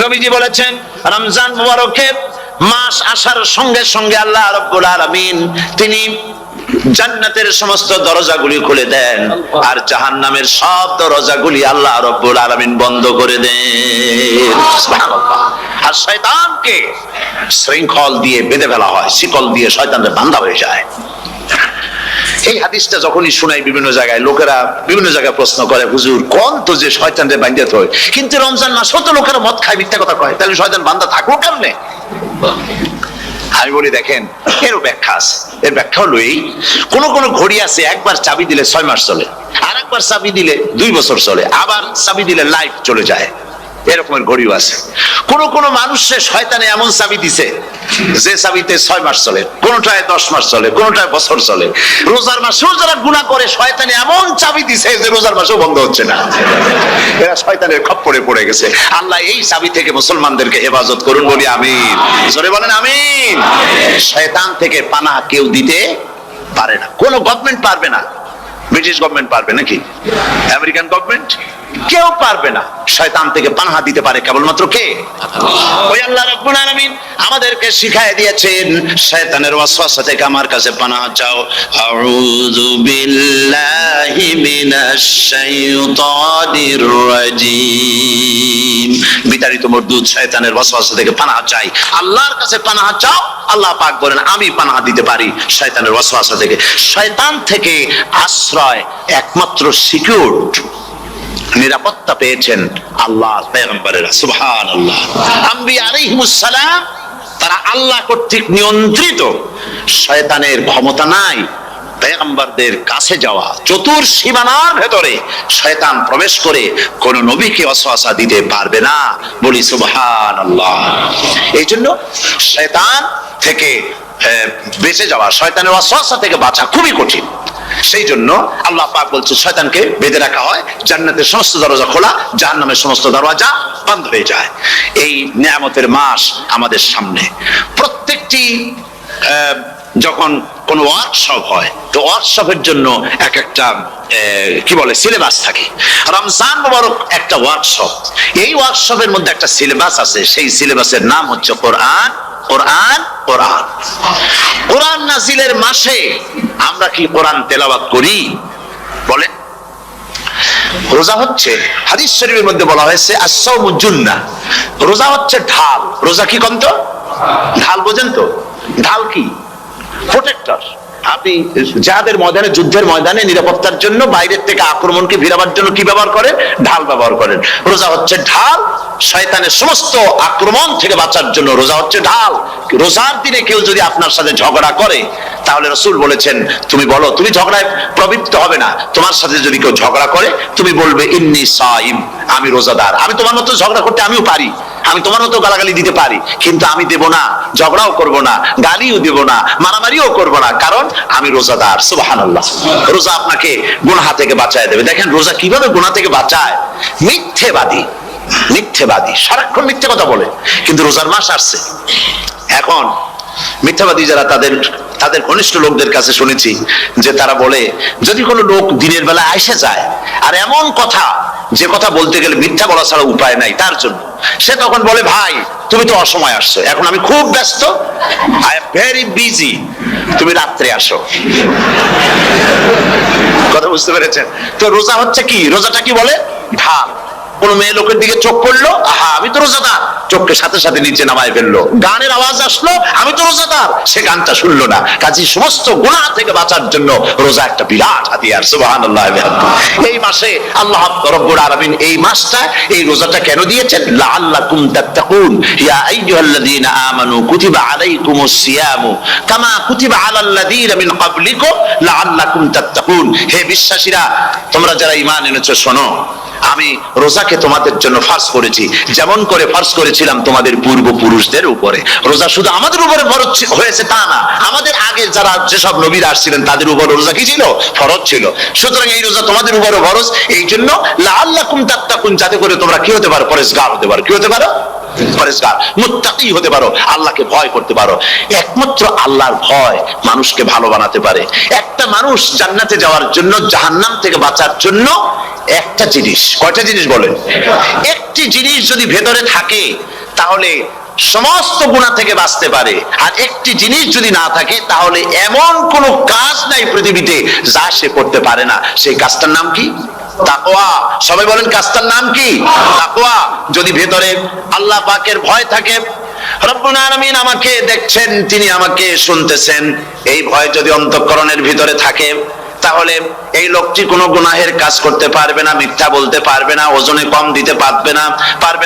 নবীজি বলেছেন রমজান মুবারকে মাস আসার সঙ্গে সঙ্গে আল্লাহ রাব্বুল আলামিন তিনি জান্নাতের সমস্ত দরজাগুলি খুলে দেন আর জাহান্নামের সব দরজাগুলি আল্লাহ রাব্বুল আলামিন বন্ধ করে দেন। সুবহানাল্লাহ। আর শয়তানকে শৃঙ্খল দিয়ে বেঁধে ফেলা হয়, শিকল দিয়ে শয়তানের বান্ধা হয়ে যায়। এই হাদিসটা যখনই শুনাই বিভিন্ন জায়গায় লোকেরা বিভিন্ন জায়গায় প্রশ্ন করে, হুজুর কোন তো যে শয়তানরে বাঁধতে হয়, কিন্তু রমজান মাসেও তো লোকেরা মদ খায়, মিথ্যা কথা কয়, তাহলে শয়তান বান্ধা থাকলো কেমনে? আমি বলি দেখেন এরও ব্যাখ্যা আছে। এর ব্যাখ্যা হলো এই, কোন ঘড়ি আছে একবার চাবি দিলে 6 মাস চলে, আর একবার চাবি দিলে 2 বছর চলে, আবার চাবি দিলে লাইফ চলে যায়, এরকমের ঘড়িও আছে। কোন মানুষের শয়তানে এমন চাবি দিছে যে চাবিতে 6 মাস চলে, কোনটায় 10 মাস চলে, কোনটায় বছর চলে। রোজার মাসেও যারা গুনাহ করে শয়তানে এমন চাবি দিছে যে রোজার মাসেও বন্ধ হচ্ছে না, এরা শয়তানের খপ্পরে পড়ে গেছে। আল্লাহ এই চাবি থেকে মুসলমানদেরকে হেফাজত করুন, বলি আমিন। জোরে বলেন আমিন। শয়তান থেকে পানাহ কেউ দিতে পারে না, কোন গভর্নমেন্ট পারবে না। ব্রিটিশ গভর্নমেন্ট পারবে নাকি? American government? কেউ পারবে না। শয়তান থেকে পানাহা দিতে পারে কেবলমাত্র কে? ওই আল্লাহ রাব্বুল আলামিন আমাদেরকে শিখায় দিয়েছেন, শয়তানের ওয়াসওয়াসা থেকে আমার কাছে পানাহা চাও। আউযু বিল্লাহি মিনাশ শাইতানির রাজিম। বিতাড়িত মরদুদ শয়তানের ওয়াসওয়াসা থেকে পানাহা চাই, আল্লাহর কাছে পানাহা চাও। আল্লাহ পাক বলেন আমি পানাহা দিতে পারি শয়তানের ওয়াসওয়াসা থেকে। শয়তান থেকে আশ্রয় একমাত্র সিকিউরড, নিরাপত্তা পেয়েছেন আল্লাহর পয়গম্বরেরা। সুবহানাল্লাহ। আম্বিয়া আলাইহিমুস সালাম তারা আল্লাহ কর্তৃক নিয়ন্ত্রিত, শয়তানের ক্ষমতা নাই পয়গম্বরদের কাছে যাওয়া। চতুর সীমানার ভেতরে শয়তান প্রবেশ করে কোন নবীকে ওয়াসওয়াসা দিতে পারবে না, বলি সুবহানাল্লাহ। এই জন্য শয়তান থেকে বেঁচে যাওয়া, শয়তানের ওয়াসওয়াসা থেকে বাঁচা খুবই কঠিন। সেই জন্য আল্লাহ পাক বলছে শয়তানকে বেঁধে রাখা হয়, জান্নাতের সমস্ত দরজা খোলা, জাহান্নামের সমস্ত দরজা বন্ধ হয়ে যায়। এই নিয়ামতের মাস আমাদের সামনে। প্রত্যেকটি যখন কোন ওয়ার্কশপ হয়, তো ওয়ার্কশপের জন্য এক একটা কি বলে সিলেবাস থাকে। রমজান মুবারক একটা ওয়ার্কশপ। এই ওয়ার্কশপের মধ্যে একটা সিলেবাস আছে, সেই সিলেবাসের নাম হচ্ছে কোরআন। কোরআন কোরআন কোরআন নাজিলের মাসে আমরা কি কোরআন তেলাওয়াত করি? বলেন। রোজা হচ্ছে, হাদিস শরীফের মধ্যে বলা হয়েছে আস-সাওমু জুন্নাহ, রোজা হচ্ছে ঢাল। রোজা কি কন্ত? ঢাল। বোঝেন তো ঢাল কি? প্রোটেক্টর। আপনি যাদের ময়দানে, যুদ্ধের ময়দানে নিরাপত্তার জন্য বাইরের থেকে আক্রমণকে ভিড়াবার জন্য কি ব্যবহার করেন? ঢাল ব্যবহার করেন। রোজা হচ্ছে ঢাল, শয়তানের সমস্ত আক্রমণ থেকে বাঁচার জন্য রোজা হচ্ছে ঢাল। রোজার দিনে কেউ যদি আপনার সাথে ঝগড়া করে, তাহলে রাসূল বলেছেন তুমি বলো, তুমি ঝগড়ায় প্রবৃত্ত হবে না। তোমার সাথে যদি কেউ ঝগড়া করে, তুমি বলবে ইন্নী সাইম, আমি রোজাদার। আমি তোমার মতো ঝগড়া করতে আমিও পারি, আমি তোমার মতো গালাগালি দিতে পারি, কিন্তু আমি দেব না, ঝগড়াও করব না, গালিও দেব না, মারামারিও করব না, কারণ আমি রোজাদার। সুবহানাল্লাহ। রোজা আপনাকে গুনাহ থেকে বাঁচায় দেবে। দেখেন রোজা কিভাবে গুনাহ থেকে বাঁচায়। মিথ্যেবাদী সারাক্ষণ মিথ্যে কথা বলে, কিন্তু রোজার মাস আসছে। এখন মিথ্যাবাদী যারা, তাদের ঘনিষ্ঠ লোকদের কাছে শুনেছি যে তারা বলে, যদি কোনো লোক দিনের বেলা আইসে যায় আর এমন কথা, যে কথা বলতে গেলে মিথ্যা বলা ছাড়া উপায় নাই তার জন্য, সে তখন বলে ভাই তুমি তো অসময় আসছো, এখন আমি খুব ব্যস্ত, আই এম ভেরি বিজি, তুমি রাত্রে আসো। কথা বুঝতে পেরেছেন? তো রোজা হচ্ছে কি? রোজাটা কি বলে? ঢাল। কোন মেয়ে লোকের দিকে চোখ পড়লো, আহা আমি তো রোজাদার, চোখকে সাথে সাথে নিচে নামায় ফেললো। গানের আওয়াজ আসলো, আমি তো রোজাদার, সে গানটা শুনলো না। কাজে সমস্ত গুনাহ থেকে বাঁচার জন্য রোজা একটা বিরাট হাতিয়ার। সুবহানাল্লাহ। এই মাসে আল্লাহ রাব্বুল আলামিন এই মাসটা, এই রোজাটা কেন দিয়েছেন? লাআল্লাকুম তাত্তাকুন, ইয়া আইয়ুহাল্লাযীনা আমানু কুতিবা আলাইকুমুস সিয়ামু কামা কুতিবা আলাল্লাযীনা মিন ক্বাবলিকুম লাআল্লাকুম তাত্তাকুন। হে বিশ্বাসীরা, তোমরা যারা ঈমান এনেছো শোনো, আমি রোজাকে তোমাদের জন্য ফার্জ করেছি, যেমন করে ফার্জ করেছি ছিলাম তোমাদের পূর্বপুরুষদের উপরে। রোজা শুধু আমাদের উপরে ফরজ হয়েছে তা না, আমাদের আগে যারা যেসব নবীরা আসছিলেন তাদের উপর রোজা কি ছিল? ফরজ ছিল। সুতরাং এই রোজা তোমাদের উপরে ফরজ, এই জন্য লাআল্লাকুম তাত্তাকুন, যাতে করে তোমরা কি হতে পারো? পরেজগার হতে পারো। কি হতে পারো? পরেজগার, মুত্তাকি হতে পারো, আল্লাহকে ভয় করতে পারো। একমাত্র আল্লাহর ভয় মানুষকে ভালো বানাতে পারে। একটা মানুষ জান্নাতে যাওয়ার জন্য, জাহান্নাম থেকে বাঁচার জন্য একটা জিনিস, কয়টা জিনিস বলেন? একটি জিনিস যদি ভেতরে থাকে তাহলে সমস্ত গুনাহ থেকে বাঁচতে পারে। আর একটি জিনিস যদি না থাকে তাহলে এমন কোন কাজ নাই পৃথিবীতে যা সে করতে পারে না। সেই কাজটার নাম কি? তাকওয়া। সবাই বলেন, কাজটার নাম কি? তাকওয়া। যদি ভেতরে আল্লাহ পাকের ভয় থাকে, রব্বুল আলামিন আমাকে দেখছেন, তিনি আমাকে শুনতেছেন, এই ভয় যদি অন্তঃকরণের ভিতরে থাকে তাহলে এই লোকটি কোনো গুনাহের কাজ করতে পারবে না, মিথ্যা বলতে পারবে না, ওজনে কম দিতে পারবে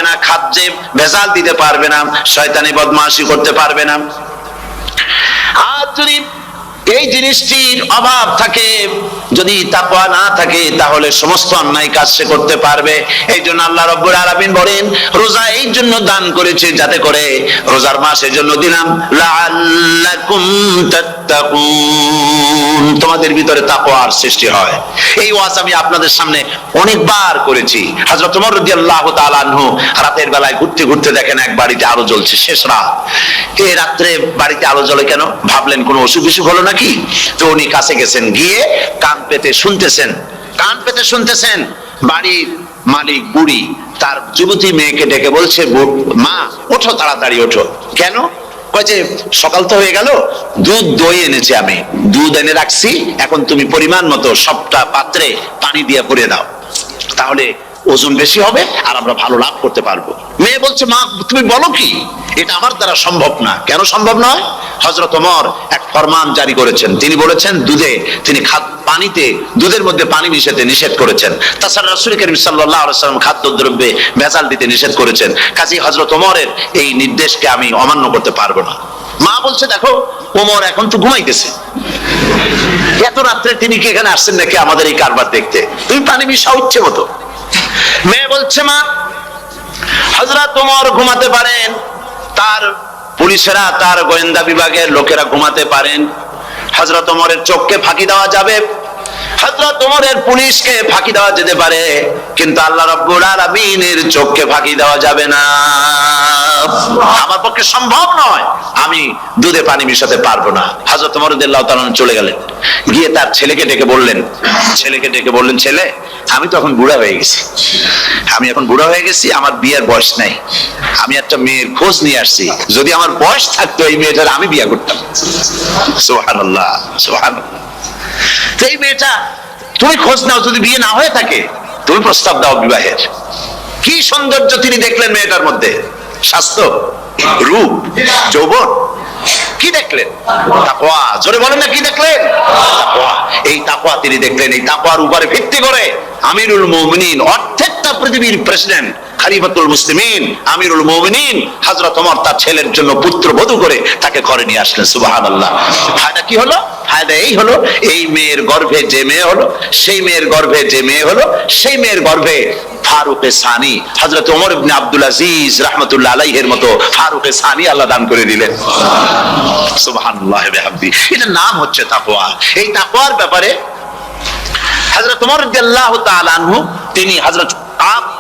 না, খাদ্যে ভেজাল দিতে পারবে না, শয়তানি বদমাশি করতে পারবে না। আর যদি এই জিনিসটির অভাব থাকে, যদি তাকওয়া না থাকে, তাহলে সমস্ত অন্যায় কাজ সে করতে পারবে। এই জন্য আল্লাহ রাব্বুল আলামিন বলেন, রোজা এই জন্য দান করেছে যাতে করে, রোজার মাস এই জন্য দিলাম, লাআল্লাকুম তাত্তাকুন, তোমাদের ভিতরে তাকওয়ার সৃষ্টি হয়। এই ওয়াজ আমি আপনাদের সামনে অনেকবার করেছি। হযরত ওমর রাদিয়াল্লাহু তাআলা আনহু রাতের বেলায় ঘুরতে ঘুরতে দেখেন এক বাড়িতে আলো জ্বলছে, শেষ রাত। এই রাত্রে বাড়িতে আলো জ্বলে কেন? ভাবলেন কোনো অসুখ বিসুখ হলো নাকি? তো উনি কাছে গেছেন, গিয়ে কান পেতে শুনতেছেন। বাড়ির মালিক বুড়ি তার যুবতী মেয়েকে ডেকে বলছে, মা ওঠো, তাড়াতাড়ি ওঠো। কেন? কয় যে সকাল তো হয়ে গেল, দুধ দই এনেছি, আমি দুধ এনে রাখছি, এখন তুমি পরিমাণ মতো সবটা পাত্রে পানি দিয়ে ভরে দাও, তাহলে ওজন বেশি হবে আর আমরা ভালো লাভ করতে পারবো। মেয়ে বলছে, মা তুমি বলো কি? এটা আমার দ্বারা সম্ভব না। কেন সম্ভব নয়? হযরত ওমর এক ফরমান জারি করেছেন, তিনি বলেছেন পানিতে, দুধের মধ্যে পানি মিশাতে নিষেধ করেছেন। তাছাড়া রাসূল করিম সাল্লাল্লাহু আলাইহি ওয়াসাল্লাম খাদ্যদ্রব্যে ভেজাল দিতে নিষেধ করেছেন। কাজেই হযরত ওমরের এই নির্দেশকে আমি অমান্য করতে পারবো না। মা বলছে, দেখো ওমর এখন তো ঘুমাইতেছে, এত রাত্রে তিনি কি এখানে আসছেন নাকি আমাদের এই কারবার দেখতে? তুমি পানি মিশাও ইচ্ছে মতো। মেয়ে বলছে, মা হযরত ওমর ঘুমাতে পারেন, তার পুলিশেরা, তার গোয়েন্দা বিভাগের লোকেরা ঘুমাতে পারেন, হযরত ওমরের চোখকে ফাঁকি দেওয়া যাবে, হযরত ওমরের পুলিশকে ফাঁকি দেওয়া যেতে পারে, কিন্তু আল্লাহ রাব্বুল আলামিনের চোখকে ফাঁকি দেওয়া যাবে না। আমার পক্ষে সম্ভব নয়, আমি দুধে পানি মিশাতে পারবো না। হযরত ওমর রাদিয়াল্লাহু তাআলা চলে গেলেন, গিয়ে তার ছেলেকে ডেকে বললেন, ছেলে আমি তো এখন বুড়া হয়ে গেছি, আমার বিয়ের বয়স নাই, আমি একটা মেয়ের খোঁজ নিয়ে আসছি, যদি আমার বয়স থাকতো এই মেয়েটার আমি বিয়ে করতাম। সুবহানাল্লাহ, সুবহানাল্লাহ। এই মেয়েটা তুমি খোঁজ নাও, যদি বিয়ে না হয়ে থাকে তুমি প্রস্তাব দাও বিবাহের। কি সৌন্দর্য তিনি দেখলেন মেয়েটার মধ্যে, স্বাস্থ্য, রূপ, যৌবন, কি দেখলেন? তাকওয়া। জোরে বলেন না, কি দেখলেন? তাকওয়া। এই তাকওয়া তিনি দেখলেন। এই তাকওয়ার উপরে ভিত্তি করে আমিরুল মুমিনিন, অর্ধেকটা পৃথিবীর প্রেসিডেন্ট, খলিফাতুল মুসলিমিন, আমিরুল মুমিনিন হযরত ওমর তার ছেলের জন্য পুত্রবধূ করে তাকে ঘরে নিয়ে আসলেন। সুবহানাল্লাহ। ফায়দা কি হলো? ফায়দা এই হলো, এই মেয়ের গর্ভে যে মেয়ে হলো, সেই মেয়ের গর্ভে ফারুকে সানি, হযরত ওমর ইবনে আব্দুল আজিজ রাহমাতুল্লাহ আলাইহির মতো ফারুকে সানি আল্লাহ দান করে দিলেন। সুবহানাল্লাহ ওয়া বিহামদি। এটার নাম হচ্ছে তাকওয়া। এই তাকওয়ার ব্যাপারে হযরত ওমর রাদিয়াল্লাহু তাআলা আনহু, তিনি হযরত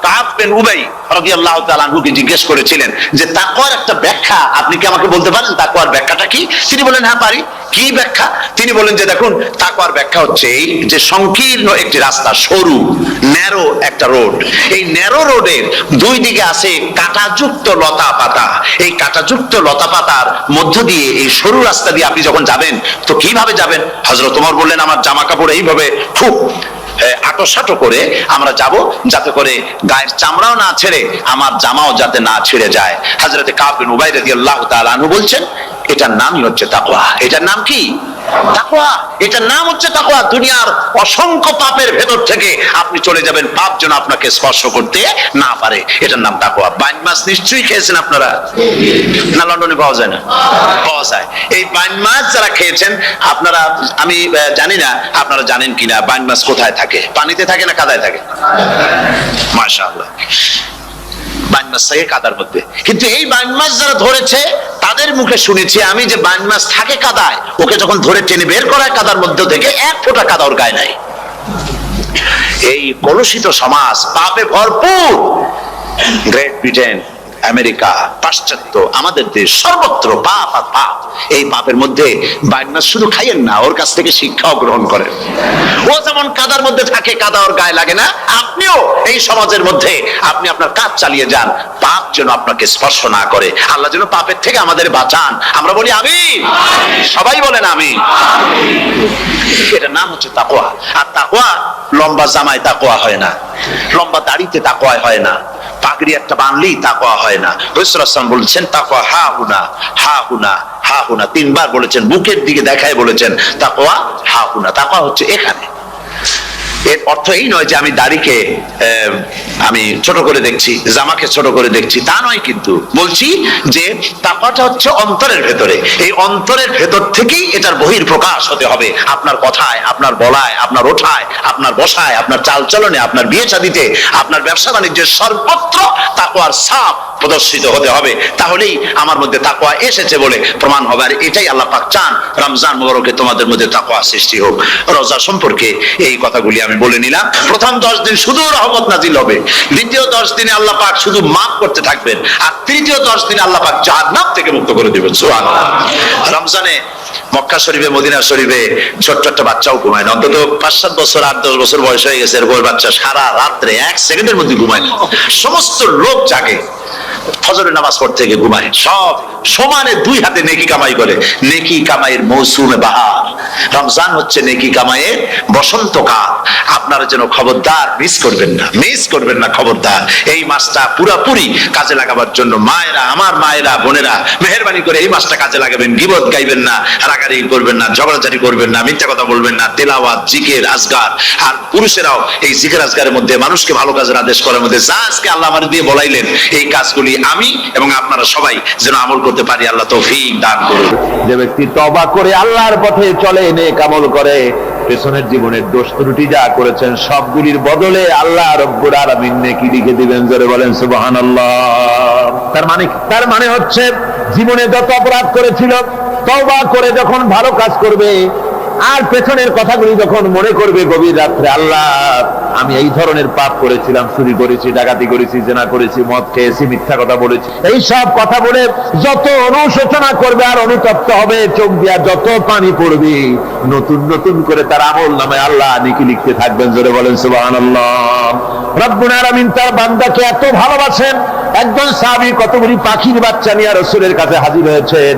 কাব বিন উবাই রাদিয়াল্লাহু তাআলা আনহুকে জিজ্ঞেস করেছিলেন যে তাকওয়ার একটা ব্যাখ্যা আপনি কি আমাকে বলতে পারেন, তাকওয়ার ব্যাখ্যাটা কি? তিনি বলেন, হ্যাঁ পারি। কি ব্যাখ্যা? তিনি বলেন যে দেখুন, তাকওয়ার ব্যাখ্যা হচ্ছে এই যে সংকীর্ণ একটি রাস্তা, সরু ন্যারো একটা রোড, এই ন্যারো রোডের দুই দিকে আছে কাঁটাযুক্ত লতা পাতা, এই কাঁটাযুক্ত লতা পাতার মধ্য দিয়ে এই সরু রাস্তা দিয়ে আপনি যখন যাবেন তো কিভাবে যাবেন? হযরত ওমর বললেন, আমার জামা কাপড় এইভাবে খুব আটোসাটো করে আমরা যাব, যাতে করে গায়ের চামড়াও না ছেড়ে আমার জামাও যাতে না ছিঁড়ে যায়। হযরতে কাব বিন উবাই রাদিয়াল্লাহু তাআলা আনহু বলছেন, এটার নামই হচ্ছে তাকওয়া। এটার নাম কি? তাকওয়া। এটার নাম হচ্ছে তাকওয়া। দুনিয়ার অসংখ্য পাপের ভেতর থেকে আপনি চলে যাবেন, পাপ যেন আপনাকে স্পর্শ করতে না পারে। এটার নাম তাকওয়া। বাইন মাছ নিশ্চয়ই খেয়েছেন আপনারা, না লন্ডনে পাওয়া যায় না? পাওয়া যায়। এই বাইন মাছ যারা খেয়েছেন আপনারা, আমি জানি না আপনারা জানেন কিনা, বাইন মাছ কোথায় থাকে? পানিতে থাকে না কাদায় থাকে? মাশাআল্লাহ। বাইন মাছ থাকে কাদার মধ্যে। কিন্তু এই বাইন মাছ যারা ধরেছে তাদের মুখে শুনেছি আমি যে বাইন মাছ থাকে কাদায়, ওকে যখন ধরে টেনে বের করা হয় কাদার মধ্যে থেকে, এক ফোঁটা কাদা ওর গায়ে নাই। এই কলুষিত সমাজ, পাপে ভরপুর। গ্রেট ব্রিটেন, আমেরিকা, পাশ্চাত্য, আমাদের দেশ, সর্বত্র পাপ আর পাপ। এই পাপের মধ্যে বাইন মাছ শুধু খাইয়েন না, ওর কাছ থেকে শিক্ষাও গ্রহণ করেন। ও যেমন কাদার মধ্যে থাকে, কাদা ওর গায়ে লাগে না, আপনিও এই সমাজের মধ্যে আপনি আপনার কাজ চালিয়ে যান, পাপ যেন আপনাকে স্পর্শ না করে। আল্লাহ যেন পাপের থেকে আমাদের বাঁচান। আমরা বলি আমিন, সবাই বলেন আমিন। এটার নাম হচ্ছে তাকওয়া। আর তাকওয়া লম্বা জামায় তাকওয়া হয় না, লম্বা দাড়িতে তাকওয়া হয় না, পাগড়ি একটা বানলেই তাকওয়া হয় না। রাসূল সাল্লাল্লাহু আলাইহি ওয়াসাল্লাম বলেছেন তাকওয়া হা হুনা, হা হুনা, হা হুনা, 3 বার বলেছেন, বুকের দিকে দেখায় বলেছেন তাকওয়া হা হুনা। তাকওয়া হচ্ছে এখানে। এর অর্থ এই নয় যে আমি দাড়িকে আমি ছোট করে দেখছি, জামাকে ছোট করে দেখছি, তা নয়। কিন্তু বলছি যে তাকওয়াটা হচ্ছে অন্তরের ভেতরে। এই অন্তরের ভেতর থেকেই এটার বহির প্রকাশ হতে হবে। আপনার কথায়, আপনার বলায়, আপনার ওঠায়, আপনার বসায়, আপনার চালচলনে, আপনার বিয়ে শাদীতে, আপনার ব্যবসা বাণিজ্যের সর্বত্র তাকওয়ার ছাপ প্রদর্শিত হতে হবে। তাহলেই আমার মধ্যে তাকওয়া এসেছে বলে প্রমাণ হবে। আর এটাই আল্লাহ পাক চান। রমজান মুবারকে তোমাদের মধ্যে তাকওয়া সৃষ্টি হোক। রোজা সম্পর্কে এই কথাগুলি আমি বলে নিলাম। প্রথম 10 দিন শুধু রহমত নাজিল হবে, দ্বিতীয় 10 দিনে আল্লাহ পাক শুধু মাফ করতে থাকবেন, আর তৃতীয় 10 দিনে আল্লাহ পাক জাহান্নাম থেকে মুক্ত করে দিবেন। সুবহানাল্লাহ। রমজানে মক্কা শরীফে, মদিনা শরীফে ছোট্ট একটা বাচ্চাও ঘুমায় না। অন্তত 5-7 বছর, 8-10 বছর বয়স হয়ে গেছে এরকম বাচ্চা সারা রাত্রে 1 সেকেন্ডের মধ্যে ঘুমায় না। সমস্ত লোক জাগে, ফজরের নামাজ পড়তে গিয়ে ঘুমায়, সব সমানে 2 হাতে নেকি কামাই করে। নেকি কামাইয়ের মৌসুমে বাহার। রমজান হচ্ছে নেকি কামাইয়ের বসন্তকাল। আপনারা যেন খবরদার মিস করবেন না, মিস করবেন না খবরদার। এই মাসটা পুরোপুরি কাজে লাগাবার জন্য মায়েরা, আমার মায়েরা, বোনেরা, মেহেরবানি করে এই মাসটা কাজে লাগাবেন। গীবত গাইবেন না, রাগারাগি করবেন না, ঝগড়াঝাড়ি করবেন না, মিথ্যা কথা বলবেন না, তেলাওয়াত, জিকির, আজগার। আর পুরুষেরাও এই জিকির আজগারের মধ্যে, মানুষকে ভালো কাজের আদেশ করার মধ্যে যা আজকে আল্লাহ আমার দিয়ে বলাইলেন, এই কাজগুলি আমি এবং আপনারা সবাই যেন আমল করতে পারি। আল্লাহ তৌফিক দান করুন। যে ব্যক্তি তওবা করে আল্লাহর পথে চলে, নেক আমল করে, পেছনের জীবনের দোষ ত্রুটি যা করেছেন সবগুলির বদলে আল্লাহ রব্বুল আলামিন নেকি লিখে দিবেন। জোরে বলেন সুবহানাল্লাহ। তার মানে হচ্ছে জীবনে যত অপরাধ করেছিল, তওবা করে যখন ভালো কাজ করবে আর পেছনের কথাগুলি যখন মনে করবে গভীর রাত্রে, আল্লাহ আমি এই ধরনের পাপ করেছিলাম, চুরি করেছি, ডাকাতি করেছি, জেনা করেছি, মদ খেয়েছি, মিথ্যা কথা বলেছি, এই সব কথা বলে যত অনুশোচনা করবে আর অনুতপ্ত হবে, চোখ দিয়া যত পানি পড়বে, নতুন নতুন করে তার আমল নামায় আল্লাহ নেকি লিখতে থাকবেন। জোরে বলেন সুবহানাল্লাহ। রব্বুল আলামিন তার বান্দাকে এত ভালোবাসেন, একজন সাহাবী কতগুলি পাখির বাচ্চা নিয়ে রাসূলের কাছে হাজির হয়েছেন।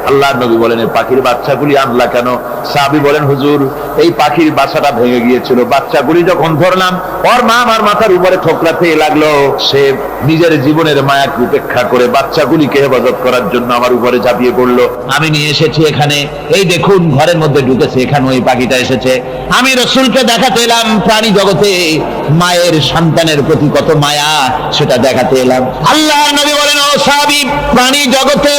আল্লাহর নবী বলেন, এই পাখির বাচ্চাগুলি আনলা কেন? সাহাবী বলেন, হুজুর এই পাখির বাসাটা ভেঙে গিয়েছিল, বাচ্চাগুলি যখন ধরলাম ওর মা আমার মাথার উপরে ঠোকরাতে লাগলো, সে নিজের জীবনের মায়াকে উপেক্ষা করে বাচ্চাগুলিকে হেফাজত করার জন্য আমার উপরে ঝাঁপিয়ে পড়লো। আমি নিয়ে এসেছি এখানে, এই দেখুন ঘরের মধ্যে ঢুকেছে, এখানে ওই পাখিটা এসেছে। আমি রাসূলকে দেখাতে এলাম প্রাণী জগতে মায়ের সন্তানের প্রতি কত মায়া, সেটা দেখাতে এলাম। আল্লাহর নবী বলেন, ও সাহাবী, প্রাণী জগতে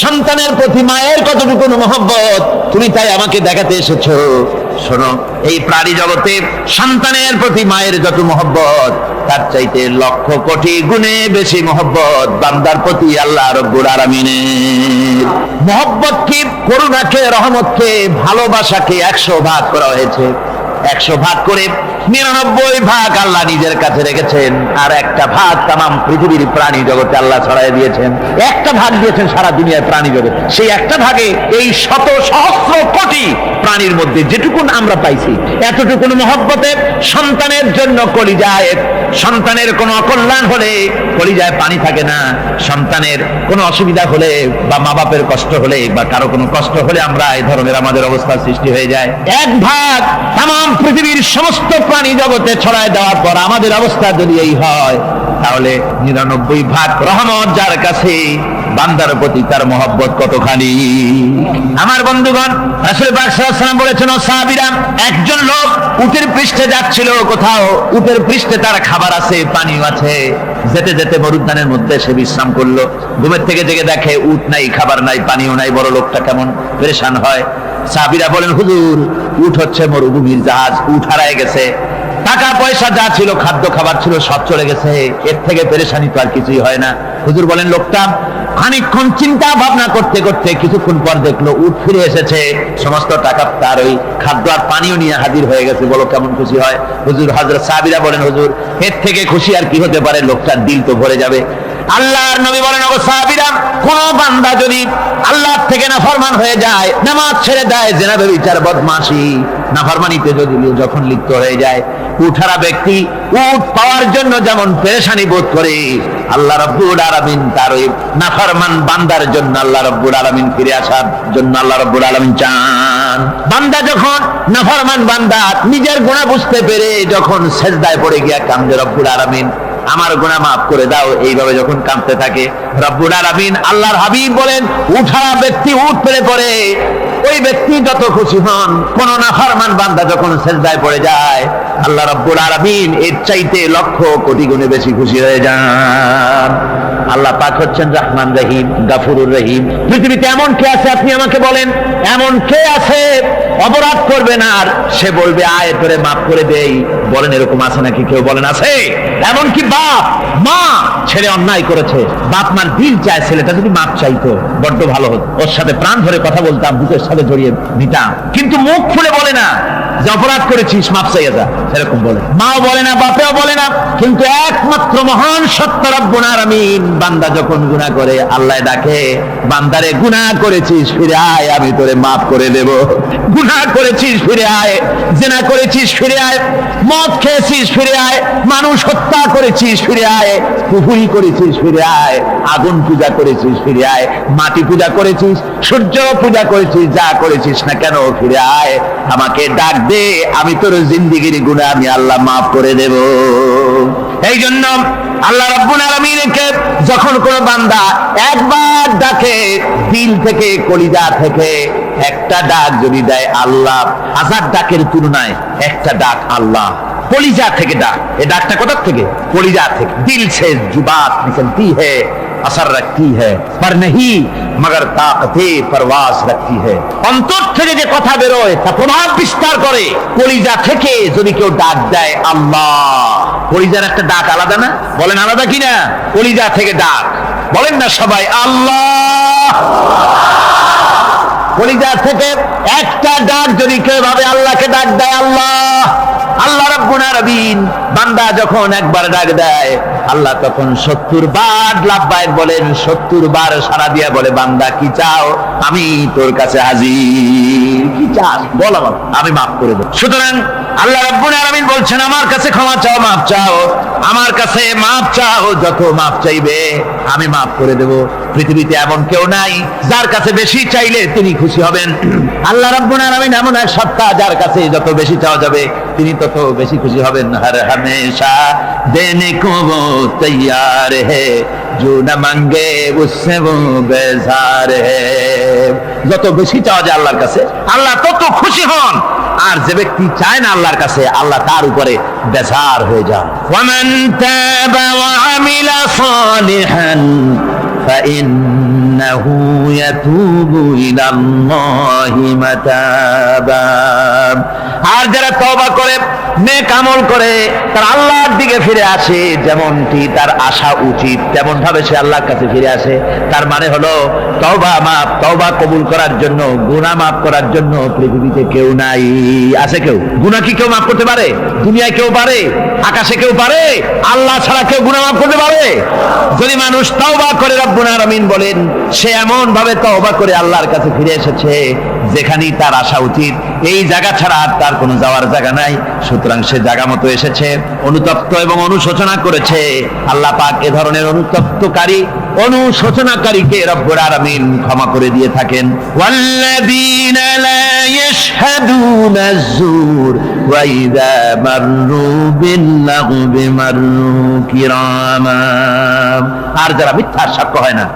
সন্তানের প্রতি মায়ের কতটুকু মহব্বত তুমি তাই আমাকে দেখাতে এসেছো। শোনো, এই প্রাণী জগতে সন্তানের প্রতি মায়ের যত মহব্বত, তার চাইতে লক্ষ কোটি গুণে বেশি মহব্বত বান্দার প্রতি আল্লাহ রব্বুল আলামিনের। মহব্বতকে, করুণাকে, রহমতকে, ভালোবাসাকে 100 ভাগ করা হয়েছে। 100 ভাগ করে 99 ভাগ আল্লাহ নিজের কাছে রেখেছেন, আর একটা ভাগ তামাম পৃথিবীর প্রাণী জগতে আল্লাহ ছড়াই দিয়েছেন। একটা ভাগ দিয়েছেন সারা দুনিয়ার প্রাণী জগৎ। সেই একটা ভাগে এই শত সহস্র কোটি প্রাণীর মধ্যে যেটুকুন আমরা পাইছি, এতটুকুন মহব্বতে সন্তানের জন্য কলিজায়, সন্তানের কোনো অকল্যাণ হলে কলিজায় পানি থাকে না, সন্তানের কোনো অসুবিধা হলে বা মা বাপের কষ্ট হলে বা কারো কোনো কষ্ট হলে আমরা এই ধরনের আমাদের অবস্থা সৃষ্টি হয়ে যায়। এক ভাগ তামাম পৃথিবীর সমস্ত প্রাণী জগতে ছড়ায় দেওয়ার পর আমাদের অবস্থা যদি এই হয়, তাহলে 99 ভাগ রহমত যার কাছে, বান্দার প্রতি তার মহব্বত কতখানি। আমার বন্ধুগণ, রাসূল পাক সাল্লাল্লাহু আলাইহি ওয়াসাল্লাম বলেছেন, ও সাহাবীরা, একজন লোক উটের পৃষ্ঠে যাচ্ছিল কোথাও, উটের পৃষ্ঠে তার খাবার আছে, পানিও আছে, যেতে যেতে মরুদ্যানের মধ্যে সে বিশ্রাম করলো। ঘুমের থেকে জেগে দেখে উট নাই, খাবার নাই, পানিও নাই। বড় লোকটা কেমন পেরেশান হয়। সাহাবীরা বলেন, হুজুর উট হচ্ছে মরুভূমির জাহাজ, উট হারায় গেছে। টাকা পয়সা যা ছিল, খাদ্য খাবার ছিল, সব চলে গেছে। এর থেকে পেরেশানি তো আর কিছুই হয় না। হুজুর বলেন, লোকটা খানিকক্ষণ চিন্তা ভাবনা করতে করতে কিছুক্ষণ পর দেখলো উট ফিরে এসেছে, সমস্ত টাকা তার ওই খাদ্য আর পানীয় নিয়ে হাজির হয়ে গেছে। বলো কেমন খুশি হয়? হুজুর, হযরত সাহাবীরা বলেন, হুজুর এর থেকে খুশি আর কি হতে পারে? লোকটার দিল তো ভরে যাবে। আল্লাহর নবী বলেন, ওগো সাহাবীরা, কোন বান্দা যদি আল্লাহ থেকে নাফরমান হয়ে যায়, নামাজ ছেড়ে দেয়, জিনা ব্যভিচার বদমাশি নাফরমানিতে যদি যখন লিপ্ত হয়ে যায়, উঠারা ব্যক্তি উট পাওয়ার জন্য যেমন পেরেশানি বোধ করে, আল্লাহ রাব্বুল আলামিন তার ওই নাফরমান বান্দার জন্য আল্লাহ রাব্বুল আলামিন ফিরে আসার জন্য আল্লাহ রাব্বুল আলামিন চান। বান্দা যখন নাফরমান বান্দা নিজের গুনাহ বুঝতে পেরে যখন সেজদায় পড়ে গিয়া কান্দে, রব্বুল আলামিন আমার গুনাহ মাফ করে দাও, এইভাবে যখন কাঁদতে থাকে, রব্বুল আলামিন আল্লাহর হাবিব বলেন, উঠারা ব্যক্তি উঠ ফেলে পড়ে, ওই ব্যক্তি যত খুশি হন। কোন নাফরমান বান্দা যখন সেজদায় পড়ে যায়, আল্লাহ রাব্বুল আলামিন এর চাইতে লক্ষ কোটি গুণে বেশি খুশি হয়ে যান। আল্লাহ পাক হচ্ছেন রহমান রহিম, গাফুরুর রহিম। পৃথিবীতে এমন কে আছে আপনি আমাকে বলেন? এমন কে আছে অপরাধ করবে না আর সে বলবে আয় তোরে মাফ করে দেই? বলেন এরকম আছে নাকি? কেউ বলেন আছে? এমনকি বাপ মা ছেলে অন্যায় করেছে, বাপ মার দিল চায় ছেলেটা যদি মাপ চাইতো বড্ড ভালো হতো, ওর সাথে প্রাণ ধরে কথা বলতাম, বুকের সাথে জড়িয়ে নিতাম, কিন্তু মুখ খুলে বলে না যে অপরাধ করেছিস মাপ চাইয়া যা, সেরকম বলে। মাও বলে না, বাপেও বলে না, কিন্তু একমাত্র মহান সত্য রব্বুল আলামিন বান্দা যখন গুনাহ করে আল্লাহ ডাকে, বান্দারে গুনাহ করেছিস ফিরে আয়, আমি তোরে মাফ করে দেব। গুনাহ করেছিস ফিরে আয়, জিনা করেছিস ফিরে আয়, মদ খেয়েছিস ফিরে আয়, মানুষ হত্যা করেছিস ফিরে আয়, কুফরি করেছিস ফিরে আয়, আগুন পূজা করেছিস ফিরে আয়, মাটি পূজা করেছিস, সূর্য পূজা করেছিস, যা করেছিস না কেন ফিরে আয়, আমাকে ডাক দে, আমি তোর জিন্দেগির গুনাহ আমি আল্লাহ মাফ করে দেব। এই জন্য আল্লাহ রাব্বুল আলামিনকে যখন কোন বান্দা একবার ডাকে, দিল থেকে কলিজা থেকে একটা ডাক যদি দেয় আল্লাহ, হাজার ডাকের তুলনায় একটা ডাক আল্লাহ কলিজা থেকে ডাক, এই ডাকটা কোথা থেকে? কলিজা থেকে। দিল সে जुबात निकलती है, असर रखती है, पर नहीं मगर ताकते परवास रखती है। অন্তর থেকে যে কথা বেরোয় তা প্রভাব বিস্তার করে। কলিজা থেকে যদি কেউ ডাক দেয় আল্লাহ, কলিজার একটা ডাক আলাদা না? বলেন আলাদা কিনা? কলিজা থেকে ডাক, বলেন না সবাই আল্লাহ। কলিজা থেকে একটা ডাক যদি কেউ ভাবে আল্লাহকে ডাক দেয় আল্লাহ, আল্লাহ রাব্বুল আলামিন বান্দা যখন একবার ডাক দেয়, আল্লাহ তখন 70 বার লাব্বাইক বলেন, 70 বার সাড়া দিয়া বলে, বান্দা কি চাও? আমি তোর কাছে হাজির। কি চাস বল, আমার আমি মাফ করে দেব। সুতরাং আল্লাহ রাব্বুল আলামিন বলছেন, আমার কাছে ক্ষমা চাও, মাফ চাও, আমার কাছে মাফ চাও, যত মাফ চাইবে আমি মাফ করে দেব। পৃথিবীতে এমন কেউ নাই যার কাছে বেশি চাইলে তিনি খুশি হবেন। আল্লাহ রাব্বুল আলামিন এমন এক সত্তা যার কাছে যত বেশি চাওয়া যাবে তিনি তত বেশি খুশি হবেন। হর হমেশা দেনে কো वो तैयार है, जो न मांगे उससे वो बेजार है। যত বেশি চাওয়া যায় আল্লাহর কাছে আল্লাহ তত খুশি হন, আর যে ব্যক্তি চায় না আল্লাহর কাছে আল্লাহ তার উপরে বেজার হয়ে যান। ওয়ামান তাবা ওয়া আমিলা সালিহান فإنه يتوب إلى الله متابا। আর যারা তওবা করে নেক আমল করে তার আল্লাহর দিকে ফিরে আসে, যেমনটি তার আশা উচিত তেমন ভাবে সে আল্লাহর কাছে ফিরে আসে, তার মানে হলো তওবা মাফ, তওবা কবুল করার জন্য, গুনাহ মাফ করার জন্য পৃথিবীতে কেউ নাই। আছে কেউ? গুনাহ কি কেউ মাফ করতে পারে? দুনিয়ায় কেউ পারে? আকাশে কেউ পারে? আল্লাহ ছাড়া কেউ গুনাহ মাফ করতে পারে? যদি মানুষ তওবা করে, রব্বুল আলামিন বলেন সে এমন ভাবে তওবা করে আল্লাহর কাছে ফিরে এসেছে যেখানেই তার আসা উচিত, এই জায়গা ছাড়া আর তার কোনো যাওয়ার জায়গা নাই। সুতরাং সে জায়গা মতো এসেছে, অনুতপ্ত এবং অনুশোচনা করেছে। আল্লাহ পাক এ ধরনের অনুতপ্তকারী, অনুশোচনাকারীকে রব্বুল আলামিন ক্ষমা করে দিয়ে থাকেন। ওয়াল্লাযীনা লা ইয়াশহাদুনা আয-যুর ওয়া ইযা মাররু বিল-লাগবি মাররু কিরামা। আর যারা মিথ্যার সাক্ষ্য হয় না,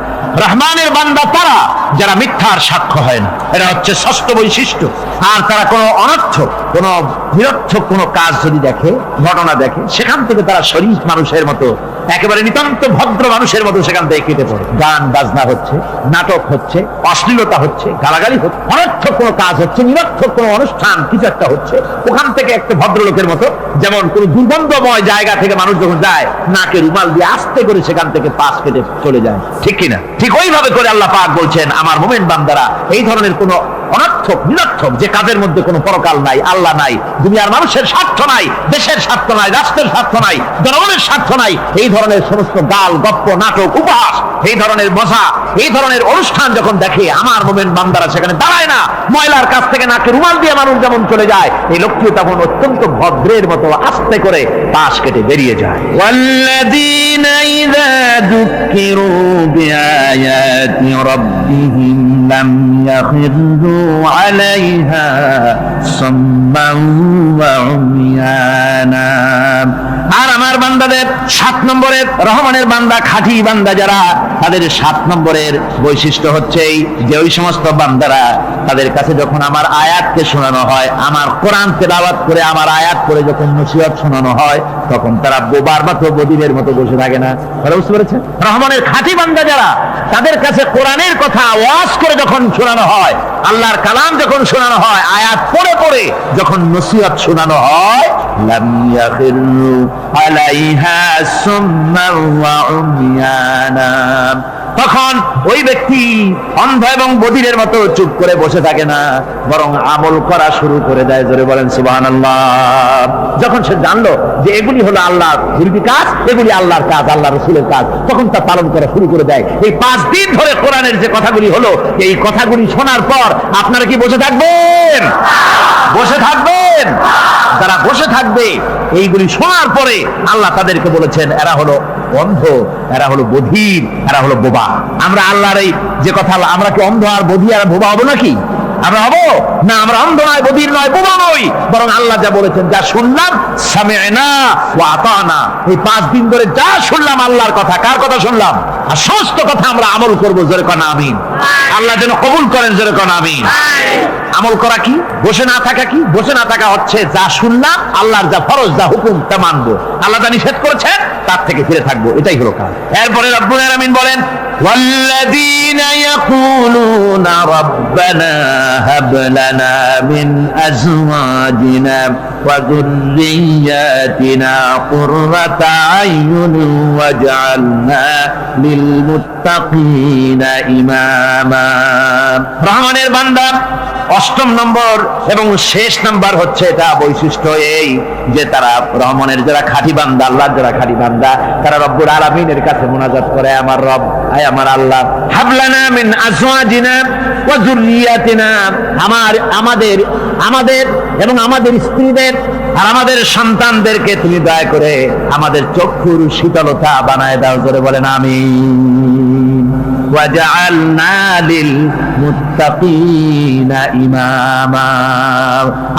রহমানের বান্দা তারা যারা মিথ্যার সাক্ষ্য হয় না, এটা হচ্ছে ষষ্ঠ বৈশিষ্ট্য। আর তারা কোনো অনর্থক, কোনো নিরর্থক কোনো কাজ যদি দেখে, ঘটনা দেখে, সেখান থেকে তারা শরীফ মানুষের মতো, একেবারে নিতান্ত ভদ্র মানুষের মতো সেখান থেকে কেটে পড়ে। গান বাজনা হচ্ছে, নাটক হচ্ছে, অশ্লীলতা হচ্ছে, গালাগালি হচ্ছে, অনর্থক কোনো কাজ হচ্ছে, নিরর্থক কোনো অনুষ্ঠান কিছু একটা হচ্ছে, ওখান থেকে একটা ভদ্রলোকের মতো, যেমন কোন দুর্গন্ধময় জায়গা থেকে মানুষ যখন যায় নাকে রুমাল দিয়ে আস্তে করে সেখান থেকে পাশ কেটে চলে যায়, ঠিক কিনা? ঠিক ওইভাবে করে আল্লাহ পাক বলছেন আমার মুমিন বান্দারা এই ধরনের কোন অনর্থক, নিরর্থক যে কাজের মধ্যে কোনো পরকাল নাই, আল্লাহ নাই, দুনিয়ার মানুষের স্বার্থ নাই, দেশের স্বার্থ নাই, রাষ্ট্রের স্বার্থ নাই, জনগণের স্বার্থ নাই, এই ধরনের সমস্ত গাল গপ্প, নাটক, উপহাস, এই ধরনের মজা, এই ধরনের অনুষ্ঠান যখন দেখে আমার মুমিন বান্দারা সেখানে দাঁড়ায় না। ময়লার কাছ থেকে নাকে রুমাল দিয়ে মানুষ যেমন চলে যায়, এই লোকটিও তখন অত্যন্ত ভদ্রের মতো আস্তে করে পাশ কেটে বেরিয়ে যায়। ওয়াল্লাযীনা ইযা যুক্কিরু বিআয়াতি রাব্বিহিম লাম ইয়াখিরু আলাইহা সাম্মান ওয়া উমিয়ানা। আর আমার বান্দাদের 7 নম্বরের, রহমানের বান্দা, খাঁটি বান্দা যারা, তাদের 7 নম্বরের বৈশিষ্ট্য হচ্ছে এই যে ওই সমস্ত বান্দারা তাদের কাছে যখন আমার আয়াতকে শোনানো হয়, আমার কোরআন তেলাওয়াত করে আমার আয়াত করে যখন নসিহত শোনানো হয়, তখন তারা বোবার মতো, বদিরের মতো বসে থাকে না। বুঝতে পেরেছেন? রহমানের খাঁটি বান্দা যারা, তাদের কাছে কোরআনের কথা ওয়াজ করে যখন শোনানো হয়, আল্লাহর কালাম যখন শোনানো হয়, আয়াত পড়ে পড়ে যখন নসিহত শোনানো হয়, লাম ইয়াখিরু আলাইহা সুম্মান ওয়া উমিয়ানা, তখন ওই ব্যক্তি অন্ধ এবং বধিরের মতো চুপ করে বসে থাকে না, বরং আমল করা শুরু করে দেয়। জোরে বলেন সুবহানাল্লাহ। যখন সে জানলো যে এগুলি হলো আল্লাহর বিরোধী কাজ, এগুলি আল্লাহর কাজ, আল্লাহ রসুলের কাজ, তখন তা পালন করা শুরু করে দেয়। এই 5 দিন ধরে কোরআনের যে কথাগুলি হলো, এই কথাগুলি শোনার পর আপনারা কি বসে থাকবেন? বসে থাকবেন? যারা বসে থাকবে এইগুলি শোনার পরে আল্লাহ তাদেরকে বলেছেন এরা হলো অন্ধ, এরা হলো বধির, এরা হলো বোবা। আমরা আল্লাহর এই যে কথা, আমরা কি অন্ধ আর বধির আর বোবা হবো নাকি? আমরা হবো না? আমরা অন্ধ নয়, বধির নয়, বোবা নই, বরং আল্লাহ যা বলেছেন, যা শুনলাম সামি'না ওয়া আতানা, এই 5 দিন ধরে যা শুনলাম আল্লাহর কথা, কার কথা শুনলাম? আর সমস্ত কথা আমরা আমল করবো। জোরে কোন আমিন। আল্লাহ যেন কবুল করেন। জোরে কোন আমিন। আমল করা কি? বসে না থাকা কি? বসে না থাকা হচ্ছে যা শুনলাম, আল্লাহর যা ফরজ, যা হুকুম, তা মানবো। আল্লাহ যা নিষেধ করেছেন তার থেকে ফিরে থাকবো, এটাই হলো কাজ। এরপরে রব্বুল আলামিন বলেন ওয়াল্লাযীনা ইয়াকুলুনা রাব্বানা হাব লানা মিন আজওয়াজিনা ওয়া যুররিয়্যাতিনা কুররাতা আয়ুনিন ওয়াজআলনা লিল মুত্তাকিনা ইমামা। রহমানের বান্দা 8ম নম্বর এবং শেষ নাম্বার হচ্ছে এটা বৈশিষ্ট্য এই যে তারা রহমানের যারা খাঁটি বান্দা, আল্লাহর যারা খাঁটি বান্দা, তারা রব্বুল আলামিনের কাছে মুনাজাত করে, আমার রব, আয় আমার আল্লাহ, হাবলানা মিন আজওয়াজিনা ওয়া যুররিয়াতিনা, আমাদের এবং আমাদের স্ত্রীদের আর আমাদের সন্তানদেরকে তুমি দয়া করে আমাদের চক্ষুর শীতলতা বানায় দাও। জোরে বলেন আমিন। ওয়াজআলনা লিল মুত্তাকিনা ইমামা,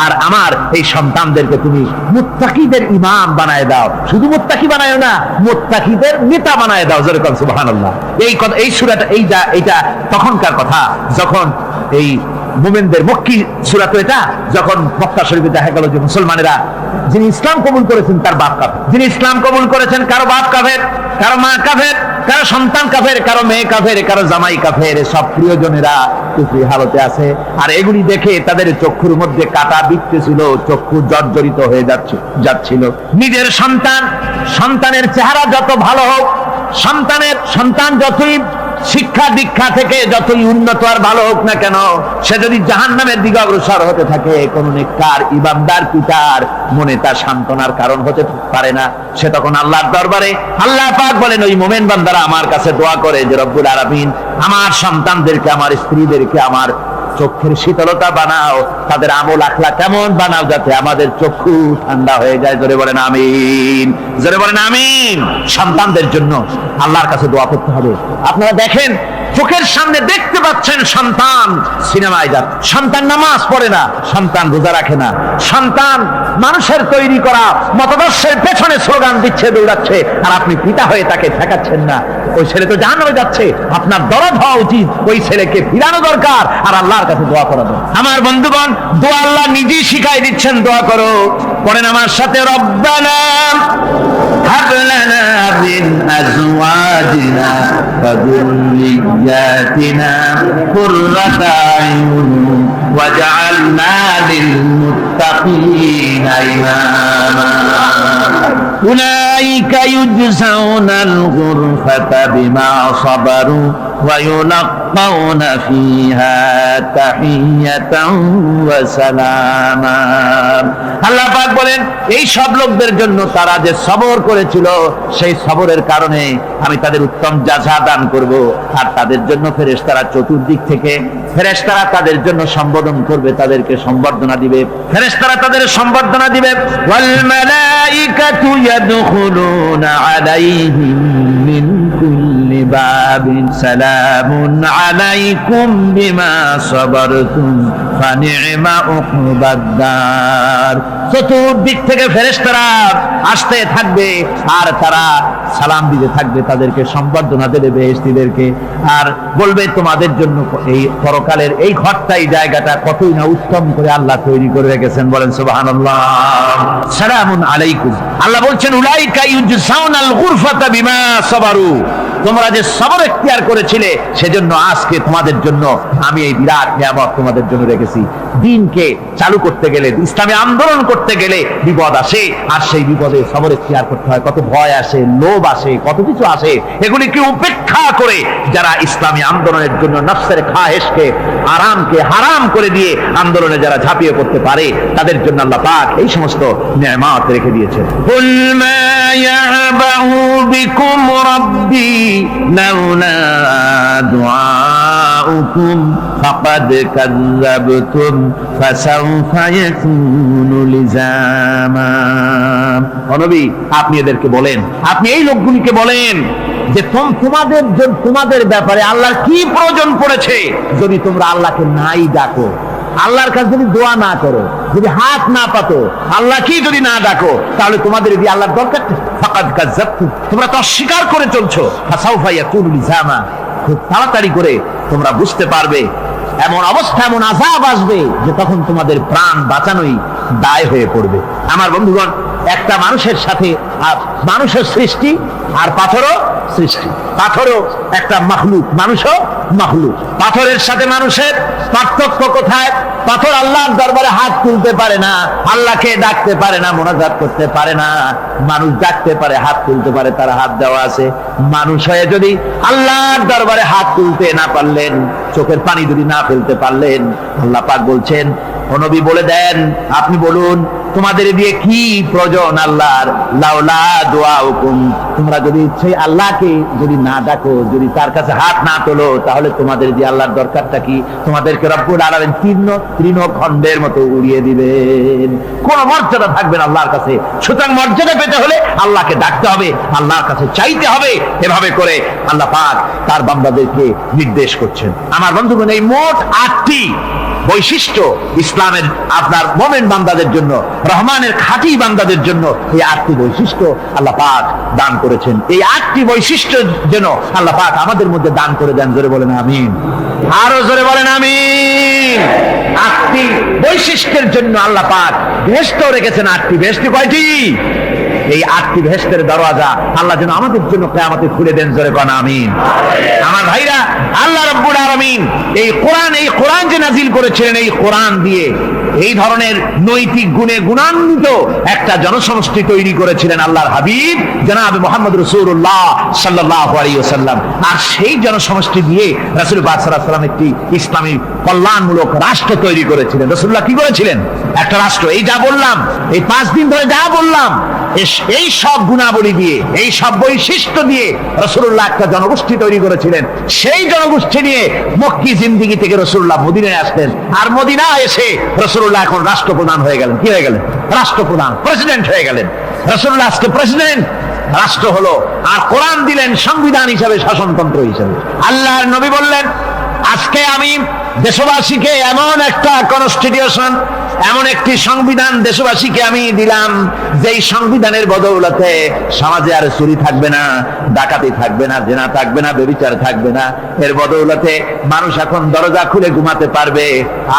আর আমার এই সন্তানদেরকে তুমি মুত্তাকিদের ইমাম বানায় দাও। শুধু মুত্তাকি বানায় না, মুত্তাকিদের নেতা বানায় দাও। জোরে বলেন সুবহানাল্লাহ। এই কথা, এই সূরাটা, এইটা তখনকার কথা যখন এই মুমিনদের মক্কি সূরা, তো এটা যখন মক্কা শরীফে দেখা গেল যে মুসলমানেরা, যিনি ইসলাম কবুল করেছেন তার বাপ কাফের, যিনি ইসলাম কবুল করেছেন কারো বাপ কাফের, কারো মা কাফের, কারো সন্তান কাফের, কারো মেয়ে কাফের, কারো জামাই কাফের, সব প্রিয়জনেরা কুফরি হালতে আছে। আর এগুলি দেখে তাদের চক্ষুর মধ্যে কাটা বিঁধতেছিল, চক্ষু জর্জরিত হয়ে যাচ্ছিল। নিজের সন্তানের চেহারা যত ভালো হোক, সন্তান যতই শিক্ষা দীক্ষা থেকে যতই উন্নত আর ভালো হোক না কেন, সে যদি জাহান্নামের দিকে অগ্রসর হতে থাকে, কোন নেককার ইমানদার পিতার মনে তার সান্ত্বনার কারণ হতে পারে না। সে তখন আল্লাহর দরবারে, আল্লাহ পাক বলেন ওই মুমিন বান্দারা আমার কাছে দোয়া করে যে রব্বুল আলামিন আমার সন্তানদেরকে, আমার স্ত্রীদেরকে আমার চক্ষুর শীতলতা বানাও, তাদের আমল আখলা কেমন বানাও যাতে আমাদের চক্ষু ঠান্ডা হয়ে যায়। জোরে বলেন আমিন। জোরে বলেন আমিন। সন্তানদের জন্য আল্লাহর কাছে দোয়া করতে হবে। আপনারা দেখেন, চোখের সামনে দেখতে পাচ্ছেন সন্তান সিনেমায় যাচ্ছে, সন্তান নামাজ পড়ে না, সন্তান রোজা রাখে না, সন্তান মানুষের তৈরি করা মতাদর্শের পেছনে স্লোগান দিচ্ছে, দৌড়াচ্ছে, আর আপনি পিতা হয়ে তাকে ঠেকাচ্ছেন না। ওই ছেলে তো জাহান্নামে যাচ্ছে, আপনার দরদ হওয়া উচিত, ওই ছেলেকে ফিরানো দরকার আর আল্লাহর কাছে দোয়া করা দরকার। আমার বন্ধুগণ, দোয়া আল্লাহ নিজেই শিখাই দিচ্ছেন, দোয়া করো। পড়েন আমার সাথে, রব্বানা হাব লানা মিন আজওয়াজিনা ওয়া যুররিয়াতিনা কুররাতা আয়ুন ওয়াজআলনা লিল মুত্তাকিনা ইমামা। উলাইকা ইউজজাউনাল গুরফাতা বিমা সাবারু ওয়া ইউলাক্কাউনা ফিহা তাহিয়াতান ওয়া সালামা। আল্লাহ পাক বলেন, এই সব লোকদের জন্য তারা যে সবর করেছিল, সেই সবরের কারণে আমি তাদের উত্তম জাযা দান করব। আর তাদের জন্য ফেরেশতারা চতুর্দিক থেকে ফেরেশতারা তাদের জন্য সম্বোধন করবে, তাদেরকে সম্বর্ধনা দিবে, ফেরেশতারা তাদের সম্বর্ধনা দিবে। ওয়াল মালাইকাতু ইয়াদখুলুনা আলাইহিম মিন কুল্লি বাবিন সালামুন আলাইকুম বিমা সাবারতুম ফানি'মা উকবাদ-দার। চতুর্দিক থেকে ফেরেশতারা আসতে থাকবে আর তারা সালাম দিতে থাকবে, তাদেরকে সম্বর্ধনা দেবে বেহেশতীদেরকে, আর বলবে তোমাদের জন্য এই পরকালের এই ঘরটাই, জায়গাটা কতই না উত্তম করে আল্লাহ তৈরি করে রেখেছেন। বলেন সুবহানাল্লাহ। সালামুন আলাইকুম। আল্লাহ বলছেন, উলাইকা ইউজজাউনাল গুরফাতা বিমা সাবারু। তোমরা যে সবর এখতিয়ার করেছিলে, সেজন্য আজকে তোমাদের জন্য আমি এই বিরাট নিয়ামত তোমাদের জন্য রেখেছি। দ্বীনকে চালু করতে গেলে, ইসলামী আন্দোলন করতে গেলে বিপদ আসে, আর সেই বিপদে সবর এখতিয়ার করতে হয়। কত ভয় আসে, লোভ আসে, কত কিছু আসে। এগুলিকে উপেক্ষা করে যারা ইসলামী আন্দোলনের জন্য নফসের খাহেশকে, আরামকে হারাম করে দিয়ে আন্দোলনে যারা ঝাঁপিয়ে পড়তে পারে, তাদের জন্য আল্লাহ পাক এই সমস্ত নিয়ামত রেখে দিয়েছেন। কুল মা ইয়াবাউ বিকুম রাব্বি লাউলা দুআউকুম ফাকাদ কাযযাবতুম ফাসাউফা ইয়াকুনু লিজামা। নবী, আপনি এদেরকে বলেন, আপনি এই লোকগুলিকে বলেন যে তোমাদের ব্যাপারে আল্লাহর কি প্রয়োজন পড়েছে যদি তোমরা আল্লাহকে নাই ডাকো, আল্লাহর কাছে যদি দোয়া না করো, যদি হাত না পাতো, আল্লাহ কি যদি না ডাকো, তাহলে তোমাদের এই আল্লাহর দরকার। ফাকাদ কাযযাবতুম, তোমরা তো অস্বীকার করে চলছো। ফাসাউফা ইয়াকুনু লিজামা, খুব তাড়াতাড়ি করে তোমরা বুঝতে পারবে, এমন অবস্থা, এমন আযাব আসবে যে তখন তোমাদের প্রাণ বাঁচানোই দায় হয়ে পড়বে। আমার বন্ধুগণ, একটা মানুষের সাথে মানুষের সৃষ্টি আর পাথরও সৃষ্টি, পাথরও একটা মাখলুক, মানুষও মাখলুক। পাথরের সাথে মানুষের পার্থক্য কোথায়? পাথর আল্লাহর দরবারে হাত তুলতে পারে না, আল্লাহকে ডাকতে পারে না, মোনাজাত করতে পারে না। মানুষ ডাকতে পারে, হাত তুলতে পারে, তার হাত দেওয়া আছে। মানুষ হয়ে যদি আল্লাহর দরবারে হাত তুলতে না পারলেন, চোখের পানি যদি না ফেলতে পারলেন, আল্লাহ পাক বলছেন, ও নবী বলে দেন, আপনি বলুন তোমাদের দিয়ে কি প্রয়োজন আল্লাহর। লাউলা দুআউকুম, তোমরা যদি সেই আল্লাহকে যদি না ডাকো, যদি তার কাছে হাত না তোলো, তাহলে তোমাদের দিয়ে আল্লাহর দরকারটা কি? তোমাদেরকে রব্বুল আলামিন তৃণখণ্ডের মতো উড়িয়ে দিবেন, কোন মর্যাদা থাকবে না আল্লাহর কাছে। সুতরাং মর্যাদা পেতে হলে আল্লাহকে ডাকতে হবে, আল্লাহর কাছে চাইতে হবে। এভাবে করে আল্লাহ পাক তার বান্দাদেরকে নির্দেশ করছেন। আমার বন্ধুগণ, এই মোট 8টি বৈশিষ্ট্য ইসলামের আপনার মোমেন বান্দাদের জন্য, রহমানের খাঁটি বান্দাদের জন্য এই 8টি বৈশিষ্ট্য আল্লাহ পাক দান করেছেন। এই 8টি বৈশিষ্ট্য যেন আল্লাহ পাক আমাদের মধ্যে দান করে দেন। জোরে বলেন আমিন, আরো জোরে বলেন আমিন। 8টি বৈশিষ্ট্যের জন্য আল্লাহ পাক বেহেশত রেখেছেন। 8টি বেহেশত কয়টি? এই 8টি বেহেশতের দরওয়াজা আল্লাহ যেন আমাদের জন্য কিয়ামতে খুলে দেন। জোরে বলেন আমিন। আমার ভাইরা, আল্লাহ রাব্বুল আলামিন এই কোরআন যে নাজিল করেছিলেন, এই কোরআন দিয়ে এই ধরনের নৈতিক গুণে গুণান্বিত একটা জনসমষ্টি তৈরি করেছিলেন আল্লাহর হাবিব জনাব মুহাম্মদ রাসূলুল্লাহ সাল্লাল্লাহু আলাইহি ওয়াসাল্লাম। আর সেই জনসমষ্টি দিয়ে রাসূল পাক সাল্লাল্লাহু আলাইহি ওয়াসাল্লাম একটি ইসলামী কল্যাণমূলক রাষ্ট্র তৈরি করেছিলেন। রাসূলুল্লাহ কি করেছিলেন? একটা রাষ্ট্র। এই যা বললাম, এই 5 দিন ধরে যা বললাম, এই সব গুণাবলী দিয়ে, এই সব বৈশিষ্ট্য দিয়ে রাসূলুল্লাহ একটা জনগোষ্ঠী তৈরি করেছিলেন। সেই জনগোষ্ঠী নিয়ে মক্কি জিন্দেগি থেকে রাসূলুল্লাহ মদিনায় আসলেন। আর মদিনায় এসে রাসূলুল্লাহ এখন রাষ্ট্রপ্রধান হয়ে গেলেন। কি হয়ে গেলেন? রাষ্ট্রপ্রধান, প্রেসিডেন্ট হয়ে গেলেন। রাসূলুল্লাহ আজকে প্রেসিডেন্ট, রাষ্ট্র হলো। আর কোরআন দিলেন সংবিধান হিসাবে, শাসনতন্ত্র হিসাবে। আল্লাহর নবী বললেন, আজকে আমি দেশবাসীকে এমন একটা কনস্টিটিউশন, এমন একটি সংবিধান দেশবাসীকে আমি দিলাম, যেই সংবিধানের বদৌলতে সমাজে আর চুরি থাকবে না, ডাকাতি থাকবে না, জেনা থাকবে না, ব্যভিচার থাকবে না। এর বদৌলতে মানুষ এখন দরজা খুলে ঘুমাতে পারবে,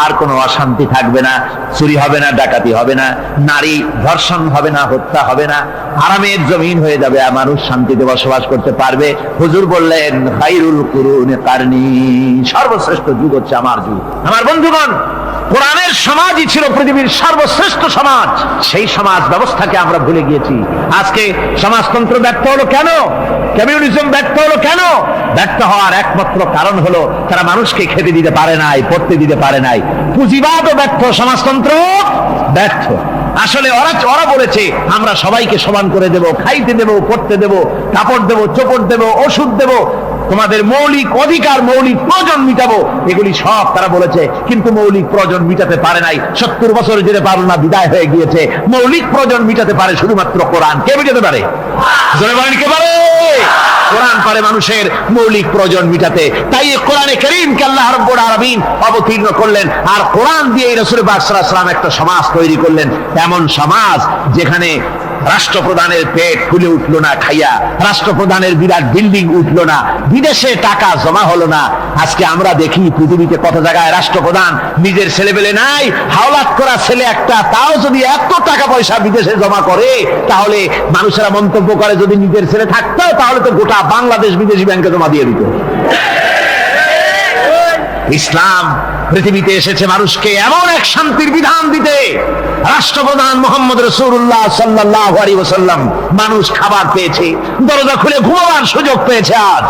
আর কোনো অশান্তি থাকবে না, চুরি হবে না, ডাকাতি হবে না, নারী ধর্ষণ হবে না, হত্যা হবে না, আরামের জমিন হয়ে যাবে, মানুষ শান্তিতে বসবাস করতে পারবে। হুজুর বললেন খায়রুল কুরুনি কারনি, সর্বশ্রেষ্ঠ যুগ হচ্ছে আমার যুগ। আমার বন্ধুগণ, কোরআনের সমাজই ছিল পৃথিবীর সর্বশ্রেষ্ঠ সমাজ। সেই সমাজ ব্যবস্থাকে আমরা ভুলে গিয়েছি। আজকে সমাজতন্ত্র ব্যর্থ হলো কেন? কমিউনিজম ব্যর্থ হলো কেন? ব্যর্থ হওয়ার একমাত্র কারণ হলো তারা মানুষকে খেতে দিতে পারে নাই, পড়তে দিতে পারে নাই। পুঁজিবাদও ব্যর্থ, সমাজতন্ত্র ব্যর্থ। আসলে ওরা বলেছে আমরা সবাইকে সমান করে দেব, খাইতে দেব, পড়তে দেব, কাপড় দেব, চোপড় দেব, ওষুধ দেব, তোমাদের মৌলিক অধিকার, মৌলিক প্রয়োজন মিটাবো, এগুলি সব তারা বলেছে। কিন্তু মৌলিক প্রয়োজন মিটাতে পারে নাই। 70 বছর জেলে পারল না, বিদায় হয়ে গিয়েছে। মৌলিক প্রয়োজন মিটাতে পারে শুধুমাত্র কোরআন। কে মিটাতে পারে? জোরে বলেন, কে পারে? কোরআন পারে মানুষের মৌলিক প্রয়োজন মিটাতে। তাই এই কোরআনে কারীমকে আল্লাহ রাব্বুল আলামিন অবতীর্ণ করলেন, আর কোরআন দিয়ে রাসূল পাক সাল্লাল্লাহু আলাইহি ওয়াসাল্লাম একটা সমাজ তৈরি করলেন। এমন সমাজ যেখানে রাষ্ট্রপ্রধানের পেট ফুলে উঠলো না খাইয়া, রাষ্ট্রপ্রধানের বিরাট বিল্ডিং উঠলো না, বিদেশে টাকা জমা হলো না। আজকে আমরা দেখি পৃথিবীতে কত জায়গায় রাষ্ট্রপ্রধান নিজের ছেলেবেলে নাই, হাওলাত করা ছেলে একটা, তাও যদি এত টাকা পয়সা বিদেশে জমা করে, তাহলে মানুষেরা মন্তব্য করে যদি নিজের ছেলে থাকতো তাহলে তো গোটা বাংলাদেশ বিদেশি ব্যাংকে জমা দিয়ে দিত। ইসলাম পৃথিবীতে এসেছে মানুষকে এমন এক শান্তির বিধান দিতে। রাষ্ট্রপ্রধান মুহাম্মদ রাসূলুল্লাহ সাল্লাল্লাহু আলাইহি ওয়াসাল্লাম মানুষ খাবার পেয়েছে, দরজা খুলে ঘুমাবার সুযোগ পেয়েছে। আজ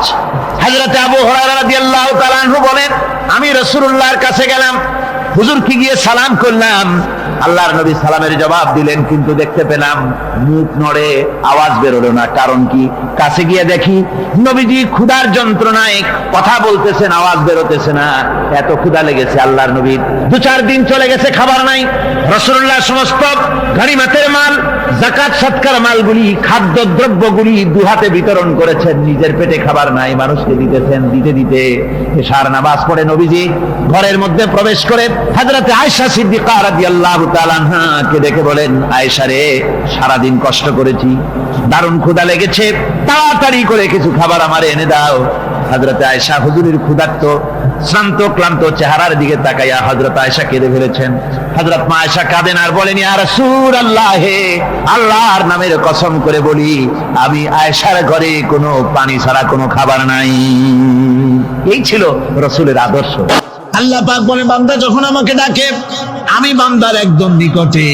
হযরত আবু হুরায়রা রাদিয়াল্লাহু তাআলা আনহু বলেন, আমি রাসূলুল্লাহর কাছে গেলাম, হুজুরকে গিয়ে সালাম করলাম। আল্লাহর নবী সালামের জবাব দিলেন, কিন্তু দেখতে পেলাম মুখ নড়ে, আওয়াজ বেরোলো না। কারণ কি? কাছে গিয়ে দেখি নবীজি ক্ষুধার যন্ত্রণায় কথা বলতেছেন, আওয়াজ বেরোতেছে না। এত ক্ষুধা লেগেছে আল্লাহর নবীর। 2-4 দিন চলে গেছে, খাবার নাই। রাসূলুল্লাহ সমস্ত গনিমতের মাল, যাকাত সদকার মালগুলি, খাদ্য দ্রব্যগুলি দুহাতে বিতরণ করেছেন। নিজের পেটে খাবার নাই, মানুষকে দিতেছেন। দিতে দিতে এশার নামাজ পড়ে নবীজি ঘরের মধ্যে প্রবেশ করে হযরত আয়েশা সিদ্দিকা রাদিয়াল্লাহু তাআলা আনহাকে দেখে বলেন, আয়েশা রে, সারাদিন কষ্ট করেছি, দারুণ ক্ষুধা লেগেছে, তাড়াতাড়ি করে কিছু খাবার আমারে এনে দাও। হযরত আয়েশা হুজুরের ক্ষুধার্ত শ্রান্ত ক্লান্ত চেহারার দিকে তাকাইয়া হযরত আয়েশা কেঁদে ফেলেছেন। হযরত মা আয়েশা কাঁদেন আর বলেন, ইয়া রাসূলুল্লাহ, হে আল্লাহর নামের কসম করে বলি, আমি আয়েশার ঘরে কোনো পানি ছাড়া কোনো খাবার নাই। এই ছিল রাসূলের আদর্শ। আল্লাহ পাক বলে, বান্দা যখন আমাকে ডাকে, আমি বান্দার একদম নিকটে,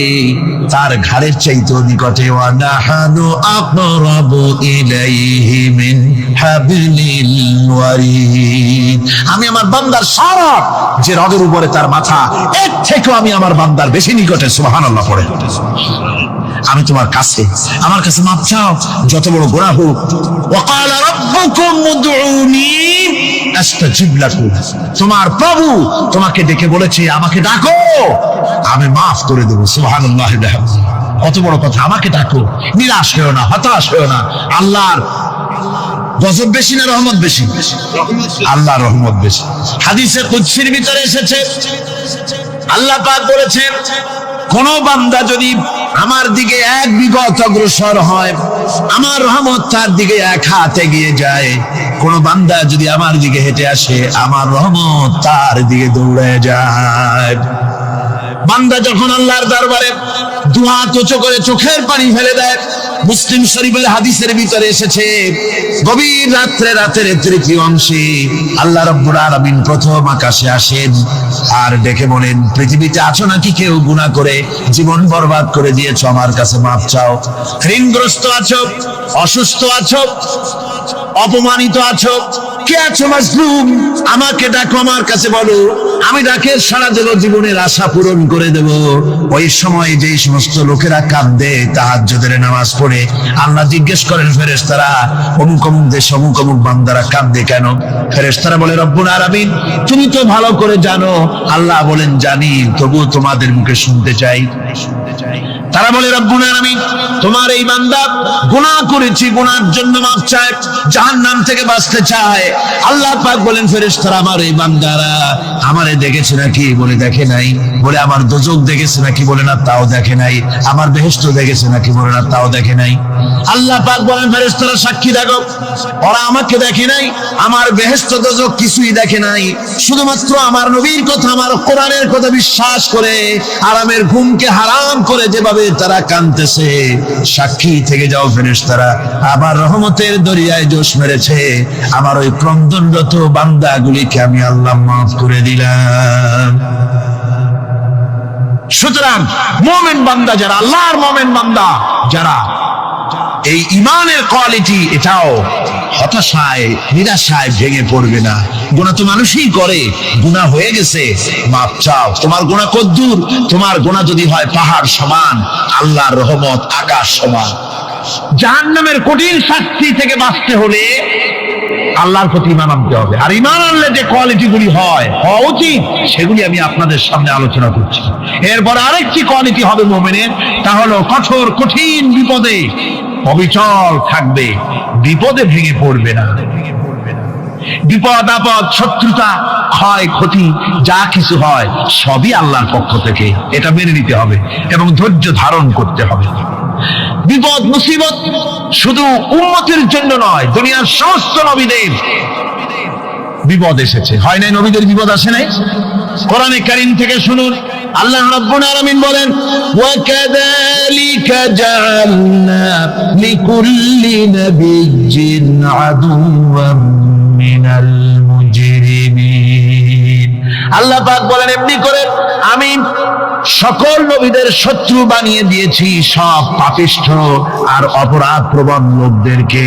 তার ঘাড়ের চাইতেও নিকটে। ওয়া নাহানু আকরাবু ইলাইহি মিন হাবলিল ওয়ারিদ। আমি আমার বান্দার সারা যে রগের উপরে তার মাথা, এর থেকেও আমি আমার বান্দার বেশি নিকটে। সুবহানাল্লাহ পড়ে। আমি তোমার কাছে, আমার কাছে মাপ চাও, যত বড় গুনাহ হোক। ওয়া ক্বালা রাব্বুকুম উদউনি আস্তাজিব লাকুম। তোমার প্রভু তোমাকে ডেকে বলেছে, আমাকে ডাকো, আমি মাফ করে দেব। সুবহানাল্লাহ। কত বড় কথা! আমাকে ডাকো, নিরাশ হয়েও না, হতাশ হয়েও না। আল্লাহর গজব বেশি না রহমত বেশি? আল্লাহর রহমত বেশি। হাদিসে কুদসির ভিতরে এসেছে, আল্লাহ পাক বলেছেন, কোন বান্দা যদি আমার দিকে 1 বিগত অগ্রসর হয়, আমার রহমত তার দিকে 1 হাত এগিয়ে যায়। কোন বান্দা যদি আমার দিকে হেঁটে আসে, আমার রহমত তার দিকে দৌড়ে যায়। বান্দা যখন আল্লাহর দরবারে 2 হাত উঁচু করে চোখের পানি ফেলে দেয়, মুসলিম শরীফের হাদিসের ভিতরে এসেছে, গভীর রাত্রে, রাতের 3য় অংশে আল্লাহ রাব্বুল আলামিন প্রথম আকাশে আসেন আর ডেকে বলেন, পৃথিবীতে আছো নাকি কেউ গুনাহ করে জীবন বরবাদ করে দিয়েছো? আমার কাছে মাপ চাও। ঋণগ্রস্ত আছো, অসুস্থ আছো, অপমানিত আছো, কে আছো মাজলুম? আমাকে ডাকো, আমার কাছে বলো, আমি ডাকে সারা দেব, জীবনের আশা পূরণ করে দেব। ওই সময় যেই সমস্ত লোকেরা কাঁদে তাহাজ্জুদের নামাজ পড়ে, আল্লাহ জিজ্ঞেস করেন ফেরেশতারা, অমুক অমুক দেশ অমুক অমুক বান্দারা কাঁদে কেন? ফেরেশতারা বলে, রব্বুল আলামিন তুমি তো ভালো করে জানো। আল্লাহ বলেন, জানি, তবু তোমাদের মুখে শুনতে চাই। তারা বলে রব্বুল আলামিন তোমার এই বান্দা গুনাহ করেছি, গুনার জন্য মাফ চায়, জাহান্নাম থেকে বাঁচতে চায়। আল্লাহ পাক বলেন ফেরেশতারা আমার এই বান্দারা আমারে দেখেছে নাকি? বলে দেখে নাই। বলে আমার দোজখ দেখেছে নাকি? বলে না, তাও দেখে নাই। আমার বেহেশত দেখেছে নাকি? বলে না, তাও দেখে নাই। আল্লাহ পাক বলেন ফেরেশতারা সাক্ষী থাকো, ওরা আমাকে দেখে নাই, আমার বেহেশত দোজখ কিছুই দেখে নাই, শুধুমাত্র আমার নবীর কথা, আমার কোরআনের কথা বিশ্বাস করে আরামের ঘুমকে হারাম করে যেভাবে তারা কাঁদতেছে, সাক্ষী থেকে যাও ফেরেশতারা, আমার রহমতের দরিয়ায় জোশ মেরেছে, আমার ওই ক্রন্দনরত বান্দাগুলিকে আমি আল্লাহ মাফ করে দিলাম। সুতরাং মুমিন বান্দা যারা, আল্লাহর মুমিন বান্দা যারা, এই ইমানের কোয়ালিটি এটাও হতাশায় নিরাশায় ভেঙে পড়বে না। গুনাহ তো মানুষই করে, গুনাহ হয়ে গেছে মাপ চাও। তোমার গুনাহ কদ্দুর? তোমার গুনাহ যদি হয় পাহাড় সমান, আল্লাহর রহমত আকাশ সমান। জাহান্নামের কঠিন শাস্তি থেকে বাঁচতে হলে আল্লাহর প্রতি ঈমান আনতে হবে। আর ঈমান আনলে যে কোয়ালিটি গুলি হওয়া উচিত, সেগুলি আমি আপনাদের সামনে আলোচনা করছি। এরপর আরেকটি কোয়ালিটি হবে মুমিনের, তা হলো কঠোর কঠিন বিপদে অবিচল থাকবে, বিপদে ভেঙে পড়বে না। বিপদ আপদ, শত্রুতা, ক্ষয় ক্ষতি যা কিছু হয় সবই আল্লাহর পক্ষ থেকে, এটা মেনে নিতে হবে এবং ধৈর্য ধারণ করতে হবে। বিপদ মুসিবত শুধু উম্মতের জন্য নয়, দুনিয়ার সমস্ত নবীদের বিপদ এসেছে, হয় নাই? নবীদের বিপদ আসে নাই? কোরআনে কারীম থেকে শুনুন, আল্লাহ রাব্বুল আলামিন বলেন ওয়া কাযালিকা জাআলনা লিকুল্লি নাবিয়্যিন আদুওয়াম মিনাল মুজরিমিন। আল্লাহ পাক বলেন এমনি করে আমি সকল নবীদের শত্রু বানিয়ে দিয়েছি, সব পাপিষ্ঠ আর অপরাধ প্রবণ লোকদেরকে।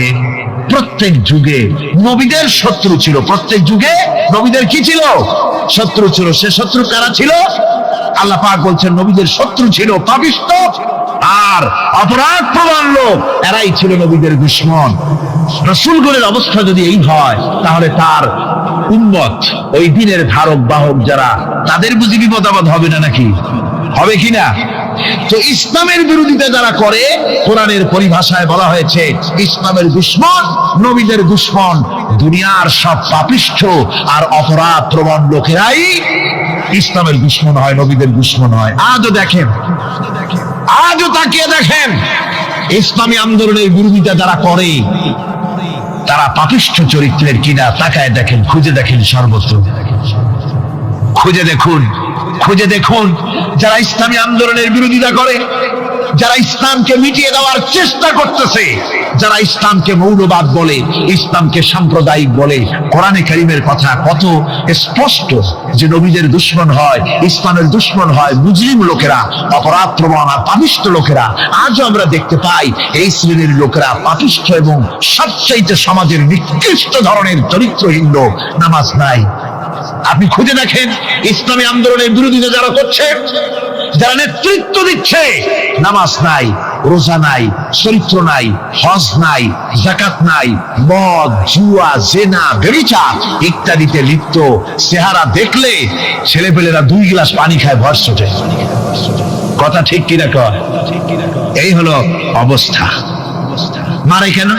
প্রত্যেক যুগে নবীদের শত্রু ছিল, প্রত্যেক যুগে নবীদের কি ছিল? শত্রু ছিল। সে শত্রু কারা ছিল? আল্লাহ পাক বলছেন নবীদের শত্রু ছিল পাপিষ্ঠ আর অপরাধ প্রবণ লোক, এরাই ছিল নবীদের দুশমন। রাসূলগণের অবস্থা যদি এই হয়, তাহলে তার উম্মত, ওই দিনের ধারক বাহক যারা, তাদের বুঝি বিপদ আপদ হবে না নাকি? হবে কিনা? তো ইসলামের বিরোধিতা যারা করে, কোরআনের পরিভাষায় বলা হয়েছে ইসলামের দুশমন, নবীদের দুশমন। দুনিয়ার সব পাপিষ্ঠ আর অপরাধ প্রবণ লোকেরাই ইসলামের দুশমন হয়, নবীদের দুশমন হয়। আজও দেখেন, আজও তাকিয়ে দেখেন, ইসলামী আন্দোলনের বিরোধিতা যারা করে তারা পাপিষ্ঠ চরিত্রের কিনা তাকায় দেখেন, খুঁজে দেখেন, সর্বত্র খুঁজে দেখুন, খুঁজে দেখুন। যারা ইসলামী আন্দোলনের বিরোধিতা করে, যারা ইসলামকে মিটিয়ে দেওয়ার চেষ্টা করতেছে, যারা ইসলামকে মৌলবাদ বলে, ইসলামকে সাম্প্রদায়িক বলে, কোরআনে কারীমের কথা কত স্পষ্ট যে নবীদের দুশমন হয়, ইসলামের দুশমন হয় মুজরিম লোকেরা, অপরাধ প্রবণ আর পাপিষ্ঠ লোকেরা। আজও আমরা দেখতে পাই এই শ্রেণীর লোকেরা পাপিষ্ঠ এবং সবচাইতে সমাজের নিকৃষ্ট ধরনের চরিত্রহীন লোক। নামাজ নাই। আপনি খুঁজে দেখেন ইসলামী আন্দোলনের বিরোধিতা যারা করছে, যারা নেতৃত্ব দিচ্ছে, নামাজ নাই, রোজা নাই, চরিত্র নাই, হজ নাই, যাকাত নাই, মদ, জুয়া, জেনা, ব্যভিচার ইত্যাদিতে লিপ্ত। চেহারা দেখলে ছেলেপেলেরা 2 গ্লাস পানি খায় ভর ছোটে। কথা ঠিক কিনা কয়? এই হলো অবস্থা। মারে কেন?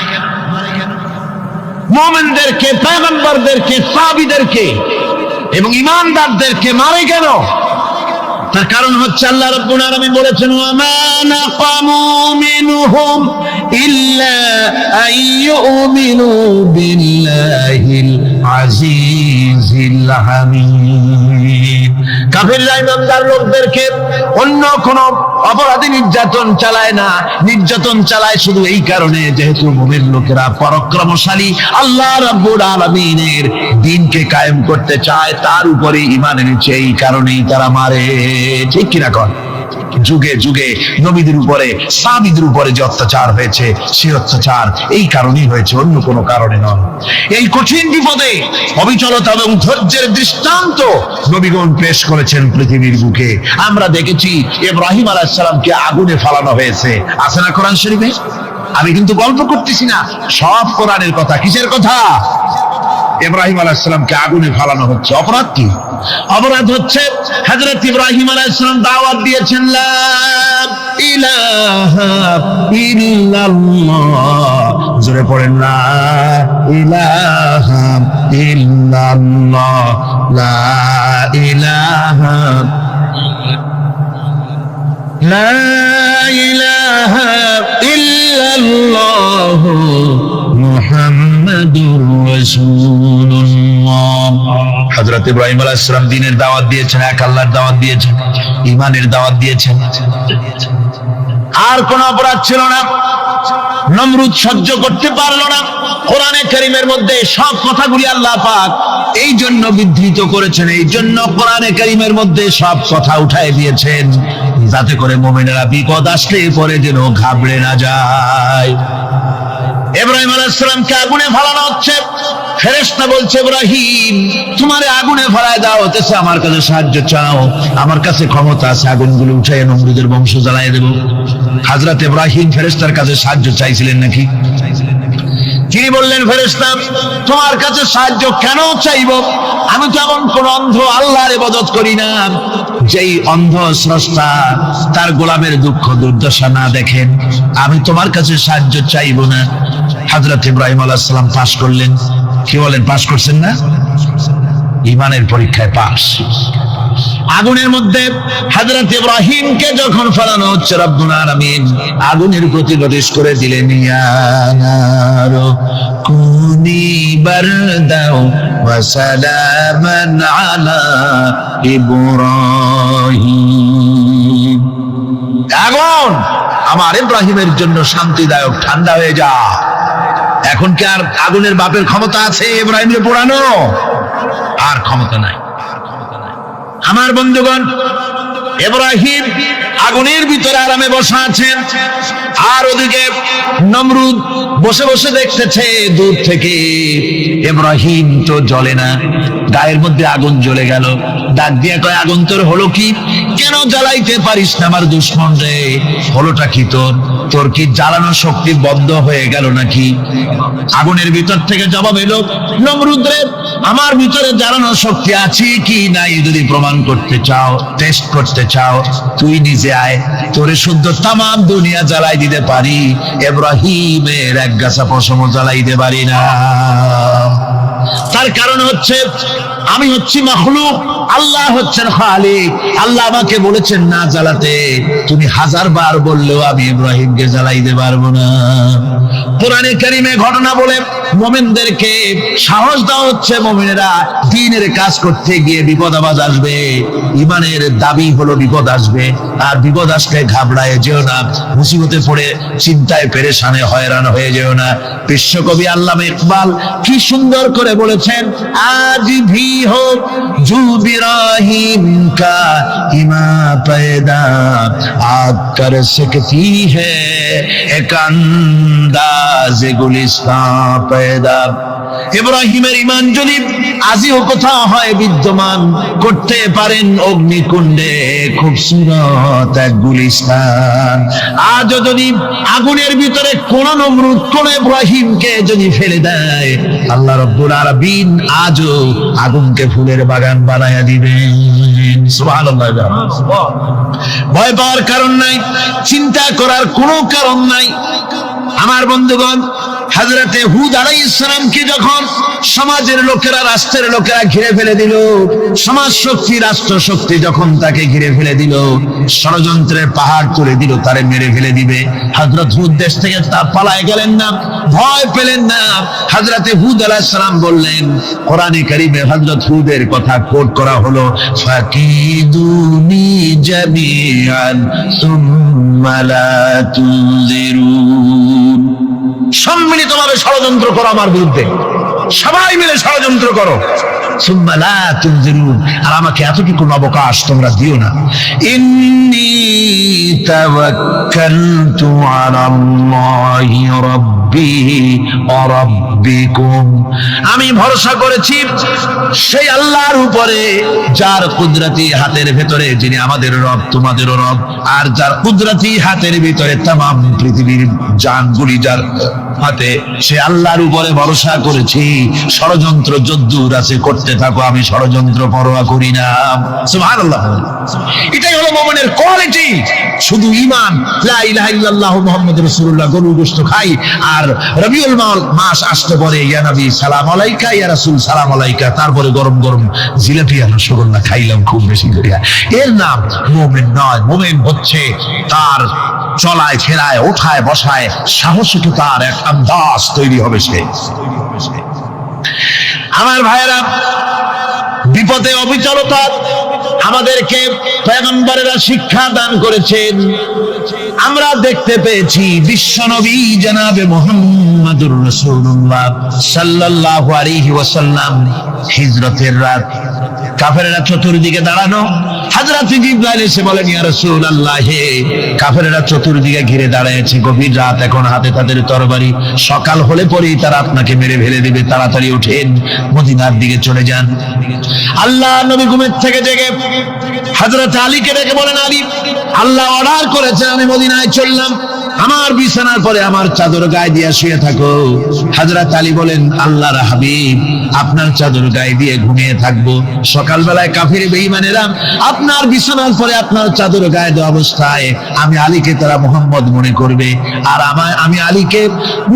মুমিনদেরকে, পয়গম্বরদেরকে, সাহাবীদেরকে এবং ঈমানদারদেরকে মারে কেন? তার কারণ হচ্ছে আল্লাহ রাব্বুল আলামিন বলেছেন ওয়া মা নাকামু মিনহুম ইল্লা আইয়ুমিনু বিল্লাহিল আজিজিল হামিদ। কাফিররা ঈমানদার লোকদেরকে অন্য কোন অপরাধী নির্যাতন চালায় না, নির্যাতন চালায় শুধু এই কারণে যেহেতু মুমিন লোকেরা পরাক্রমশালী, আল্লাহ রাব্বুল আলামিনের দ্বীনকে কায়েম করতে চায়, তার উপরে ঈমান এনেছে, এই কারণেই তারা মারে। ঠিক কিনা কর? যুগে যুগে নবীদের উপরে, সাহাবীদের উপরে যে অত্যাচার হয়েছে, সেই অত্যাচার এই কারণেই হয়েছে, অন্য কোনো কারণে নয়। এই কঠিন বিপদে অবিচলতা এবং ধৈর্যের দৃষ্টান্ত নবীগণ পেশ করেছেন পৃথিবীর বুকে। আমরা দেখেছি ইব্রাহিম আলাইহিস সালামকে আগুনে ফালানো হয়েছে, আছে না কোরআন শরীফে? আমি কিন্তু গল্প করতেছি না, সব কোরআনের কথা। কিসের কথা? ইব্রাহিম আলাইহিস সালামকে আগুনে ফালানো হচ্ছে। অপরাধ কি? অপরাধ হচ্ছে হযরত ইব্রাহিম আলাইহিস সালাম দাওয়াত দিয়েছেন লা ইলাহা ইল্লাল্লাহ, জোরে পড়েন লা ইলাহা ইল্লাল্লাহ, লা ইলাহা লা ইলাহা ইল্লাল্লাহ মুহাম্মাদুর রাসূলুল্লাহ। হযরত ইব্রাহিম আলাইহিস সালাম দ্বীনের দাওয়াত দিয়েছেন, এক আল্লাহর দাওয়াত দিয়েছেন, ঈমানের দাওয়াত দিয়েছেন। আর কোন অপরাধ ছিল না। নমরুদ সহ্য করতে পারল না। কোরআনে কারীমের মধ্যে সব কথাগুলি আল্লাহ পাক এই জন্য বিধৃত করেছেন, এই জন্য কোরআনে কারীমের মধ্যে সব কথা উঠায় দিয়েছেন, যাতে করে মুমিনেরা বিপদ আসলে পরে যেন ঘাবড়ে না যায়। ইব্রাহিম আলাইহিস সালামকে আগুনে ফালানো হচ্ছে। ফেরেশতা বলছে, ইব্রাহিম তোমারে আগুনে ফালায় দেওয়া হতেছে, আমার কাছে সাহায্য চাও, আমার কাছে ক্ষমতা আছে, আগুনগুলো উঠাইয়া নমরুদের বংশ জ্বালায় দেব। হযরত ইব্রাহিম ফেরেশতার কাছে সাহায্য চাইছিলেন নাকি? তিনি বললেন, ফেরেশতা তোমার কাছে সাহায্য কেন চাইব? আমি তো এমন কোন অন্ধ আল্লাহর ইবাদত করি না যেই অন্ধ স্রষ্টা তার গোলামের দুঃখ দুর্দশা না দেখেন। আমি তোমার কাছে সাহায্য চাইব না। হযরত ইব্রাহিম আলাইহিস সালাম পাশ করলেন। কি বলেন, পাশ করছেন না? ঈমানের পরীক্ষায় পাশ। আগুনের মধ্যে হযরত ইব্রাহিমকে যখন ফেলানো হচ্ছে, রব্বুল আলামিন আগুনের প্রতি নির্দেশ করে দিলেন, ইয়া নারু কুনি বারদাও ওয়া সালামান আলা ইব্রাহিম। আগুন আমার ইব্রাহিমের জন্য শান্তিদায়ক, ঠান্ডা হয়ে যা। এখন কি আর আগুনের বাপের ক্ষমতা আছে ইব্রাহিমকে পোড়ানো? আর ক্ষমতা নাই। আমার বন্ধুগণ, ইব্রাহিম আগুনের ভিতরে আরামে বসা আছেন, আর ওদিকে নমরুদ বসে বসে দেখতেছে দূর থেকে। ইব্রাহিম তো জ্বলে না, গায়ের মধ্যে আগুন জ্বলে গেল। ডাক দিয়ে কয়, আগুন তোর হলো কি? কেন জ্বালাইতে পারিস না আমার দুশমন রে? হলোটা কি তোর? তোর কি জ্বালানোর শক্তি বন্ধ হয়ে গেল নাকি? আগুনের ভিতর থেকে জবাব এলো, নমরুদ রে, আমার ভিতরে জ্বালানোর শক্তি আছে কি নাই যদি প্রমাণ করতে চাও, টেস্ট করতে চাও, তুই নিজে আয়, তোরে শুদ্ধ তামাম দুনিয়া জ্বালাই দিতে পারি, ইব্রাহিমের এক গাছা পশমও জ্বালাইতে পারি না। তার কারণ হচ্ছে আমি হচ্ছি মাখলুক, আল্লাহ হচ্ছেন খালিক। আল্লাহ আমাকে বলেছেন না জ্বালাতে, তুমি 1000 বার বললেও আমি ইব্রাহিমকে জ্বালাইতে পারবো না। কোরআনে কারীমে ঘটনা বলে মুমিনদেরকে সাহস দেওয়া হচ্ছে, মুমিনেরা দ্বীনের কাজ করতে গিয়ে বিপদ আবাজ আসবে, ঈমানের দাবি হলো বিপদ আসবে, আর বিপদ আসলে ঘাবড়ায় যেও না, মুসিবতে পড়ে চিন্তায় পেরেশানে হয়রান হয়ে যেও না। বিশ্বকবি আল্লামা ইকবাল কি সুন্দর করে বলেছেন, আজ ভি হো জু ইব্রাহিম কা ইমা पैदा आग कर सकती है एक अंदाज गुलिस्तान पैदा। ইব্রাহিমের ঈমান যদি আজিও কোথাও হয় বিদ্যমান, করতে পারেন অগ্নিকুণ্ডে খুবসুরত এক গুলিস্তান। আজও যদি আগুনের ভিতরে কোন নমরুদ কোন ইব্রাহিমকে যদি ফেলে দেয়, আল্লাহ রাব্বুল আলামিন আজও আগুনকে ফুলের বাগান বানায়া দিবেন। সুবহানাল্লাহ। ভয় পাওয়ার কারণ নাই, চিন্তা করার কোনো কারণ নাই। আমার বন্ধুগণ, হযরতে হুদ আলাইহিস সালামকে যখন সমাজের লোকেরা, রাষ্ট্রের লোকেরা ঘিরে ফেলে দিল, সমাজ শক্তি, রাষ্ট্র শক্তি যখন তাকে ঘিরে ফেলে দিল, ষড়যন্ত্রের পাহাড় তুলে দিল, তারে মেরে ফেলে দিবে, হযরত হুদ দেশ থেকে তা পালায় গেলেন না, ভয় পেলেন না। হযরতে হুদ আলাইহিস সালাম বললেন, কোরআনে কারীমে হযরত হুদের কথা কোট করা হলো, ফাকিদুনি জামিআন সুম্মা লা তুনজিরুন। সম্মিলিতভাবে ষড়যন্ত্র করো আমার বিরুদ্ধে, সবাই মিলে ষড়যন্ত্র করো, সুম্মা লা তুনজিরুন, আর আমাকে এতটুকু অবকাশ তোমরা দিও না। ইন্নী তাওয়াক্কালতু আলাল্লাহি রাব্বি রব্বি ওয়া রব্বিকুম, আমি ভরসা করেছি সেই আল্লাহর উপরে যার কুদরতি হাতের ভেতরে, যিনি আমাদের রব তোমাদেরও রব, আর যার কুদরতি হাতের ভিতরে তামাম পৃথিবীর জানগুলি যার হাতে, সে আল্লাহর উপরে ভরসা করেছি। ষড়যন্ত্র যদ্দূর আছে করতে থাকো, আমি ষড়যন্ত্র পরোয়া করি না। সুবহানাল্লাহ। এটাই হলো মুমিনের কোয়ালিটি। শুধু ঈমান, লা ইলাহা ইল্লাল্লাহু মুহাম্মাদুর রাসূলুল্লাহ, গরুর গোশত খাই, আর রবিউল মাস আসতে পরে ইয়া নবী সালাম আলাইকা, ইয়া রাসূল সালাম আলাইকা, তারপরে গরম গরম জিলাপি আর রসগোল্লা খাইলাম খুব বেশি করিয়া, এর নাম মুমিন নয়। মুমিন হচ্ছে তার চলায় ফেরায় ওঠায় বসায় সাহসিকতার এক আন্দাজ তৈরি হবে সে। আমার ভাইয়েরা, বিপদে অবিচলতা আমাদেরকে পয়গম্বরেরা শিক্ষা দান করেছেন। আমরা দেখতে পেয়েছি বিশ্বনবী জনাবে মুহাম্মদুর রাসূলুল্লাহ সাল্লাল্লাহু আলাইহি ওয়াসাল্লাম হিজরতের রাত, কাফেররা চতুর্দিকে দাঁড়ানো, হযরত জিবরাইল এসে বলেন, ইয়া রাসূলুল্লাহ, হে কাফেররা চতুর্দিকে ঘিরে দাঁড়িয়েছে, গভীর রাত, এখন হাতে তাদের তরবারি, সকাল হলে পরেই তারা আপনাকে মেরে ফেলে দিবে, তাড়াতাড়ি ওঠেন, মদিনার দিকে চলে যান। আল্লাহ নবী ঘুমের থেকে জেগে হযরত আলীকে ডেকে বলেন, আলী, আল্লাহ অর্ডার করেছে আমি মদিনায় চললাম, আমার বিছানার পরে আমার চাদর গায়ে দিয়ে শুয়ে থাকো। হযরত আলী বলেন, আল্লাহর হাবিব, আপনার চাদর গায়ে দিয়ে ঘুমিয়ে থাকবো, সকালবেলায় কাফির বেঈমানেরা আপনার বিছানার পরে আপনার চাদর গায়ে দেওয়া অবস্থায় আমি আলীকে তারা মুহাম্মদ মনে করবে, আর আমি আলীকে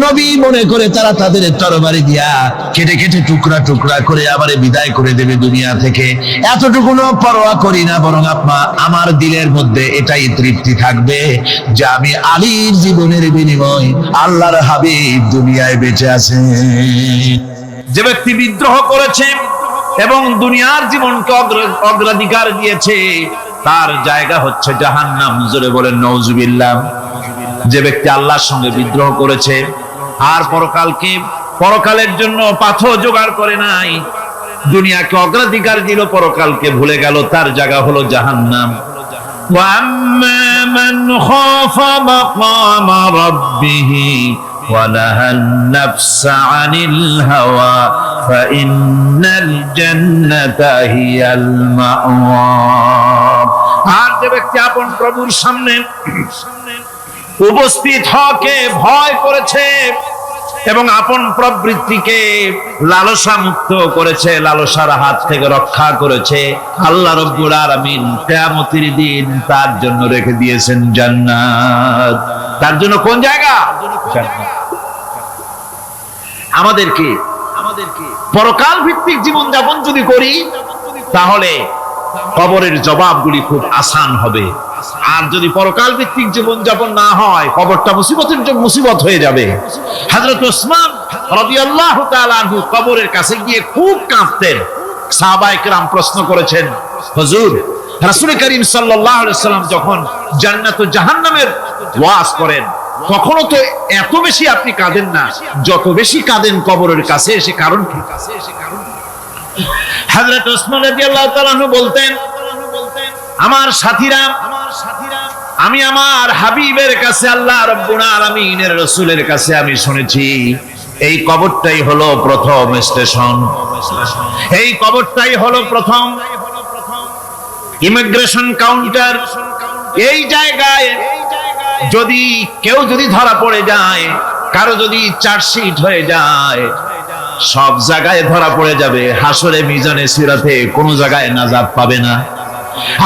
নবী মনে করে তারা তাদের তরবারি দিয়া কেটে কেটে টুকরা টুকরা করে আমারে বিদায় করে দেবে দুনিয়া থেকে। এতটুকুনো পরোয়া করি না, বরং আমার দিলের মধ্যে এটাই তৃপ্তি থাকবে যে আমি আলীর জীবনের বিনিময় আল্লাহর হাবিব দুনিয়ায় বেঁচে আছে। যে ব্যক্তি বিদ্রোহ করেছে এবং দুনিয়ার জীবনকে অগ্রাধিকার দিয়েছে, তার জায়গা হচ্ছে জাহান্নাম। জোরে বলেন নাউজুবিল্লাহ। যে ব্যক্তি আল্লাহর সঙ্গে বিদ্রোহ করেছে আর পরকালের জন্য পাথর জোগাড় করে নাই, দুনিয়াকে অগ্রাধিকার দিল, পরকালকে ভুলে গেল, তার জায়গা হলো জাহান্নাম। وَأَمَّا مَنْ خَافَ مَقَامَ رَبِّهِ وَنَهَى النَّفْسَ عَنِ الْهَوَى فَإِنَّ الْجَنَّةَ هِيَ الْمَأْوَى। আর যে ব্যক্তি আপন প্রভুর সামনে উপস্থিত হওয়াকে ভয় করেছে এবং আপন প্রবৃত্তিকে লালসা মুক্ত করেছে, লালসার হাত থেকে রক্ষা করেছে, আল্লাহ রাব্বুল আলামিন কিয়ামতের দিন তার জন্য রেখে দিয়েছেন জান্নাত। তার জন্য কোন জায়গা? জান্নাত। আমাদেরকে পরকাল ভিত্তিক জীবন যাপন যদি করি, তাহলে কবরের জবাবগুলি খুব আসান হবে। আর যদি পরকাল ভিত্তিক জীবন যাপন না হয়, কবরটা মুসিবত হয়ে যাবে। হযরত ওসমান রাদিয়াল্লাহু তাআলা আনহু কবরের কাছে গিয়ে খুব কাঁদতেন। সাহাবায়ে কেরাম প্রশ্ন করেছেন, হুজুর, রাসূল করিম সাল্লাল্লাহু আলাইহি ওয়াসাল্লাম যখন জান্নাত ও জাহান্নামের ওয়াজ করেন, কখনো তো এত বেশি আপনি কাঁদেন না, যত বেশি কাঁদেন কবরের কাছে এসে, কারণ কি? হযরত ওসমান রাদিয়াল্লাহু তাআলা আনহু বলতেন, আমার সাথীরা, আমি আমার হাবিবের কাছে, আল্লাহ রাব্বুল আলামিনের রাসূলের কাছে আমি শুনেছি এই কবরটাই হলো প্রথম স্টেশন, এই কবরটাই হলো প্রথম ইমিগ্রেশন কাউন্টার। এই জায়গায় কেউ যদি ধরা পড়ে যায়, কারো যদি চার্জশিট হয়ে যায়, সব জায়গায় ধরা পড়ে যাবে, হাসরে মিজানে সিরাতে কোনো জায়গায় নাজাত পাবে না।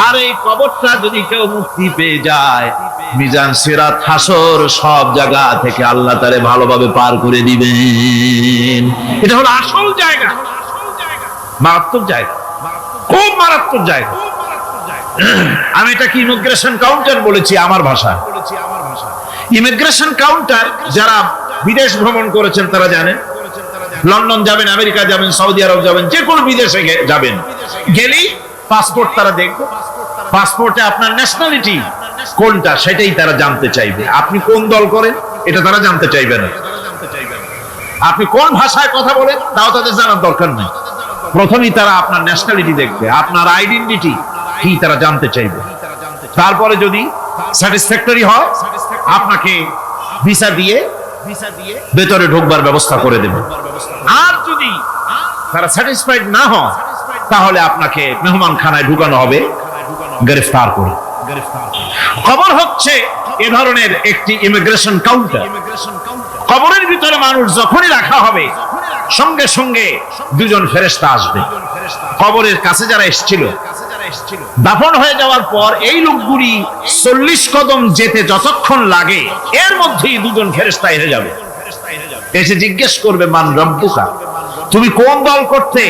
আর এই কবরটা যদি কেউ মুক্তি পেয়ে যায়, মিজান সিরাত হাসর সব জায়গা থেকে আল্লাহ তারে ভালোভাবে পার করে দিবেন। এটা হলো আসল জায়গা, মারাত্মক জায়গা, খুব মারাত্মক জায়গা। আমি এটাকে ইমিগ্রেশন কাউন্টার বলেছি আমার ভাষা। ইমিগ্রেশন কাউন্টার যারা বিদেশ ভ্রমণ করেছেন তারা জানেন। লন্ডন যাবেন, আমেরিকা যাবেন, সৌদি আরব যাবেন, যে কোনো বিদেশে যাবেন, গেলেই পাসপোর্ট তারা দেখবে। পাসপোর্টে আপনার ন্যাশনালিটি কোনটা সেটাই তারা জানতে চাইবে। আপনি কোন দল করেন এটা তারা জানতে চাইবে না। আপনি কোন ভাষায় কথা বলেন তাও তাদের জানার দরকার নেই। প্রথমেই তারা আপনার ন্যাশনালিটি দেখবে, আপনার আইডেন্টিটি কি তারা জানতে চাইবে। তারপরে যদি স্যাটিসফ্যাক্টরি হয়, আপনাকে ভিসা দিয়ে ভেতরে ঢোকবার ব্যবস্থা করে দেব। আর যদি তারা স্যাটিসফাইড না হয় তাহলে আপনাকে মেহমানখানায় ঢুকানো হবে গ্রেফতার করে। খবর হচ্ছে এ ধরনের একটি ইমিগ্রেশন কাউন্টার। কবরের ভিতরে মানুষ যখনই রাখা হবে সঙ্গে সঙ্গে দুজন ফেরেশতা আসবে। কবরের কাছে যারা এসেছিল দাফন হয়ে যাওয়ার পর এই লোকগুলি 40 কদম যেতে যতক্ষণ লাগে এর মধ্যেই দুজন ফেরেশতা এসে যাবে, এসে জিজ্ঞেস করবে মান রব্বুকা, তুমি কোন দল করতে?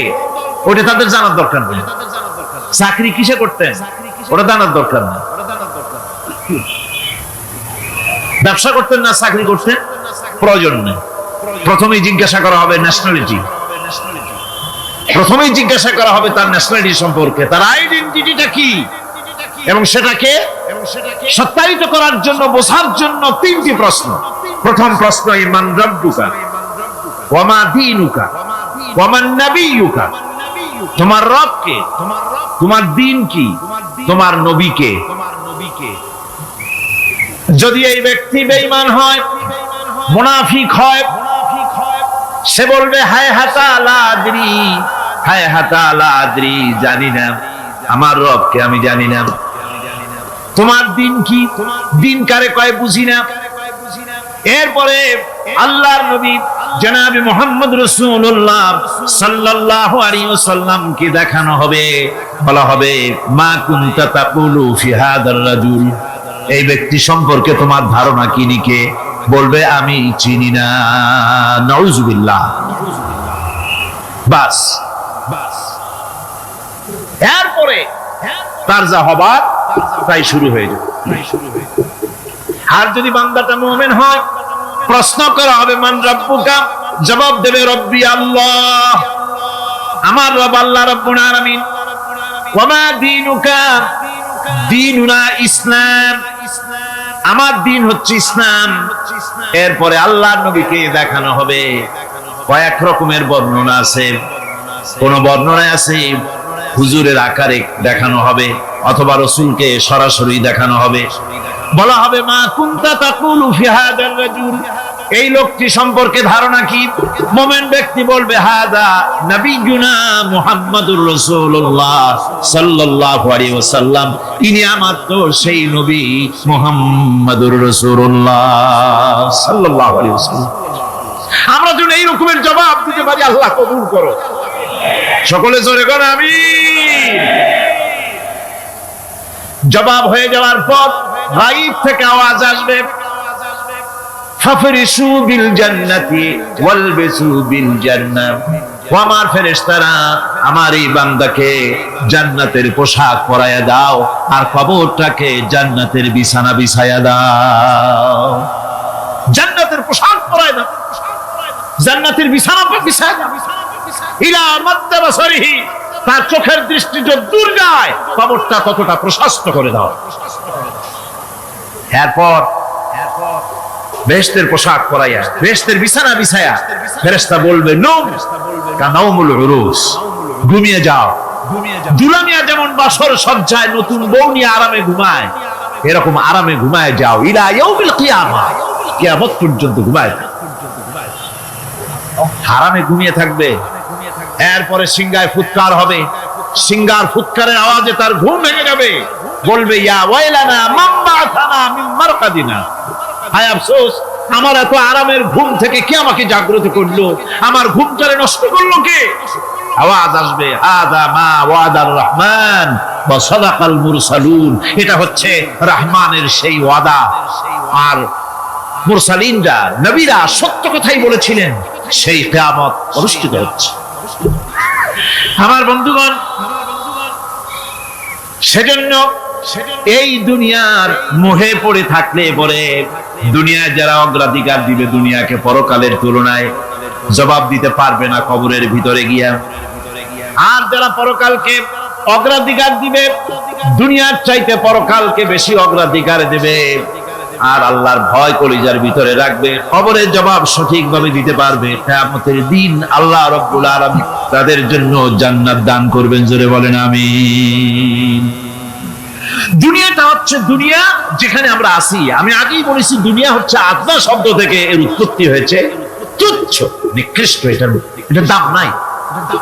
ওটা তাদের জানার দরকার নেই। চাকরি কিসে করতেন ওটা জানার দরকার নেই। ব্যবসা করতেন না চাকরি করতেন প্রয়োজন নেই। প্রথমেই জিজ্ঞাসা করা হবে ন্যাশনালিটি, প্রথমেই জিজ্ঞাসা করা হবে তার ন্যাশনালিটি সম্পর্কে, তার আইডেন্টিটিটা কি, এবং সেটাকে সত্যায়িত করার জন্য বোঝার জন্য 3টি প্রশ্ন। প্রথম প্রশ্ন মান রব্বুকা ওয়া মা দীনুকা ওয়া মান নাবিয়ুকা, তোমার রব কে, তোমার দ্বীন কি, তোমার নবী কে। যদি এই ব্যক্তি বেঈমান হয়, মুনাফিক হয়, সে বলবে হায় হাতা লা আদরি, হায় হাতা লা আদরি, জানি না আমার রবকে, আমি জানি না। তোমার দিন কি, দিন কারে কয় বুঝি না। এরপরে আল্লাহর নবী জনাবে মুহাম্মদ রাসূলুল্লাহ সাল্লাল্লাহু আলাইহি ওয়াসাল্লাম কে দেখানো হবে, বলা হবে মা কুনতা তাকুলু ফি হাদার রাজুল, এই ব্যক্তি সম্পর্কে তোমার ধারণা কি নিকে, বলবে আমি চিনি না। নাউযুবিল্লাহ। বাস এরপরে তার যা হবার তাই শুরু হয়ে যাবে। আর যদি বান্দাটা মুমিন হয়, প্রশ্ন করা হবে মান রব্বুকা, জবাব দেবে রব্বি আল্লাহ, আমার রব আল্লাহ রাব্বুল আলামিন। ওয়া মা দীনুকা, দীনুনা ইসলাম, আমার দিন হচ্ছে ইসলাম। এরপরে আল্লাহর নবীকে দেখানো হবে। কয়েক রকমের বর্ণনা আছে, কোন বর্ণনায় আছে হুজুরের আকারে দেখানো হবে অথবা রাসূলকে সরাসরি দেখানো হবে। বলা হবে মা কুনতা তাকুলু ফি হাদার রাজুল, এই লোকটি সম্পর্কে ধারণা কি। মুমিন ব্যক্তি বলবে হাদা নবিয়ুনা মুহাম্মাদুর রাসূলুল্লাহ সাল্লাল্লাহু আলাইহি ওয়াসাল্লাম, ইনি আমার তো সেই নবী মুহাম্মাদুর রাসূলুল্লাহ সাল্লাল্লাহু আলাইহি ওয়াসাল্লাম। আমরা যদি এই রকমের জবাব দিতে পারি, আল্লাহ কবুল করো। সকলে জোরে করে আমিন। জবাব হয়ে যাওয়ার পর গায়ব থেকে আওয়াজ আসবে ফাফরিশু বিল জান্নাতি ওয়ালবিসু বিল জান্নাহ, ও আমার ফেরেশতারা আমার এই বান্দাকে জান্নাতের পোশাক পরায়া দাও আর কবরটাকে জান্নাতের বিছানা বিছায়া দাও। জান্নাতের পোশাক পরায়া দাও, জান্নাতের বিছানা বিছায়া দাও। ইলা মাদ্দা বাসারিহি, তার চোখের দৃষ্টি যত দূর যায় কবরটা ততটা প্রশস্ত করে দাও। এরপর বেহেশতের পোশাক পরাইয়া বেহেশতের বিছানা বিছায়া ফেরেশতা বলবে নৌম কানাউমুল উরুস, ঘুমিয়ে যাও। দুলামিয়া যেমন বাসর সজ্জায় নতুন বউ নিয়ে আরামে ঘুমায়, এরকম আরামে ঘুমায় যাও। ইলা ইয়াউমিল কিয়ামা, কিয়ামত পর্যন্ত ঘুমায় আরামে ঘুমিয়ে থাকবে। এরপরে সিংহায় ফুৎকার হবে, সিংহার ফুৎকারের আওয়াজে তার ঘুম ভেঙে যাবে। বলবে ইয়া ওয়াইলানা মান বা'আথানা মিন মারকাদিনা, হায় আফসোস, আমার এত আরামের ঘুম থেকে কে আমাকে জাগ্রত করলো, আমার ঘুমটারে নষ্ট করলো কে। আওয়াজ আসবে হাদা মা ওয়াদার রহমান ওয়া সাদাকাল মুরসালুন, এটা হচ্ছে রহমানের সেই ওয়াদা, আর মুরসালিনরা নবীরা সত্য কথাই বলেছিলেন, সেই কিয়ামত অনুষ্ঠিত হচ্ছে। আমার বন্ধুগণ, সেজন্য এই দুনিয়ার মোহে পড়ে থাকলে পরে দুনিয়ায় যারা অগ্রাধিকার দিবে দুনিয়াকে পরকালের তুলনায়, জবাব দিতে পারবে না কবরের ভিতরে গিয়া। আর যারা পরকালকে অগ্রাধিকার দিবে, দুনিয়ার চাইতে পরকালকে বেশি অগ্রাধিকার দেবে, আর আল্লাহর ভয় কলিজার ভিতরে রাখবে, কবরের জবাব সঠিকভাবে দিতে পারবে, কিয়ামতের দিন আল্লাহ রাব্বুল আলামিন তাদের জন্য জান্নাত দান করবেন। জোরে বলেন আমিন। দুনিয়াটা হচ্ছে দুনিয়া যেখানে আমরা আছি। আমি আগেই বলেছি দুনিয়া হচ্ছে আদনা শব্দ থেকে এর উৎপত্তি হয়েছে। তুচ্ছ, নিকৃষ্ট, এটার দাম নাই,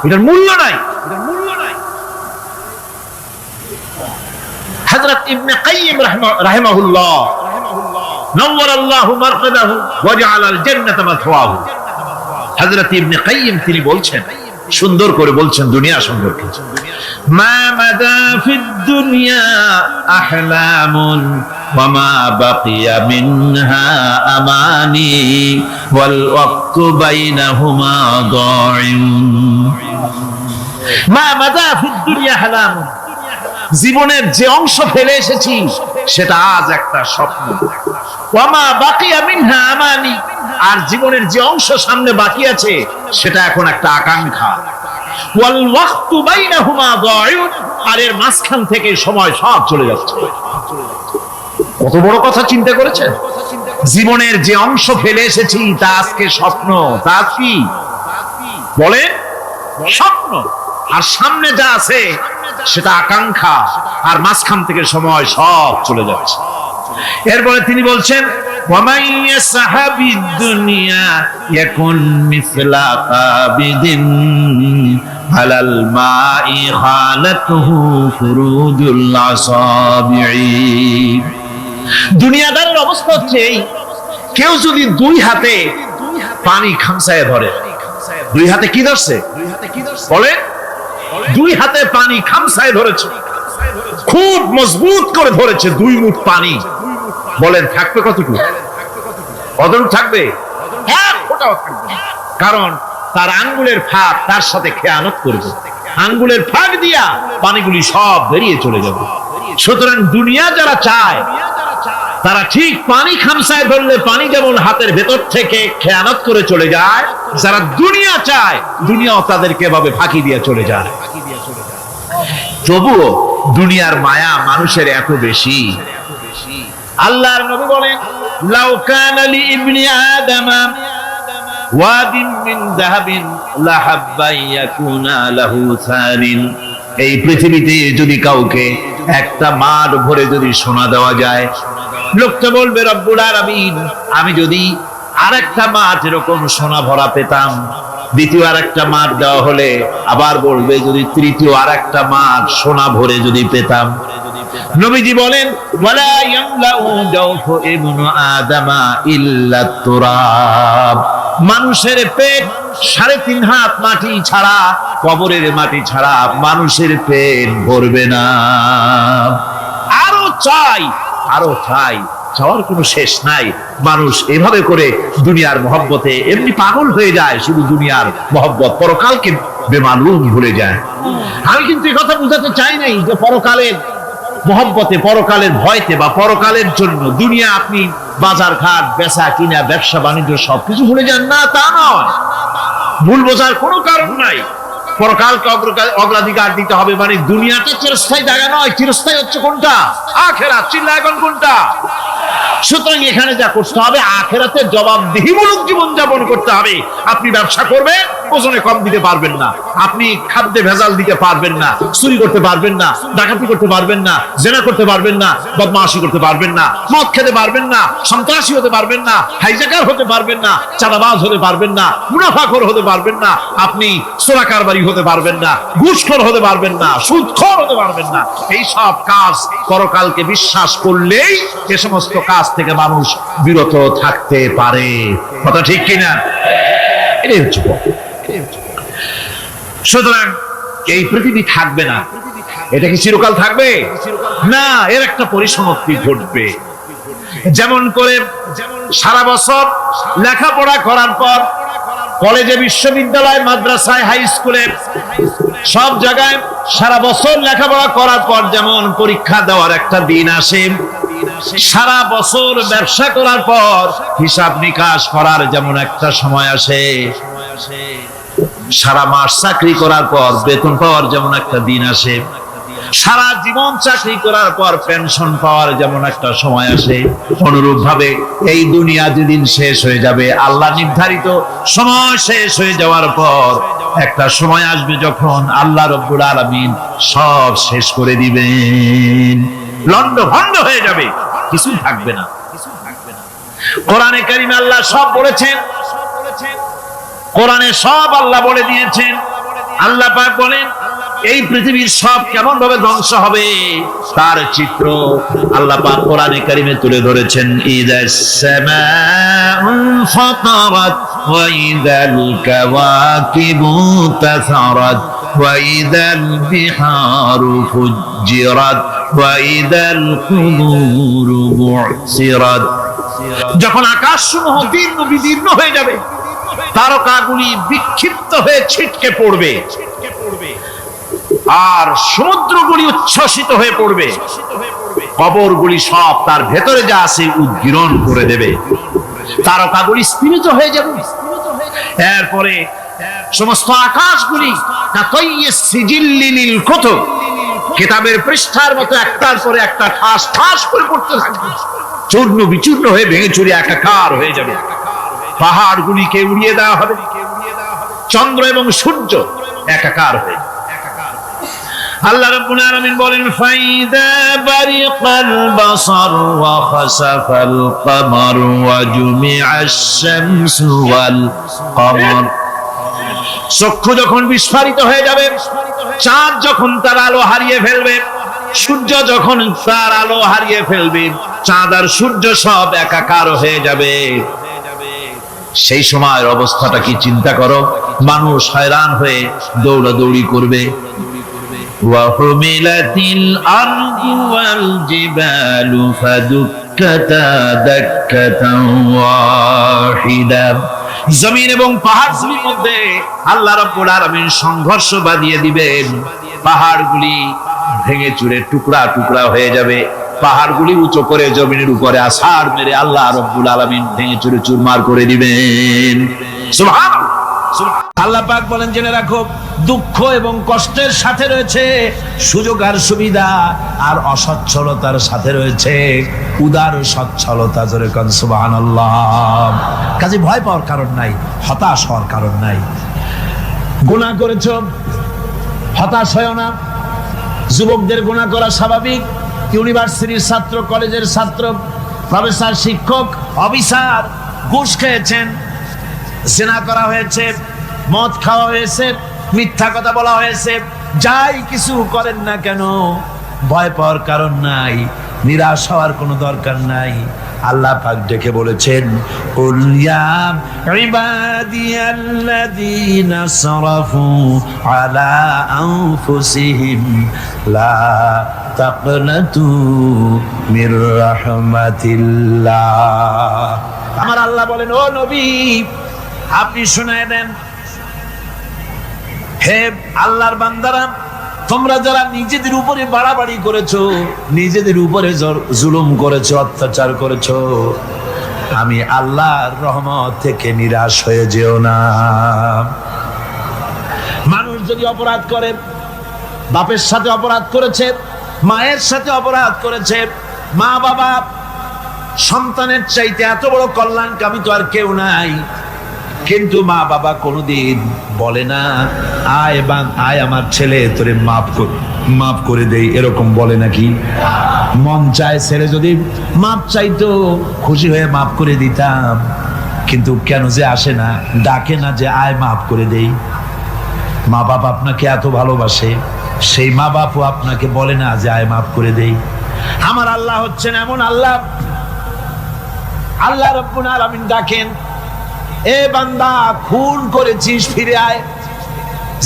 এটার মূল্য নাই। হযরত ইবনে কাইয়িম রাহিমাহুল্লাহ নওয়ারাল্লাহু মারকাদাহু ওয়া জাআলাল জান্নাতা মাথওয়াহু, হযরত ইবনে কাইয়িম তিনি বলছেন, সুন্দর করে বলছেন দুনিয়া সম্পর্কে, মা মাদা ফিদ দুনিয়া আহলামুন ওয়া মা বাকিয়া মিনহা আমানি ওয়াল ওয়াক্তু বাইনাহুমা দাইম। মা মাদা ফিদ দুনিয়া আহলামুন, জীবনের যে অংশ ফেলে এসেছি সেটা আজ একটা স্বপ্ন। ওয়া মা বাকিয়া মিনহা আমানি, আর জীবনের যে অংশ সামনে বাকি আছে সেটা এখন একটা আকাঙ্ক্ষা। ওয়াল ওয়াক্তু বাইনাহুমা দাইম, আর এর মাঝখান থেকে সময় সব চলে যাচ্ছে। কত বড় কথা চিন্তা করেছেন? জীবনের যে অংশ ফেলে এসেছি তা আজকে স্বপ্ন, তা কি বলে স্বপ্ন, আর সামনে যা আছে সেটা আকাঙ্ক্ষা, আর মাঝখান থেকে সময় সব চলে যাচ্ছে। এরপরে তিনি বলছেন, وَمَنْ يَسْحَبِ الدُّنْيَا يَكُنْ مِثْلَ قَابِضٍ عَلَى الْمَاءِ خَالَتْهُ فُرُوجُ الْأَصَابِعِ। দুনিয়াদারের অবস্থা হচ্ছে এই, কেউ যদি দুই হাতে পানি খামসায় ধরে, দুই হাতে কি ধরছে বলে, দুই হাতে পানি খামসায় ধরেছে, খুব মজবুত করে ধরেছে, দুই মুঠ পানি, বলেন থাকবে কতটুকু? কতটুকু থাকবে? এক ফোঁটাও থাকবে না। কারণ তার আঙ্গুলের ফাঁক তার সাথে খেয়ানত করবে, আঙ্গুলের ফাঁক দিয়া পানিগুলি সব বেরিয়ে চলে যাবে। সুতরাং দুনিয়া যারা চায় তারা ঠিক পানি খামসায় ধরলে পানি যেমন হাতের ভেতর থেকে খেয়ানত করে চলে যায়, যারা দুনিয়া চায় দুনিয়াও তাদেরকে এভাবে ফাঁকি দিয়ে চলে যায়। তবুও দুনিয়ার মায়া মানুষের এত বেশি। আল্লাহর নবী বলেন, লাউ কানা লি ইবনি আদামা ওয়াদিন মিন যাহাবিন লাহাব্বা ইয়াকুনা লাহু সানিন, এই পৃথিবীতে যদি কাউকে একটা মাঠ ভরে যদি সোনা দেওয়া যায়, লোকটা বলবে রব্বুল আলামিন, আমি যদি আরেকটা মাঠ এরকম সোনা ভরা পেতাম। দ্বিতীয় আরেকটা মাঠ দেওয়া হলে আবার বলবে যদি তৃতীয় আরেকটা মাঠ সোনা ভরে যদি পেতাম। নবীজি বলেন, ওয়ালা ইয়ামলাউ জাওফু ইবনু আদামা ইল্লা তুরাব, মানুষের পেট 3.5 হাত মাটি ছাড়া, কবরের মাটি ছাড়া মানুষের পেট ভরবে না। আরো চাই, আরো চাই, চাওয়ার কোনো শেষ নাই। মানুষ এভাবে করে দুনিয়ার মহব্বতে এমনি পাগল হয়ে যায়, শুধু দুনিয়ার মহব্বত, পরকালকে বেমালুম ভুলে যায়। আমি কিন্তু এই কথা বুঝাতে চাই নাই যে পরকালের মহব্বতে, পরকালের ভয়তে বা পরকালের জন্য দুনিয়া আপনি বাজার ঘাট, বেচা কিনা, ব্যবসা বাণিজ্য সবকিছু ভুলে যান, না তা নয়। ভুল বোঝার কোনো কারণ নাই। পরকালকে অগ্রাধিকার দিতে হবে, মানে দুনিয়াটা চিরস্থায়ী জায়গা নয়। চিরস্থায়ী হচ্ছে কোনটা? আখিরাত। চিল্লা এখন কোনটা? সুতরাং এখানে যা করতে হবে, আখিরাতে জবাবদিহিমূলক জীবন যাপন করতে হবে। আপনি ব্যবসা করবেন, ওজনে কম দিতে পারবেন না, আপনি খাদ্যে ভেজাল দিতে পারবেন না, চুরি করতে পারবেন না, ডাকাতি করতে পারবেন না, জেনা করতে পারবেন না, বদমাশি করতে পারবেন না, মদ খেতে পারবেন না, সন্ত্রাসী হতে পারবেন না, হাইজাকার হতে পারবেন না, চাঁদাবাজ হতে পারবেন না, মুনাফাখোর হতে পারবেন না, আপনি চোরা কারবারি হতে পারবেন না, ঘুষখোর হতে পারবেন না, সুদখোর হতে পারবেন না। এই সব কাজ পরকালকে বিশ্বাস করলেই এ সমস্ত কাজ থেকে মানুষ বিরত থাকতে পারে। কথা ঠিক কিনা? এটাই হচ্ছে। সুতরাং এই পৃথিবী থাকবে না, এটা কি চিরকাল থাকবে না? এর একটা পরিসমাপ্তি ঘটবে। যেমন করে সারা বছর লেখাপড়া করার পর কলেজে, বিশ্ববিদ্যালয়, মাদ্রাসায়, হাই স্কুলে, সব জায়গায় সারা বছর লেখাপড়া করার পর যেমন পরীক্ষা দেওয়ার একটা দিন আসে, সারা বছর ব্যবসা করার পর হিসাব নিকাশ করার যেমন একটা সময় আসে, সারা মাস চাকরি করার পর বেতন পাওয়ার যেমন একটা দিন আসে, সারা জীবন চাকরি করার পর পেনশন পাওয়ার যেমন একটা সময় আসে, অনুরূপ ভাবে এই দুনিয়া যেদিন শেষ হয়ে যাবে, আল্লাহ নির্ধারিত সময় শেষ হয়ে যাওয়ার পর একটা সময় আসবে যখন আল্লাহ রব্বুল আলামিন সব শেষ করে দিবেন। লন্ড ভন্ড হয়ে যাবে, কিছুই থাকবে না। কোরআনে কারিমে আল্লাহ সব বলেছেন, কোরআনে সব আল্লাহ বলে দিয়েছেন। আল্লাহ পাক বলেন এই পৃথিবীর সব কেমন ভাবে ধ্বংস হবে তার চিত্র আল্লাহ পাক কোরআনে কারিমে তুলে ধরেছেন। ইদাস সামাউ ফাতারাত ওয়া ইদাল কাওয়াকিবু তাসারাত ওয়া ইদাল বিহারু ফুজ্জিরাত ওয়া ইদাল কুবুরু বু'সিরাত। যখন আকাশসমূহ দীর্ঘ বিদীর্ণ হয়ে যাবে, তারকাগুলি বিক্ষিপ্ত হয়ে ছিটকে পড়বে, আর সমুদ্রগুলি উচ্ছ্বসিত হয়ে পড়বে, কবরগুলি সব তার ভেতরে যা আছে উদ্গীরণ করে দেবে, তারকাগুলি স্তিমিত হয়ে যাবে। এরপরে সমস্ত আকাশগুলি সিজিল্লিল কুতুব, কিতাবের পৃষ্ঠার মতো একটার পরে একটা ঠাস ঠাস করে পড়তে থাকবে, চূর্ণ বিচূর্ণ হয়ে ভেঙে চুরে একাকার হয়ে যাবে। পাহাড়গুলিকে উড়িয়ে দেওয়া হবে, চন্দ্র এবং সূর্য একাকার হয়ে। আল্লাহ রাব্বুল আলামিন বলেন ফাইদা বারিকাল বাসার ওয়া খাসাফাল কমার ওয়া জুমিআশ শামসু ওয়াল কমার। চক্ষু যখন বিস্ফারিত হয়ে যাবে, চাঁদ যখন তার আলো হারিয়ে ফেলবে, সূর্য যখন তার আলো হারিয়ে ফেলবে, চাঁদ আর সূর্য সব একাকার হয়ে যাবে, সেই সময়ের অবস্থাটা কি চিন্তা করো। মানুষ হয়রান হয়ে দৌড়াদৌড়ি করবে। ওয়াহুমিলাতিল আরদু ওয়াল জিবালু ফাদুক্কাতা দাক্কাতান ওয়াহিদা। জমিন এবং পাহাড়গুলির মধ্যে আল্লাহ রাব্বুল আলামিন সংঘর্ষ বাঁধিয়ে দিবেন, পাহাড়গুলি ভেঙে চুরে টুকরা টুকরা হয়ে যাবে, পাহাড়গুলি উঁচু করে জমিনের উপরে আছাড় মেরে আল্লাহ রাব্বুল আলামিন ভেঙে চুরে চুরমার করে দিবেন। সুবহানাল্লাহ। আল্লাহ পাক বলেন জেনে রাখো, দুঃখ এবং কষ্টের সাথে রয়েছে সুযোগ আর সুবিধা, আর অসচ্ছলতার সাথে রয়েছে উদার সচ্ছলতা। জোরে কোন সুবহানাল্লাহ। কাজে ভয় পাওয়ার কারণ নাই, হতাশ হওয়ার কারণ নাই। গুনাহ করেছো, হতাশ হয় না। যুবকদের গুনাহ করা স্বাভাবিক। ইউনিভার্সিটির ছাত্র, কলেজের ছাত্র, প্রফেসর, শিক্ষক, অফিসার ঘুষ খেয়েছেন, জিনা করা হয়েছে, মদ খাওয়া হয়েছে, মিথ্যা কথা বলা হয়েছে, যাই কিছু করেন না কেন ভয় পাওয়ার কারণ নাই, নিরাশ হওয়ার কোনো দরকার নাই। আল্লাহ পাক ডেকে বলেছেন, কুল ইয়া ইবাদিয়াল্লাযীনা সারাফু আলা আনফুসিহিম লা তাকনাতু মির রাহমাতিল্লাহ। আমার আল্লাহ বলেন, ও নবী আপনি শুনায় দেন, হে আল্লাহর বান্দারা, তোমরা যারা নিজেদের উপরে বাড়াবাড়ি করেছো, নিজেদের উপরে জুলুম করেছো, অত্যাচার করেছো, আমি আল্লাহর রহমত থেকে নিরাশ হয়ে যেও না। মানুষ যদি অপরাধ করে, বাপের সাথে অপরাধ করেছে, মায়ের সাথে অপরাধ করেছে, মা বাবা সন্তানের চাইতে এত বড় কল্যাণকামী তো আর কেউ নাই, কিন্তু মা বাবা কোনোদিন বলে না আয় আমার ছেলে তোরে মাফ করে দেই, এরকম বলে নাকি? মন চায় ছেলে যদি মাপ চাইতো, খুশি হয়ে মাফ করে দিতাম, কিন্তু কেন যে আসে না, ডাকে না যে আয় মাফ করে দেই। মা বাবা আপনাকে এত ভালোবাসে, সেই মা বাপও আপনাকে বলে না যে আয় মাফ করে দেই। আমার আল্লাহ হচ্ছেন এমন আল্লাহ, আল্লাহ রাব্বুল আলামিন ডাকেন, এ বান্দা খুন করেছিস ফিরে আয়,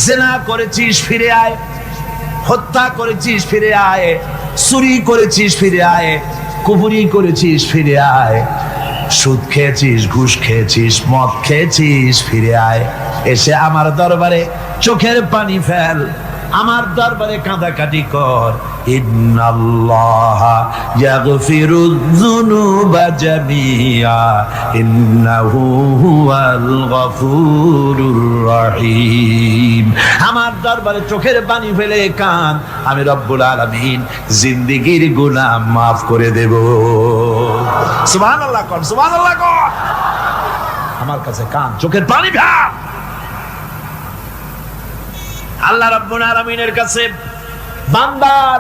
জিনা করেছিস ফিরে আয়, হত্যা করেছিস ফিরে আয়, চুরি করেছিস ফিরে আয়, কুফরি করেছিস ফিরে আয়, সুদ খেয়েছিস, ঘুষ খেয়েছিস, মদ খেয়েছিস ফিরে আয়, এসে আমার দরবারে চোখের পানি ফেল, আমার দরবারে কাঁদাকাটি কর। ইন্নাল্লাহা ইয়াগফিরুয যুনুবা জামিআ ইন্নাহু হুয়াল গফুরুর রহিম। আমার দরবারে চোখের পানি ফেলে কান, আমি রব্বুল আলামিন জিন্দেগীর গুনাহ মাফ করে দেব। সুবহানাল্লাহ কর, সুবহানাল্লাহ কর। আমার কাছে কান, চোখের পানি ফেল। আল্লাহ রাব্বুল আলামিনের কাছে বান্দার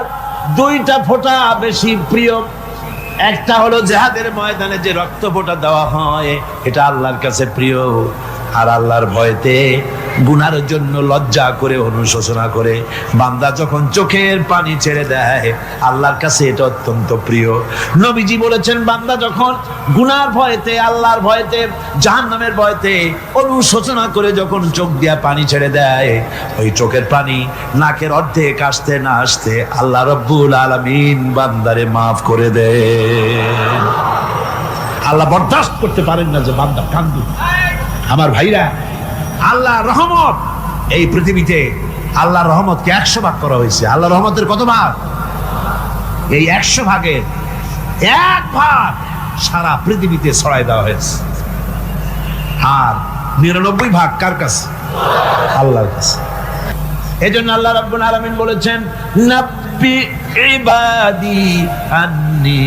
দুইটা ফোঁটা বেশি প্রিয়। একটা হলো জিহাদের ময়দানে যে রক্ত ফোঁটা দেওয়া হয়, এটা আল্লাহর কাছে প্রিয়। আর আল্লাহর ভয়তে গুনার জন্য লজ্জা করে অনুশোচনা করে বান্দা যখন চোখের পানি ছেড়ে দেয়, আল্লাহর কাছে এটা অত্যন্ত প্রিয়। নবীজি বলেছেন, বান্দা যখন গুনার ভয়তে, আল্লাহর ভয়তে, জাহান্নামের ভয়তে অনুশোচনা করে যখন চোখ দিয়া পানি ছেড়ে দেয়, ওই চোখের পানি নাকের অর্ধেক আসতে না আসতে আল্লাহ রব্বুল আলামিন বান্দারে মাফ করে দেয়। আল্লাহ বরদাস্ত করতে পারেন না যে বান্দা কান্দু। আমার ভাইরা, আল্লাহ রহমত এই পৃথিবীতে, আল্লাহ রহমতকে 100 ভাগ করা হয়েছে। আল্লাহ রহমতের কত ভাগ? এই 100 ভাগের 1 ভাগ সারা পৃথিবীতে ছড়াই দেওয়া হয়েছে। আর 99 ভাগ কার কাছে? আল্লাহর কাছে। এই জন্য আল্লাহ রাব্বুল আলামিন বলেছেন, নাব্বি ইবাদি আন্নি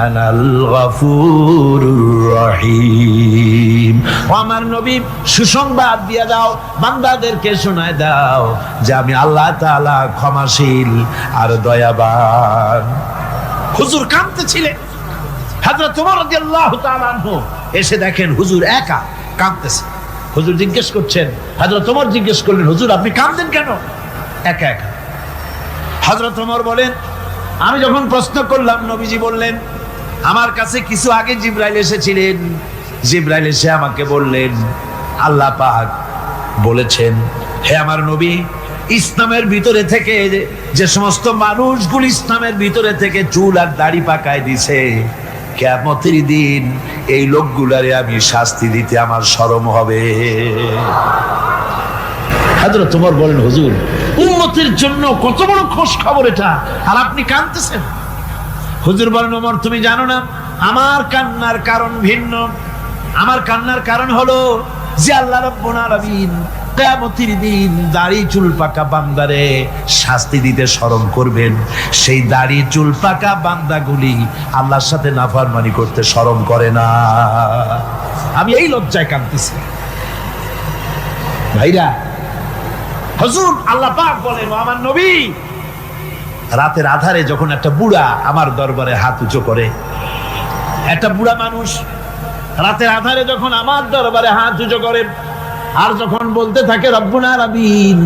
আনাল গফুরুর রহিম। ও আমার নবী, সুসংবাদ দিয়ে দাও, বান্দাদেরকে শোনায় দাও যে আমি আল্লাহ তাআলা ক্ষমাশীল আর দয়াবান। হুজুর কাঁদতেছিলেন, হযরত ওমর রাদিয়াল্লাহু তাআলা আনহু এসে দেখেন হুজুর একা কাঁদতেছে। হুজুর জিজ্ঞেস করছেন, হযরত ওমর জিজ্ঞেস করলেন, হুজুর আপনি কাঁদেন কেন একা একা? হযরত ওমর বলেন, আমি যখন প্রশ্ন করলাম, নবীজি বললেন, আমার কাছে কিছু আগে জিবরাইল এসেছিলেন। জিবরাইল এসে আমাকে বললেন, আল্লাহ পাক বলেছেন, হে আমার নবী, ইসলামের ভিতরে থেকে যে সমস্ত মানুষগুলো ইসলামের ভিতরে থেকে চুল আর দাড়ি পাকায় দিছে, কিয়ামতের দিন এই লোকগুলারে আমি শাস্তি দিতে আমার শরম হবে। হযরত ওমর বলেন, হুজুর উম্মতের জন্য কত বড় খোশ খবর এটা, আর আপনি কাঁদতেছেন। হুজুর বলেন, ওমর তুমি জানো না, আমার কান্নার কারণ ভিন্ন। আমার কান্নার কারণ হলো যে আল্লাহ রাব্বুল আলামিন কিয়ামতের দিন দাড়ি চুল পাকা বান্দারে শাস্তি দিতে শরম করবেন। সেই দাড়ি চুল পাকা বান্দাগুলি আল্লাহর সাথে নাফরমানি করতে শরম করে না। আমি এই লজ্জায় কাঁদতেছি। ভাইরা, হুজুর আল্লাহ পাক বলেন, আমার নবী, রাতের আধারে যখন একটা বুড়া আমার দরবারে হাত উঁচু করে, একটা বুড়া মানুষ রাতের আধারে যখন আমার দরবারে হাত উঁচু করে, আর যখন বলতে থাকে, রব্বুল আলামিন,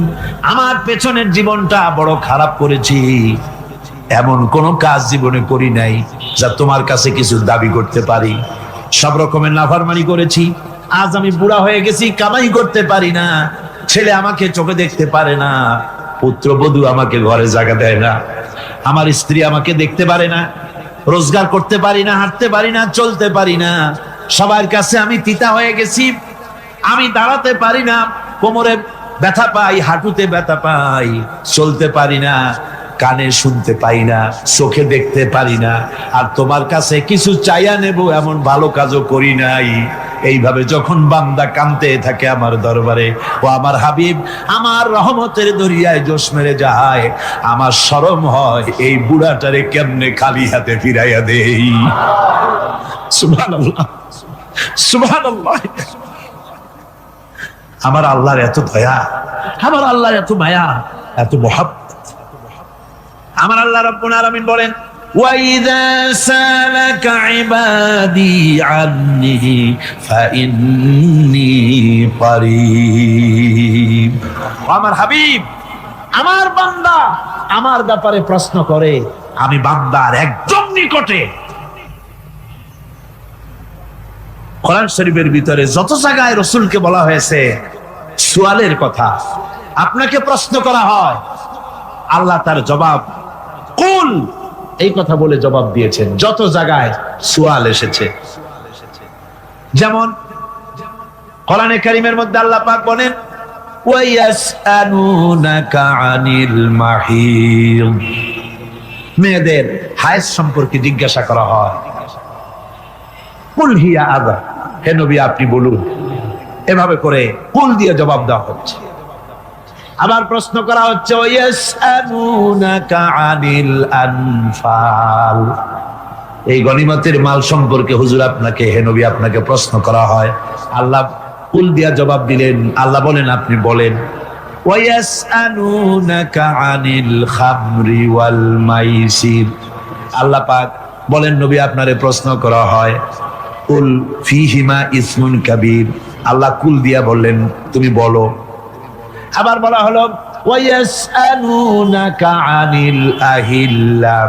আমার পেছনের জীবনটা বড় খারাপ করেছি, এমন কোন কাজ জীবনে করি নাই যা তোমার কাছে কিছু দাবি করতে পারি, সব রকমের নাফরমানি করেছি, আজ আমি বুড়া হয়ে গেছি, কামাই করতে পারি না, ছেলে আমাকে চোখে দেখতে পারে না, পুত্রবধূ আমাকে ঘরে জায়গা দেয় না, আমার স্ত্রী আমাকে দেখতে পারে না, রোজগার করতে পারি না, হাঁটতে পারি না, চলতে পারি না, সবার কাছে আমি তিতা হয়ে গেছি, আমি দাঁড়াতে পারি না, কোমরে ব্যথা পাই, হাঁটুতে ব্যথা পাই, চলতে পারি না, কানে শুনতে পাই না, চোখে দেখতে পারি না, আর তোমার কাছে কিছু চাইয়া নেব এমন ভালো কাজও করি নাই। এইভাবে যখন বান্দা কাঁদতে থাকে আমার দরবারে, ও আমার হাবিব আমার রহমতের দরিয়ায় জোশ মেরে যায়, আমার শরম হয় এই বুড়াটারে কেমনে খালি হাতে ফিরাইয়া দেই। সুবহানাল্লাহ, সুবহানাল্লাহ। আমার আল্লাহর এত দয়া, আমার আল্লাহর এত মায়া, এত মহব্বত। আমার আল্লাহ রাব্বুল আলামিন বলেন, وَإِذَا سَأَلَكَ عِبَادِي عَنِّي فَإِنِّي قَرِيبٌ। আমার হাবিব, আমার বান্দা আমার ব্যাপারে প্রশ্ন করে, আমি বান্দার একদম নিকটে। কোরআন শরীফের ভিতরে যত জায়গায় রাসূলকে বলা হয়েছে সুয়ালের কথা, আপনাকে প্রশ্ন করা হয়, আল্লাহ তার জবাব কুল এই কথা বলে জবাব দিয়েছেন। যত জায়গায় সুয়াল এসেছে, যেমন কোরআনে কারীমের মধ্যে আল্লাহ পাক বলেন, ওয়ায়াসআলুনাকা আনিল মাহিদ, মেয়েদের হায়েজ সম্পর্কে জিজ্ঞাসা করা হয়, কুল হিয়া আযা, হে নবী আপনি বলুন। এভাবে করে কুল দিয়ে জবাব দেওয়া হচ্ছে। আবার প্রশ্ন করা হচ্ছে, ওয়ায়াসআলুনাকা আনিল আনফাল, এই গনিমতের মাল সম্পর্কে হুজুর আপনাকে, হে নবী আপনাকে প্রশ্ন করা হয়। আল্লাহ কুল দিয়া জবাব দিলেন। আল্লাহ বলেন আপনি বলেন। ওয়ায়াসআলুনাকা আনিল খামরি ওয়াল মাইসির। আল্লাহ পাক বলেন, নবী আপনারে প্রশ্ন করা হয়, কুল ফীহিমা ইসমুন কাবীর। আল্লাহ কুল দিয়া বললেন তুমি বলো। আবার বলা হলো ওয়ায়াসআলুনাকা আনিল আহিল্লা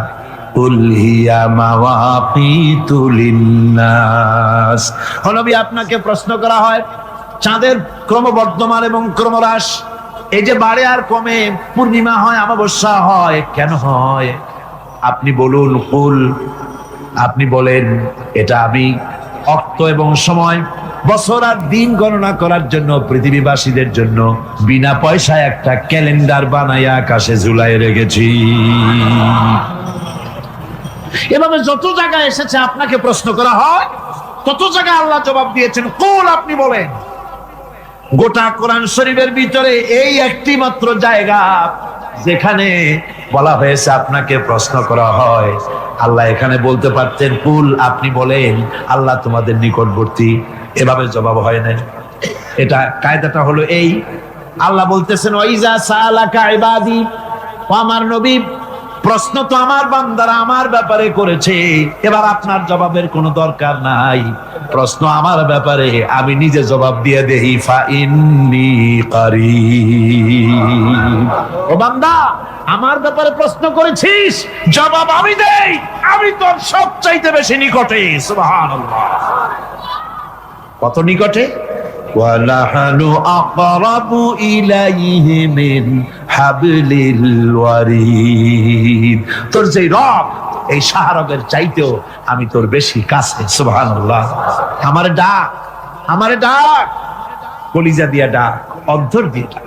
কুল হিয়া মাওয়াকিতু লিন্নাস। ও নবী আপনাকে প্রশ্ন করা হয় চাঁদের ক্রমবর্ধমান এবং ক্রমহ্রাস, এই যে বাড়ে আর কমে, পূর্ণিমা হয় অমাবস্যা হয়, কেন হয়? আপনি বলুন কুল, আপনি বলেন এটা আমি অক্ত এবং সময়, বছর আর দিন গণনা করার জন্য পৃথিবীবাসীদের জন্য বিনা পয়সায় একটা ক্যালেন্ডার বানাইয়া আকাশে ঝুলাই রেখেছি। এভাবে যত জায়গায় এসেছে আপনাকে প্রশ্ন করা হয়, তত জায়গায় আল্লাহ জবাব দিয়েছেন কুল, আপনি বলেন। গোটা কোরআন শরীফের ভিতরে এই একটি মাত্র জায়গা যেখানে বলা হয়েছে আপনাকে প্রশ্ন করা হয়। আল্লাহ এখানে বলতে পারতেন কুল, আপনি বলেন, আল্লাহ তোমাদের নিকটবর্তী, এভাবে জবাব হয় না। এটা কায়দাটা হলো এই, আল্লাহ বলতেছেন ওয়াইজা সালাকা ইবাদি, ও আমার নবী প্রশ্ন তো আমার বান্দারা আমার ব্যাপারে করেছে, এবার আপনার জবাবের কোনো দরকার নাই, প্রশ্ন আমার ব্যাপারে, আমি নিজে জবাব দিয়ে দেই। ফা ইন্নী কারীব। ও বান্দা, আমার ব্যাপারে প্রশ্ন করেছিস, জবাব আমি দেই, আমি তোর সবচাইতে বেশি নিকটে। সুবহানাল্লাহ, কত নিকটে? وَنَحْنُ أَقْرَبُ إِلَيْهِ مِنْ حَبْلِ الْوَرِيدِ। তোর যে রব, এই শাহরগের চাইতেও আমি তোর বেশি কাছে। সুবহানাল্লাহ। আমারে ডাক, আমারে ডাক, কলিজা দিয়া ডাক, অন্তর দিয়ে ডাক।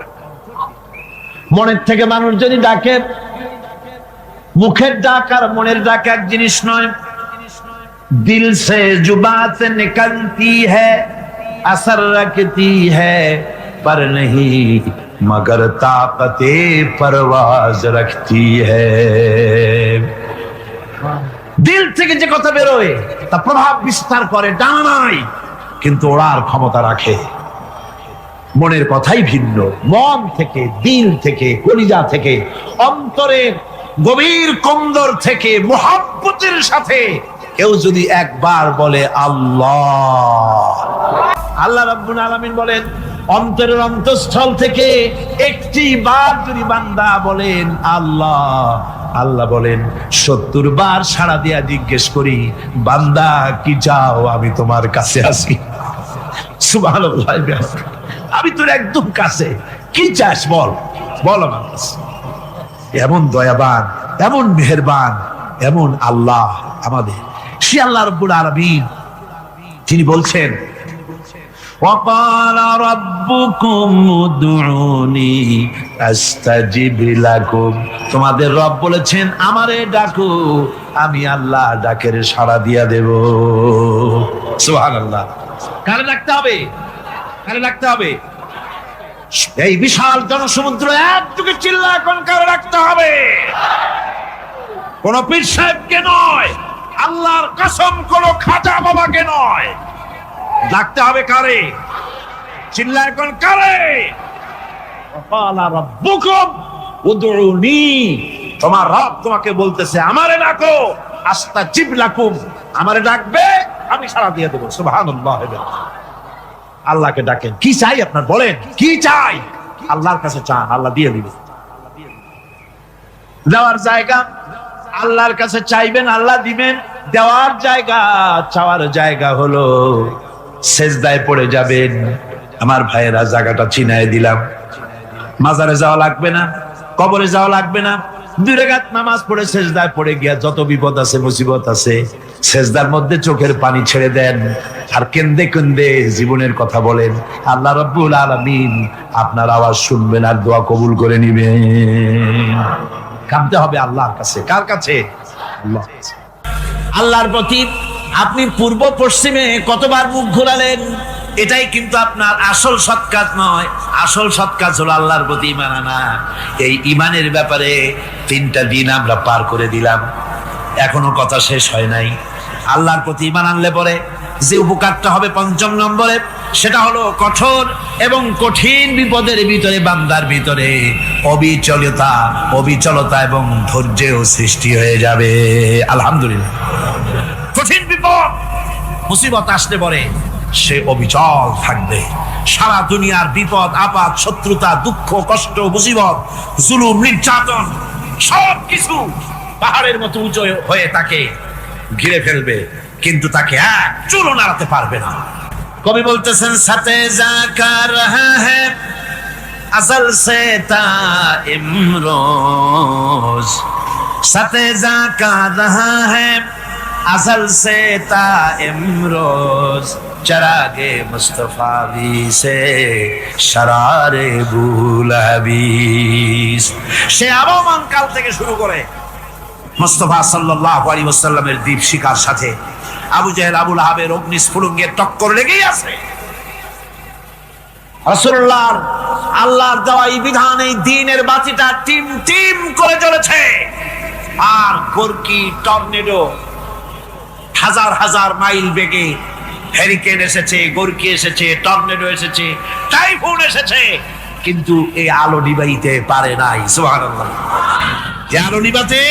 মনের থেকে মানুষ যদি ডাকে, মুখের ডাক আর মনের ডাক এক জিনিস নয়। দিল সে जुबां से निकलती है, असर रखती है, पर नहीं मगर ताकते परवाज रखती है। দিল থেকে যে কথা বেরোয় তা প্রভাব বিস্তার করে, ডানা নাই কিন্তু ওড়ার ক্ষমতা রাখে। মনের কথাই ভিন্ন। মন থেকে, দিল থেকে, কলিজা থেকে, অন্তরের গভীর কন্দর থেকে মুহাব্বতের সাথে কেউ যদি একবার বলে আল্লাহ, আল্লাহ রাব্বুল আলামিন বলেন, অন্তরের অন্তঃস্থল থেকে একটি বার যদি বান্দা বলেন আল্লাহ, আল্লাহ বলেন 70 বার সাড়া দিয়া জিজ্ঞেস করি, বান্দা কি চাও, আমি তোমার কাছে আছি। সুবহানাল্লাহ, আমি তোর একদম কাছে, কি চাস বল, বল আমার কাছে। এমন দয়াবান, এমন মেহেরবান, এমন আল্লাহ আমাদের। সে আল্লাহ রাব্বুল আলামিন তিনি বলছেন وَقَالَ رَبُّكُمْ ادْعُونِي أَسْتَجِبْ لَكُمْ। তোমাদের রব বলেছেন আমারে ডাকো, আমি আল্লাহ ডাকের সাড়া দিয়া দেব। সুবহানাল্লাহ। কারে ডাকতে হবে? কারে ডাকতে হবে? এই বিশাল জনসমুদ্র একটুকে চিল্লা এখন কারে ডাকতে হবে? কোন পীর সাহেবকে নয়, আল্লাহর কসম কোন খাজা বাবাকে নয়, ডাকতে হবে কারে? চিল্লা এখন কারে? ওয়াকালা রাব্বুকুম উদউনি, তোমার রব তোমাকে বলতেছে আমারে ডাকো, আস্তাজিব লাকুম, আমারে ডাকবে আমি সাড়া দিয়ে দেব। সুবহানাল্লাহ। আল্লাহকে ডাকেন, কি চাই আপনার বলেন, কি চাই? আল্লাহর কাছে চান, আল্লাহ দিয়ে দিবে। দেওয়ার জায়গা আল্লাহর কাছে চাইবেন, আল্লাহ দিবেন। দেওয়ার জায়গা, চাওয়ার জায়গা হলো সেজদায় পড়ে যাবেন। আমার ভাইয়েরা, জায়গাটা চিনায় দিলাম। মাজারে যাওয়া লাগবে না, কবরে যাওয়া লাগবে না। 2 রাকাত নামাজ পড়ে সেজদায় পড়ে গিয়া যত বিপদ আছে, মুসিবত আছে, সেজদার মধ্যে চোখের পানি ছেড়ে দেন আর কেন্দে কেন্দে জীবনের কথা বলেন। আল্লাহ রাব্বুল আলামিন আপনার আওয়াজ শুনবেন আর দোয়া কবুল করে নিবেন। কাঁদতে হবে আল্লাহর কাছে। কার কাছে? আল্লাহর কাছে। আল্লাহর প্রতি আপনি পূর্ব পশ্চিমে কতবার মুখ ঘোরালেন, এটাই কিন্তু আপনার আসল সৎ কাজ নয়। আসল সৎ কাজ হলো আল্লাহর প্রতি ঈমান আনা। এই ঈমানের ব্যাপারে 3টা দিন আমরা পার করে দিলাম, এখনো কথা শেষ হয় নাই। আল্লাহর প্রতি ঈমান আনলে পরে যে উপকারটা হবে ৫ম নম্বরে, সেটা হলো কঠোর এবং কঠিন বিপদের ভিতরে বান্দার ভিতরে অবিচলতা এবং ধৈর্যের সৃষ্টি হয়ে যাবে। আলহামদুলিল্লাহ। কঠিন বিপদ মুসিবত আসলে পরে সে অবিচল থাকবে। সারা দুনিয়ার বিপদ আপদ, শত্রুতা, দুঃখ, কষ্ট, মুসিবত, জুলুম, নির্যাতন সবকিছু পাহাড়ের মতো উঁচু হয়ে তাকে ঘিরে ফেলবে, কিন্তু তাকে এক চুলও নাড়াতে পারবে না। কবি বলতেছেন, সাথে জাকা রহা হ্যায় আসল সে তা ইমরোজ, সাথে জাকা রহা হ্যায় আসল সে তা ইমরোজ, চরাগে মুস্তফাবি সে শরারে বুলহাবিস। সে আবহমান কাল থেকে শুরু করে মুস্তাফা সাল্লাল্লাহু আলাইহি ওয়াসাল্লামের দীপ শিখার সাথে আবু জেহেল, আবুল আহাবের অগ্নিস্ফুলিঙ্গের টক্কর লেগেই আছে। রাসূলুল্লাহর আল্লাহর দেওয়া এই বিধান, এই দ্বীনের বাতিটা টিম টিম করে জ্বলেছে। আর গোরকি, টর্নেডো, হাজার হাজার মাইল বেগে হ্যারিকেন এসেছে, গোরকি এসেছে, টর্নেডো এসেছে, টাইফুন এসেছে, কিন্তু এই আলো নিবাইতে পারে নাই। সুবহানাল্লাহ। এই আলো নিবাতে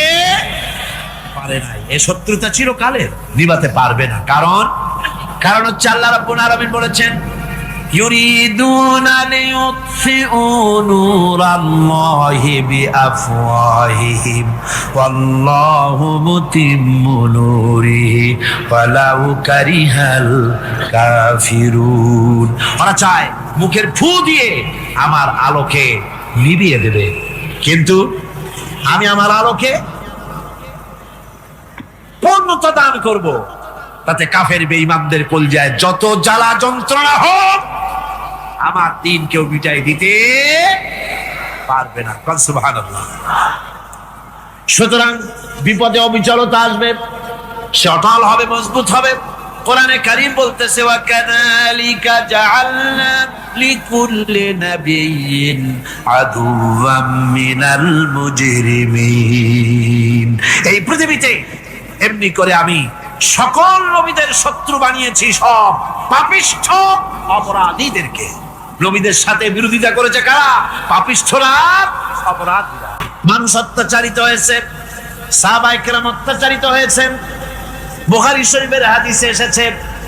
পারে নাই। এই শত্রুতা চিরকালের, নিবাতে পারবে না। কারণ হচ্ছে আল্লাহ রাব্বুল আলামিন বলেছেন, ইউরিদুনা লিইউতফিউ নূরাল্লাহি বিআফওয়াহিহিম ওয়াল্লাহু মুতিম্মু নূরিহি ওয়ালাউ কারিহাল কাফিরুন। ওরা চায় মুখের ফু দিয়ে আমার আলোকে নিভিয়ে দেবে, কিন্তু আমি আমার আলোকে পূর্ণতা দান করব। তাতে কাফের বেঈমানদের কলজায় যত জ্বালা যন্ত্রণা হোক, আমার দিন কেউ মিটাই দিতে পারবে না। সুবহানাল্লাহ। সুতরাং বিপদে অবিচলতা আসবে, সে অটল হবে, মজবুত হবে। কোরআনে কারীম বলতেছে, ওয়া কাযালিকা জাআলনা লিকুল্লি নাবিয়্যিন আদুওয়াম মিনাল মুজরিমিন। এই পৃথিবীতে এমনি করে আমি সকল নবীদের শত্রু বানিয়েছি, সব পাপিষ্ঠ অপরাধীদেরকে। নবীদের সাথে বিরোধিতা করেছে কারা? পাপিষ্ঠরা, অপরাধীরা। মানুষ অত্যাচারিত হয়েছে, সাহাবায়ে কেরাম অত্যাচারিত হয়েছেন। বুখারী শরীফের হাদিসে এসেছে,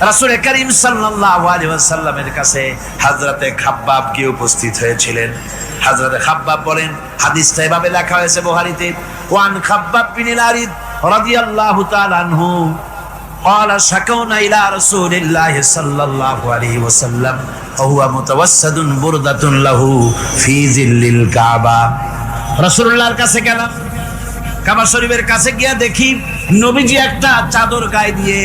রাসূল করিম সাল্লাল্লাহু আলাইহি ওয়াসাল্লামের কাছে হযরতে খাব্বাব গিয়ে উপস্থিত হয়েছিলেন। হযরতে খাব্বাব বলেন, হাদিসটা এভাবে লেখা হয়েছে বুখারীতে, ওয়ান খাব্বাব বিন আরিদ রাদিয়াল্লাহু তাআলা আনহু قال شكونا إلى رسول الله صلى الله عليه وسلم وهو متوسد بردة له في ظل الكعبة। রাসূলুল্লাহর কাছে গেলাম, কাবা শরীফের কাছে গিয়ে দেখি নবীজি একটা চাদর গায়ে দিয়ে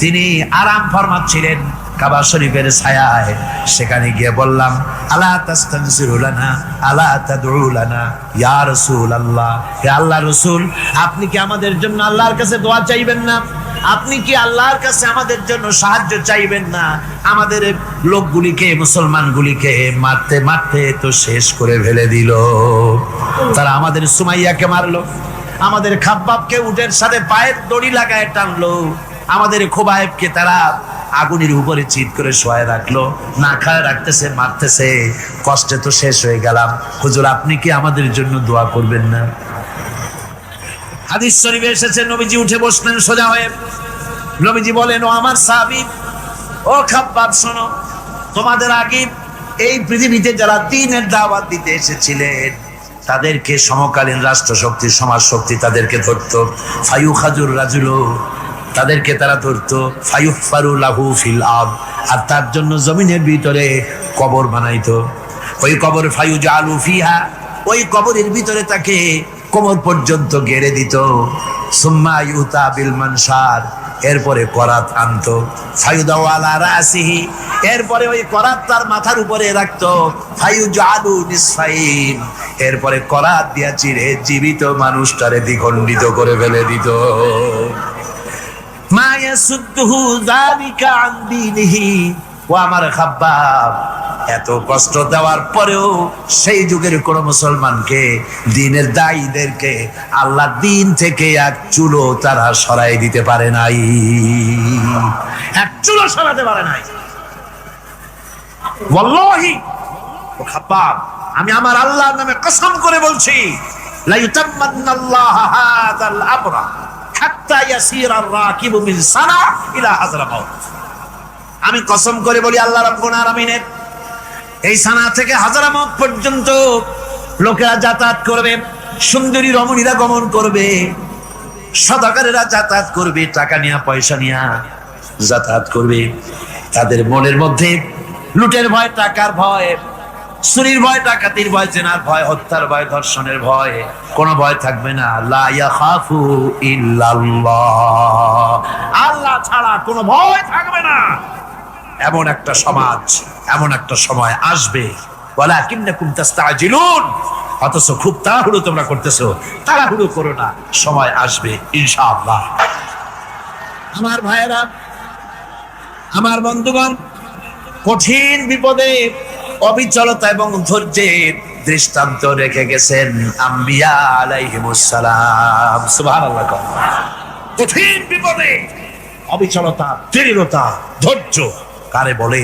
তিনি আরাম ফরমাচ্ছিলেন কাবা শরীফের ছায়ায়। সেখানে গিয়ে বললাম, আলা তাস্তানসিরু লানা আলা তাদউ লানা ইয়া রাসূলুল্লাহ, হে আল্লাহর রাসূল, আপনি কি আমাদের জন্য আল্লাহর কাছে দোয়া চাইবেন না? আপনি কি আল্লাহর কাছে আমাদের জন্য সাহায্য চাইবেন না? আমাদের লোকগুলিকে, মুসলমানগুলিকে মারতে মারতে তো শেষ করে ফেলে দিল। তারা আমাদের সুমাইয়াকে মারলো, আমাদের খাব্বাবকে উটের সাথে পায়ের দড়ি লাগায় টানলো, আমাদের খোবায়েবকে তারা আগুনের উপরে চিৎ করে শোয়ায় রাখলো, না খায় রাখতেছে, মারতেছে, কষ্টে তো শেষ হয়ে গেলাম। হুজুর, আপনি কি আমাদের জন্য দোয়া করবেন না? হাদিস শরীফে এসেছে, নবীজি উঠে বসলেন সোজা হয়ে। নবীজি বলেন, ও আমার সাহাবী, ও খাব্বাব, শোনো, তোমাদের আগে এই পৃথিবীতে যারা দ্বীনের দাওয়াত দিতে এসেছিলেন তাদেরকে সমকালীন রাষ্ট্র শক্তি, সমাজ শক্তি তাদেরকে ধরতো। ফায়ুখাজুর রাজুলু, তাদেরকে তারা ধরতো। ফায়ুহফারু লাহু ফিল আরদ, আর তার জন্য জমিনের ভিতরে কবর বানাইতো। ওই কবর ফায়ুজালু ফিহা, ওই কবরের ভিতরে তাকে কোমর পর্যন্ত গেড়ে দিত। সুম্মা ইউতা বিল মানশার, এরপরে করাত আনতো। ফায়ুদাউ আলা রাসিহি, এরপরে ওই করাত তার মাথার উপরে রাখতো। ফায়ুজালু নিসফাইন, এরপরে করাত দিয়া চিরে জীবিত মানুষটারে দ্বিখণ্ডিত করে ফেলে দিত। মা ইয়াসুদ্দুহু যালিকা আন দীনিহি, ও আমার খাব্বাব, এত কষ্ট দেওয়ার পরেও সেই যুগের কোন মুসলমানকে, দ্বীনের দায়ীদেরকে আল্লাহ দ্বীন থেকে এক চুলো তারা সরাই দিতে পারে নাই, এক চুলো সরাতে পারে নাই। ওয়াল্লাহি ও খাব্বাব, আমি আমার আল্লাহর নামে কসম করে বলছি, লা ইউতাম্মান্নাল্লাহু হাযাল আমরা হাত্তা ইয়াসিরা আর-রাকিবু মিন সানা ইলা হাযরামাউত। আমি কসম করে বলি, আল্লাহ রাব্বুল আলামিনের এই সানা থেকে হাযরামাউত পর্যন্ত লোকেরা যাতায়াত করবে, সুন্দরী রমণীরা গমন করবে, সদাগরেরা যাতায়াত করবে, টাকা নিয়া পয়সা নিয়া যাতায়াত করবে। তাদের মনের মধ্যে লুটের ভয়, টাকার ভয়, চুরির ভয়, ডাকাতির ভয়, জেনার ভয়, হত্যার ভয়, ধর্ষণের ভয়, কোনো ভয় থাকবে না। লা ইয়াখাফু ইল্লাল্লাহ, আল্লাহ ছাড়া কোনো ভয় থাকবে না। এমন একটা সমাজ, এমন একটা সময় আসবে, ওয়ালাকিন্নাকুম তাস্তাজিলুন, অথচ খুব তাড়াহুড়ো তোমরা করতেছো। তাড়াহুড়ো করো না, সময় আসবে ইনশাআল্লাহ। আমার ভাইয়েরা, আমার বন্ধুগণ, কঠিন বিপদে অবিচলতা এবং ধৈর্যের দৃষ্টান্ত রেখে গেছেন আম্বিয়া আলাইহিমুস সালাম। সুবহানাল্লাহ। কঠিন বিপদে অবিচলতা, দৃঢ়তা, ধৈর্য কারে বলে,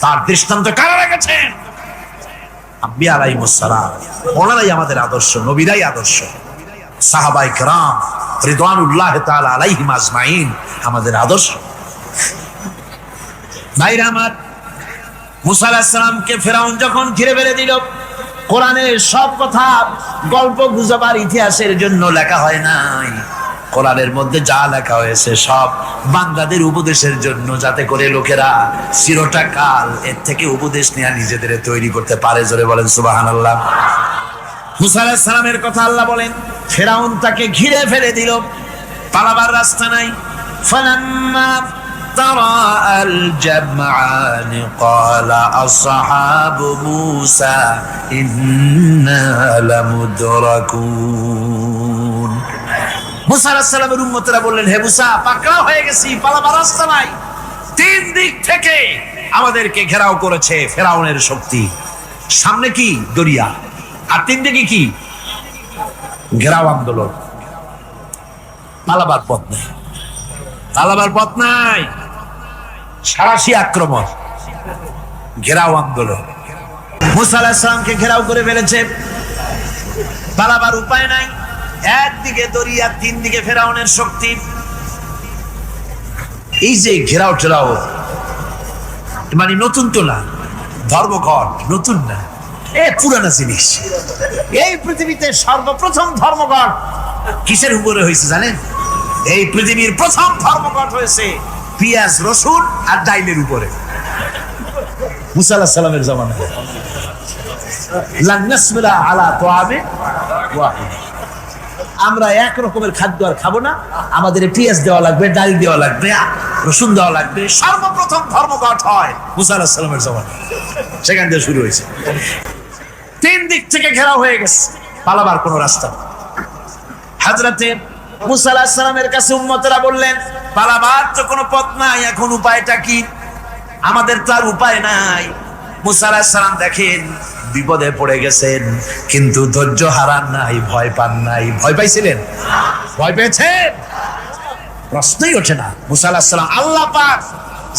তার দৃষ্টান্ত কারা রেখেছেন? আম্বিয়া আলাইহিমুস সালাম। ওনারাই আমাদের আদর্শ, নবীরাই আদর্শ। সাহাবায়ে কেরাম রিদওয়ানুল্লাহ তাআলা আলাইহিম আজমাইন আমাদের আদর্শ। ভাইরা আমার, মুসা আলাইহিস সালামকে ফেরাউন যখন ঘিরে ফেলে দিল, কোরআনের সব কথা গল্প গুজবার ইতিহাসের জন্য লেখা হয় নাই। কোরআনের মধ্যে যা লেখা হয়েছে সব বান্দাদের উপদেশের জন্য, যাতে করে লোকেরা চিরটা কাল এর থেকে উপদেশ নিয়ে নিজেদের তৈরি করতে পারে। জোরে বলেন সুবহানাল্লাহ। মুসা আলাইহিস সালামের কথা আল্লাহ বলেন, ফেরাউন তাকে ঘিরে ফেলে দিল, পালাবার রাস্তা নাই। ফালাম্মা تراءى الجمعان قال أصحاب موسى إنا لمدركون। মুসা আলাইহিস সালামের উম্মতেরা বললেন, হে মুসা, পাকড়াও হয়ে গেছি, পালাবার রাস্তা নাই। তিন দিক থেকে আমাদেরকে ঘেরাও করেছে ফেরাউনের শক্তি। সামনে কি? দরিয়া, আর তিন দিকে কি? ঘেরাও আন্দোলন। পালাবার পথ নেই, পালাবার পথ নাই। সারাশি আক্রমণ, ঘেরাও আন্দোলন। মুসা আলাইহিস সালামকে ঘেরাও করে ফেলেছে, পালাবার উপায় নাই। একদিকে দরিয়া, তিন দিকে ফেরাউনের শক্তি। এই যে ঘেরাও টেরাও, মানে নতুন তো না, ধর্মঘট নতুন না, এ পুরানা জিনিস। এই পৃথিবীতে সর্বপ্রথম ধর্মঘট কিসের উপরে হয়েছে জানেন? এই পৃথিবীর প্রথম ধর্মঘট হয়েছে পেঁয়াজ, রসুন আর ডাইলের উপরে। মুসা আলাইহিস সালামের জামানায় লান নাসবিরা আলা তাআমিন ওয়াহিদ, আমরা এক রকমের খাদ্য আর খাবো না, আমাদের পেঁয়াজ দেওয়া লাগবে, ডাল দেওয়া লাগবে, রসুন দেওয়া লাগবে। সর্বপ্রথম ধর্মঘট হয় মুসা আলাইহিস সালামের জামানায়, সেখান থেকে শুরু হয়েছে। তিন দিক থেকে ঘেরাও হয়ে গেছে, পালাবার কোনো রাস্তা। হযরতে মুসা আলাইহিস সালামের কাছে উম্মতেরা বললেন, পালাবার তো কোনো পথ নাই, এখন উপায়টা কি? আমাদের তো আর উপায় নাই। মুসা আলাইহিস সালাম দেখেন বিপদে পড়ে গেছেন, কিন্তু ধৈর্য হারান নাই, ভয় পান নাই। ভয় পাইছিলেন? ভয় পেয়েছেন? প্রশ্নই ওঠে না। মুসা আলাইহিস সালাম আল্লাহ পাক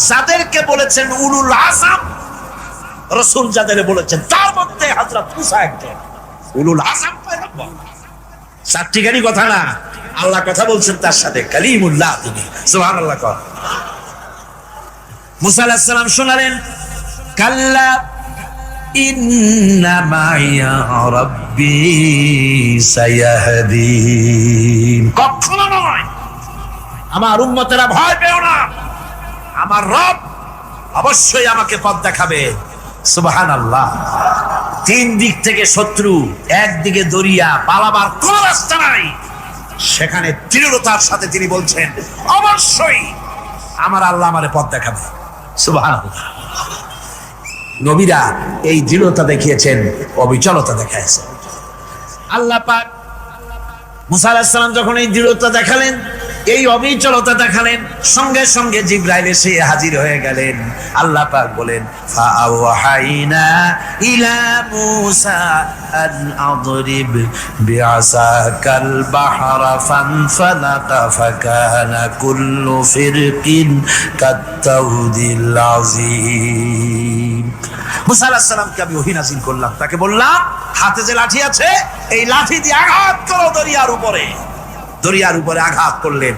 যাদেরকে বলেছেন উলুল আযম, রাসূল যাদের বলেছেন, তার মধ্যে হযরত মুসা একজন উলুল আযম পয়গম্বর। চারটিখানি কথা না, আল্লাহ কথা বলছেন তার সাথে, কালিমুল্লাহ তিনি। সুবহানাল্লাহ। মুসা আলাইহিস সালাম শোনালেন, কাল্লা ইন্না মাইয়া রাব্বি সায়াহদিন। কখনো নয়, আমার উম্মতেরা ভয় পেও না, আমার রব অবশ্যই আমাকে পথ দেখাবে। সুবহানাল্লাহ। তিন দিক থেকে শত্রু, একদিকে দরিয়া, পালাবার কোন রাস্তা নাই। সেখানে দৃঢ়তার সাথে তিনি বলছেন, অবশ্যই আমার আল্লাহ আমারে পথ দেখাবে। সুবহানাল্লাহ। নবীরা এই দৃঢ়তা দেখিয়েছেন, অবিচলতা দেখাইছেন। আল্লাহ পাক মুসা আলাইহিস সালাম যখন এই দৃঢ়তা দেখালেন, এই অবিচলতা দেখালেন, সঙ্গে সঙ্গে জিবরাইল এসে হাজির হয়ে গেলেন। আল্লাহ পাক বলেন ফাআওহাইনা ইলা মূসা আন আদরিব বিআসাকাল বাহরা ফানফালাকা ফাকানা কুল্লু ফিরকিন কাত্তাউদিল আযীম। মুসা আলাইহিস সালামকে আমি ওহী নাযিল করলাম, তাকে বললাম হাতে যে লাঠি আছে এই লাঠি দিয়ে আঘাত করো দরিয়ার উপরে। দরিয়ার উপরে আঘাত করলেন,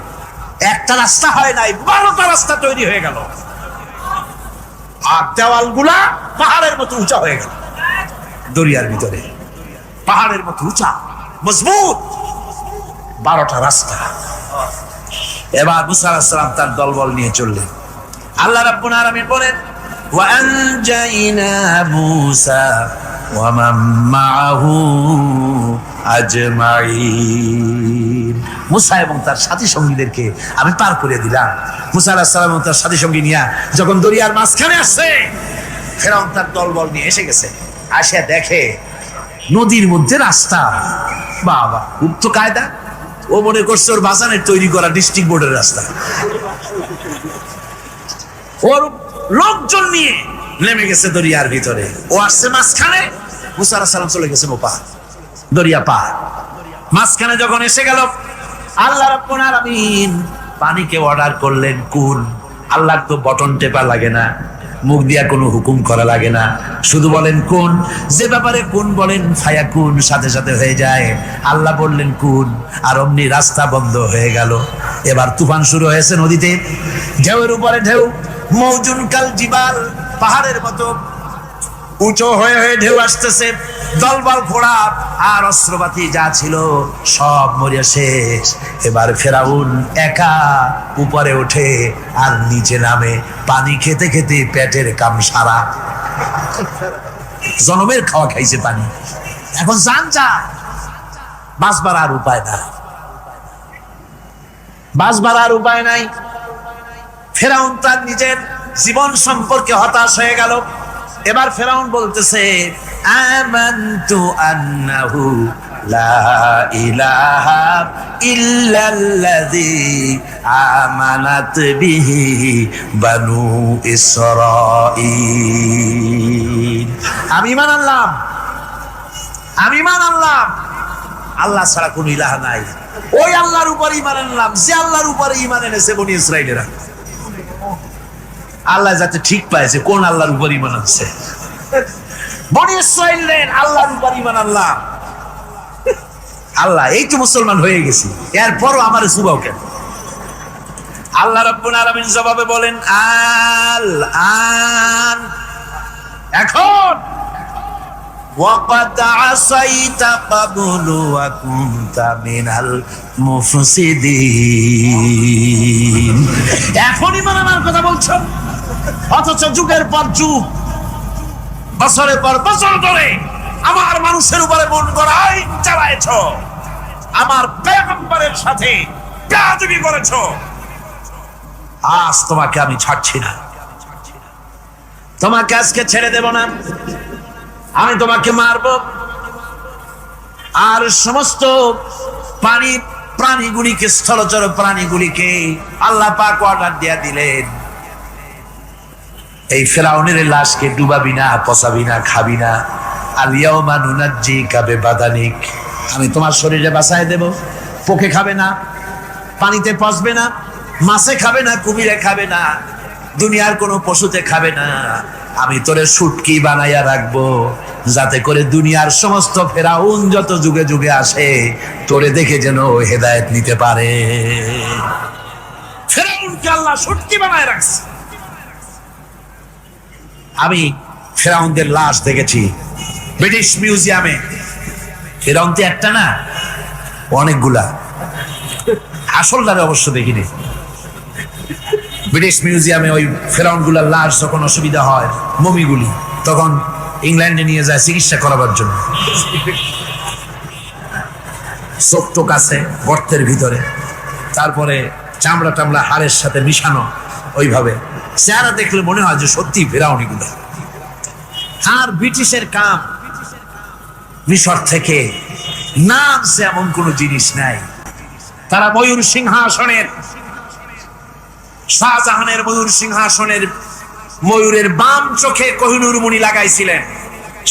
একটা রাস্তা হয় নাই, 12টা রাস্তা তৈরি হয়ে গেল। আর দেওয়ালগুলা পাহাড়ের মতো উঁচা হয়ে গেল। দরিয়ার ভিতরে পাহাড়ের মতো উঁচা মজবুত 12টা রাস্তা। এবার মুসা আলাইহিস সালাম তার দলবল নিয়ে চললেন। আল্লাহ রাব্বুল আলামিন বলেন ওয়া আনজাইনা মূসা ওয়া মান মাআহু আজমাইন। মুসা এবং তার সাথী সঙ্গীদেরকে আমি পার করে দিলাম। মুসা আলাইহিস সালাম এবং তার সাথী সঙ্গী নিয়ে যখন দরিয়ার মাঝখানে আসছে, ফেরাউন তার দলবল নিয়ে এসে গেছে। আসে দেখে নদীর মধ্যে রাস্তা। বাবা, খুব তো কায়দা। ও মনে করছে ওর বাজানের তৈরি করা ডিস্ট্রিক্ট বোর্ডের রাস্তা। ওর লোকজন নিয়ে নেমে গেছে দরিয়ার ভিতরে। ও আসছে মাঝখানে, মুসা আলাইহিস সালাম চলে গেছেন ওপার, দরিয়া পার। মাঝখানে যখন এসে গেল, আল্লাহ রাব্বুল আলামিন পানিকে অর্ডার করলেন কুন। আল্লাহর তো বটন টেপা লাগে না, মুখ দিয়া কোনো হুকুম করা লাগে না, শুধু বলেন কুন। যে ব্যাপারে কুন বলেন ফায়াকুন, সাথে সাথে হয়ে যায়। আল্লাহ বললেন কুন, আর অমনি রাস্তা বন্ধ হয়ে গেল। এবার তুফান শুরু হয়েছে নদীতে, ঢেউয়ের উপরে ঢেউ, মৌজুন কাল জিবাল, পাহাড়ের মতো উঁচু হয়ে হয়ে ঢেউ আসতেছে। দলবল ঘোড়া আর অস্ত্রপাতি যা ছিল সব মরিয়া শেষ। এবার ফেরাউন একা উপরে ওঠে আর নিচে নামে, পানি খেতে খেতে পেটের কাম সারা। জনমের খাওয়া খাইছে পানি, এখন জান যায়। বাঁচবার আর উপায় নাই, বাঁচবার আর উপায় নাই। ফেরাউন তার নিজের জীবন সম্পর্কে হতাশ হয়ে গেল। এবার ফেরাউন বলতেছে আমানতু আন্নাহু লা ইলাহা ইল্লাল্লাযী আমানাত বিহি বানু ইসরাঈল। আমি ঈমান আনলাম, আমি ঈমান আনলাম আল্লাহ ছাড়া কোনো ইলাহ নাই। ওই আল্লাহর উপর ঈমান আনলাম যে আল্লাহর উপরে ঈমান এনেছে বনি ইসরাঈলেরা। আল্লাহ যাতে ঠিক পাইছে কোন আল্লাহর উপর ঈমান আনছে। বনি ইসরাঈলের আল্লাহর উপর ঈমান আনলাম। আল্লাহ এই তো মুসলমান হয়ে গেছি, এরপরও আমার সুবাও কেন? আল্লাহ রাব্বুল আলামিন জবাবে বলেন আল আন, এখন ওয়াকাদ আসাইতা ক্বাবলু ওয়া কুনতা মিনাল মুফসিদিন। এখন ঈমান আনার কথা বলছো, অথচ যুগের পর যুগ, বছরের পর বছর ধরে আমার মানুষের উপরে মন গড়াই চালাইছ, আমার পয়গম্বরের সাথে বেয়াদবি করেছ। আজ তোমাকে আমি ছাড়ছি না, তোমাকে আজকে ছেড়ে দেব না। আমি তোমাকে মারব। আর সমস্ত প্রাণীগুলিকে, স্থলচর প্রাণীগুলিকে আল্লাহ পাক অর্ডার দিয়া দিলেন, এই ফেরাউনের লাশকে ডুবাবি না, পচাবি না, খাবি না। আলিয়াউমা নুনাজ্জিকা বিবাদানিক, আমি তোমার শরীরে বাঁচায় দেব। পোকে খাবে না, পানিতে পচবে না, মাছে খাবে না, কুমিরে খাবে না, দুনিয়ার কোনো পশুতে খাবে না। আমি তোরে শুটকি বানাইয়া রাখবো, যাতে করে দুনিয়ার সমস্ত ফেরাউন যত যুগে যুগে আসে তোরে দেখে যেন হেদায়েত নিতে পারে। ফেরাউনকে আল্লাহ শুটকি বানায় রাখছে। আমি ফেরাউনদের লাশ দেখেছি ব্রিটিশ মিউজিয়ামে। ফেরাউন তো একটা না, অনেকগুলা। আসলটারে অবশ্য দেখিনি। ব্রিটিশ মিউজিয়ামে ওই ফেরাউন গুলার লাশ যখন অসুবিধা হয়, মমিগুলি, তখন ইংল্যান্ডে নিয়ে যায় চিকিৎসা করাবার জন্য। চোখ টোক আছে গর্তের ভিতরে, তারপরে চামড়া টামড়া হাড়ের সাথে মিশানো, ওইভাবে চেহারা দেখলে মনে হয় যে সত্যি ফেরাউনি গুলা। আর ব্রিটিশের কাম, মিশর থেকে নামছে এমন কোন জিনিস নাই। তারা ময়ূর সিংহাসনের, শাহজাহানের ময়ূর সিংহাসনের ময়ূরের বাম চোখে কোহিনূর মণি লাগাইছিলেন।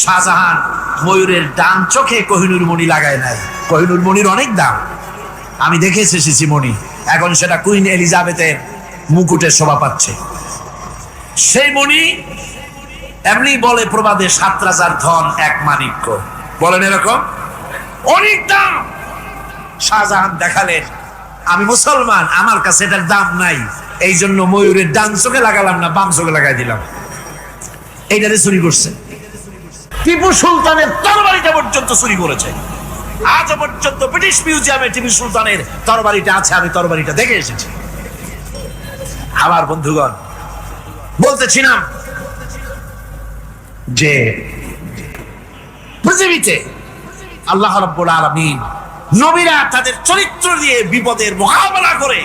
শাহজাহান ময়ূরের ডান চোখে কোহিনূর মণি লাগায় নাই। কোহিনূর মণির অনেক দাম, আমি দেখে এসেছি মণি, এখন সেটা কুইন এলিজাবেথের মুকুটে শোভা পাচ্ছে। সেই মণি এমনি বলে প্রবাদে 7 রাজার ধন 1 মাণিক্য, বলেন এরকম অনেক দাম। শাহজাহান দেখালেন আমি মুসলমান, আমার কাছে এটার দাম নাই, এই জন্য ময়ূরের ডান চোখে লাগালাম না, বাম চোখে লাগাই দিলাম। এইটারে চুরি করছে। টিপু সুলতানের তরবারিটা পর্যন্ত চুরি করেছে। আজ পর্যন্ত ব্রিটিশ মিউজিয়ামে টিপু সুলতানের তরবারিটা আছে, আমি তরবারিটা দেখে এসেছি। আমার বন্ধুগণ, বলতেছিলাম যে পৃথিবীতে আল্লাহ রাব্বুল আলামিন নবীরা তাদের চরিত্র দিয়ে বিপদের মোকাবেলা করে,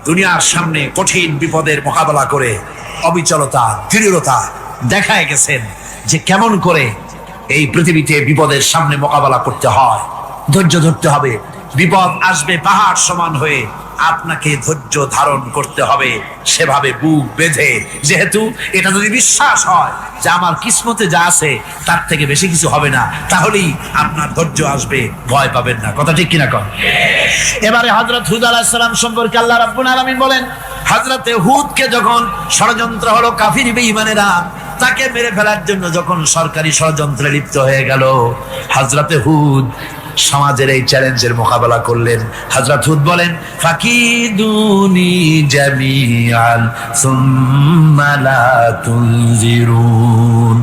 দুনিয়ার সামনে কঠিন বিপদের মোকাবেলা করে অবিচলতা, দৃঢ়তা দেখায় গেছেন যে কেমন করে এই পৃথিবীতে বিপদের সামনে মোকাবেলা করতে হয়। ধৈর্য ধরতে হবে, বিপদ আসবে পাহাড় সমান হয়ে, আপনাকে ধৈর্য ধারণ করতে হবে সেভাবে বুক বেঁধে। যেহেতু এটা যদি বিশ্বাস হয় যে আমার কিসমতে যা আছে তার থেকে বেশি কিছু হবে না, তাহলেই আপনার ধৈর্য আসবে, ভয় পাবেন না। কথা ঠিক কিনা কন? এবারে হযরত হুদ আলাইহিস সালাম সম্পর্কে আল্লাহ রাব্বুল আলামিন বলেন, হযরতে হুদকে যখন ষড়যন্ত্র হলো, কাফির বেঈমানেরা তাকে মেরে ফেলার জন্য যখন সরকারি ষড়যন্ত্রে লিপ্ত হয়ে গেল, হযরতে হুদ সমাজের এই চ্যালেঞ্জের মোকাবেলা করলেন। হযরত হুদ বলেন, ফাকিদুনি জামিআন সুম্মা লা তুনজিরুন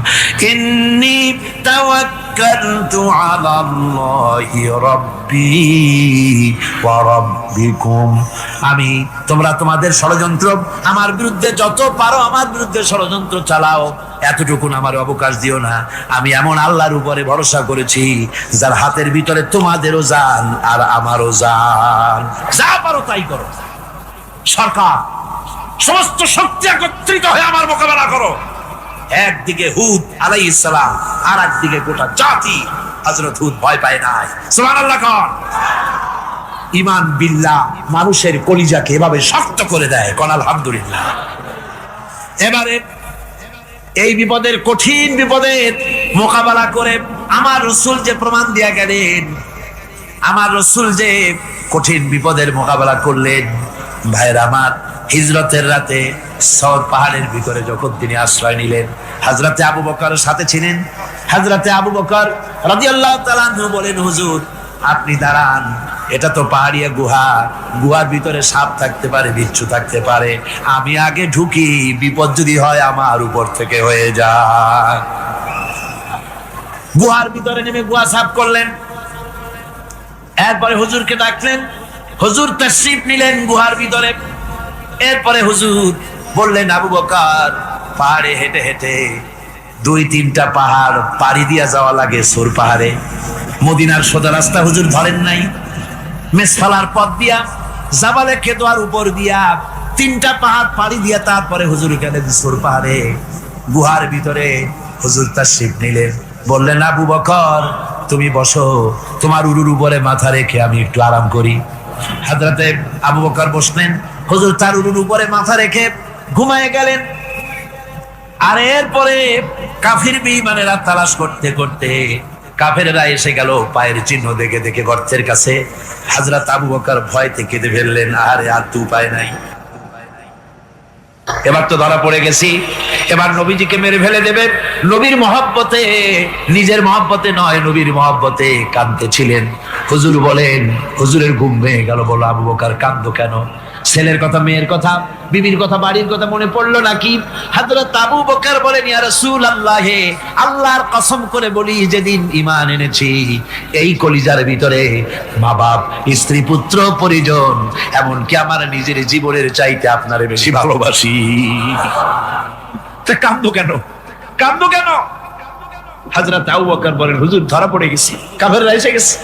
ইন্নী তাওয়াক্কালতু আলাল্লাহি রাব্বি ওয়া রাব্বিকুম। আমি তোমরা তোমাদের ষড়যন্ত্র আমার বিরুদ্ধে যত পারো আমার বিরুদ্ধে ষড়যন্ত্র চালাও, এতটুকুন আমার অবকাশ দিও না। আমি এমন আল্লাহর উপরে ভরসা করেছি যার হাতের ভিতরে তোমাদেরও জান আর আমারও জান। যা পারো তাই করো। সরকার সমস্ত শক্তি একত্রিত হয়ে আমার মোকাবেলা করো। একদিকে হুদ আলাইহিস সালাম, আর একদিকে গোটা জাতি। হযরত হুদ ভয় পায় নাই। সুবহানাল্লাহ কোন? ঈমান বিল্লাহ মানুষের কলিজাকে এভাবে শক্ত করে দেয়। কোন আলহামদুলিল্লাহ। এবারে এই বিপদের, কঠিন বিপদের মোকাবেলা করে আমার রাসূল যে প্রমাণ দিয়া গেলেন, আমার রাসূল যে কঠিন বিপদের মোকাবেলা করলেন, ভাইরা আমার, হিজরতের রাতে সওর পাহাড়ের ভিতরে যখন তিনি আশ্রয় নিলেন, হযরতে আবু বকরের সাথে ছিলেন। হযরতে আবু বকর রাদিয়াল্লাহু তাআলা আনহু বলেন, হুজুর আপনি দাঁড়ান, এটা তো পাহাড়িয়া গুহা, গুহার ভিতরে সাপ থাকতে পারে, বিচ্ছু থাকতে পারে, আমি আগে ঢুকি, বিপদ যদি হয় আমার উপর থেকে হয়ে যায়। গুহার ভিতরে নেমে গুহা সাফ করলেন। এরপরে হুজুরকে ডাকলেন, হুজুর তাশরীফ নিলেন গুহার ভিতরে। এরপরে হুজুর বললেন, আবু বকর পাহাড়ে হেঁটে হেঁটে 2-3টা পাহাড় পাড়ি দিয়া যাওয়া লাগে সোর পাহাড়ে। মদিনার সোজা রাস্তা হুজুর ধরেন নাই, মেসফালার পথ দিয়া জাবালে কেদোয়ার উপর দিয়া 3টা পাহাড় পাড়ি দিয়া তারপরে হুজুর এখানে সোর পাহাড়ে গুহার ভিতরে হুজুর তাশরীফ নিলেন। বললেন, আবু বকর তুমি বসো, তোমার উরুর উপরে মাথা রেখে আমি একটু আরাম করি। হযরতে আবু বকর বসলেন, হুজুর তার উরুর উপরে মাথা রেখে ঘুমায় গেলেন। আর এরপরে কাফির বেঈমানেরা তালাশ করতে করতে কাফেরেরা এসে গেল পায়ের চিহ্ন দেখে দেখে গর্তের কাছে। হযরত আবু বকর ভয়তে কেঁদে ফেললেন, আরে আর তো উপায় নাই, এবার তো ধরা পড়ে গেছি, এবার নবীজিকে মেরে ফেলে দেবে। নবীর মহব্বতে, নিজের মহব্বতে নয়, নবীর মহব্বতে কাঁদতেছিলেন। হুজুর বলেন, হুজুরের ঘুম ভেঙে গেল। বলো, আবু বকর কাঁদো কেন? ছেলের কথা, মেয়ের কথা, বিবির কথা, বাড়ির কথা মনে পড়লো নাকি? হযরত আবু বকর বলেন, ইয়া রাসূলুল্লাহ, আল্লাহর কসম করে বলি, যেদিন ঈমান এনেছি এই কলিজার ভিতরে মা বাপ, স্ত্রী, পুত্র, পরিজন, এমনকি আমার নিজের জীবনের চাইতে আপনারে বেশি ভালোবাসি। তা কাঁদো কেন? কাঁদো কেন? হযরত আবু বকর বলেন, হুজুর ধরা পড়ে গেছি, কাফেররা এসে গেছে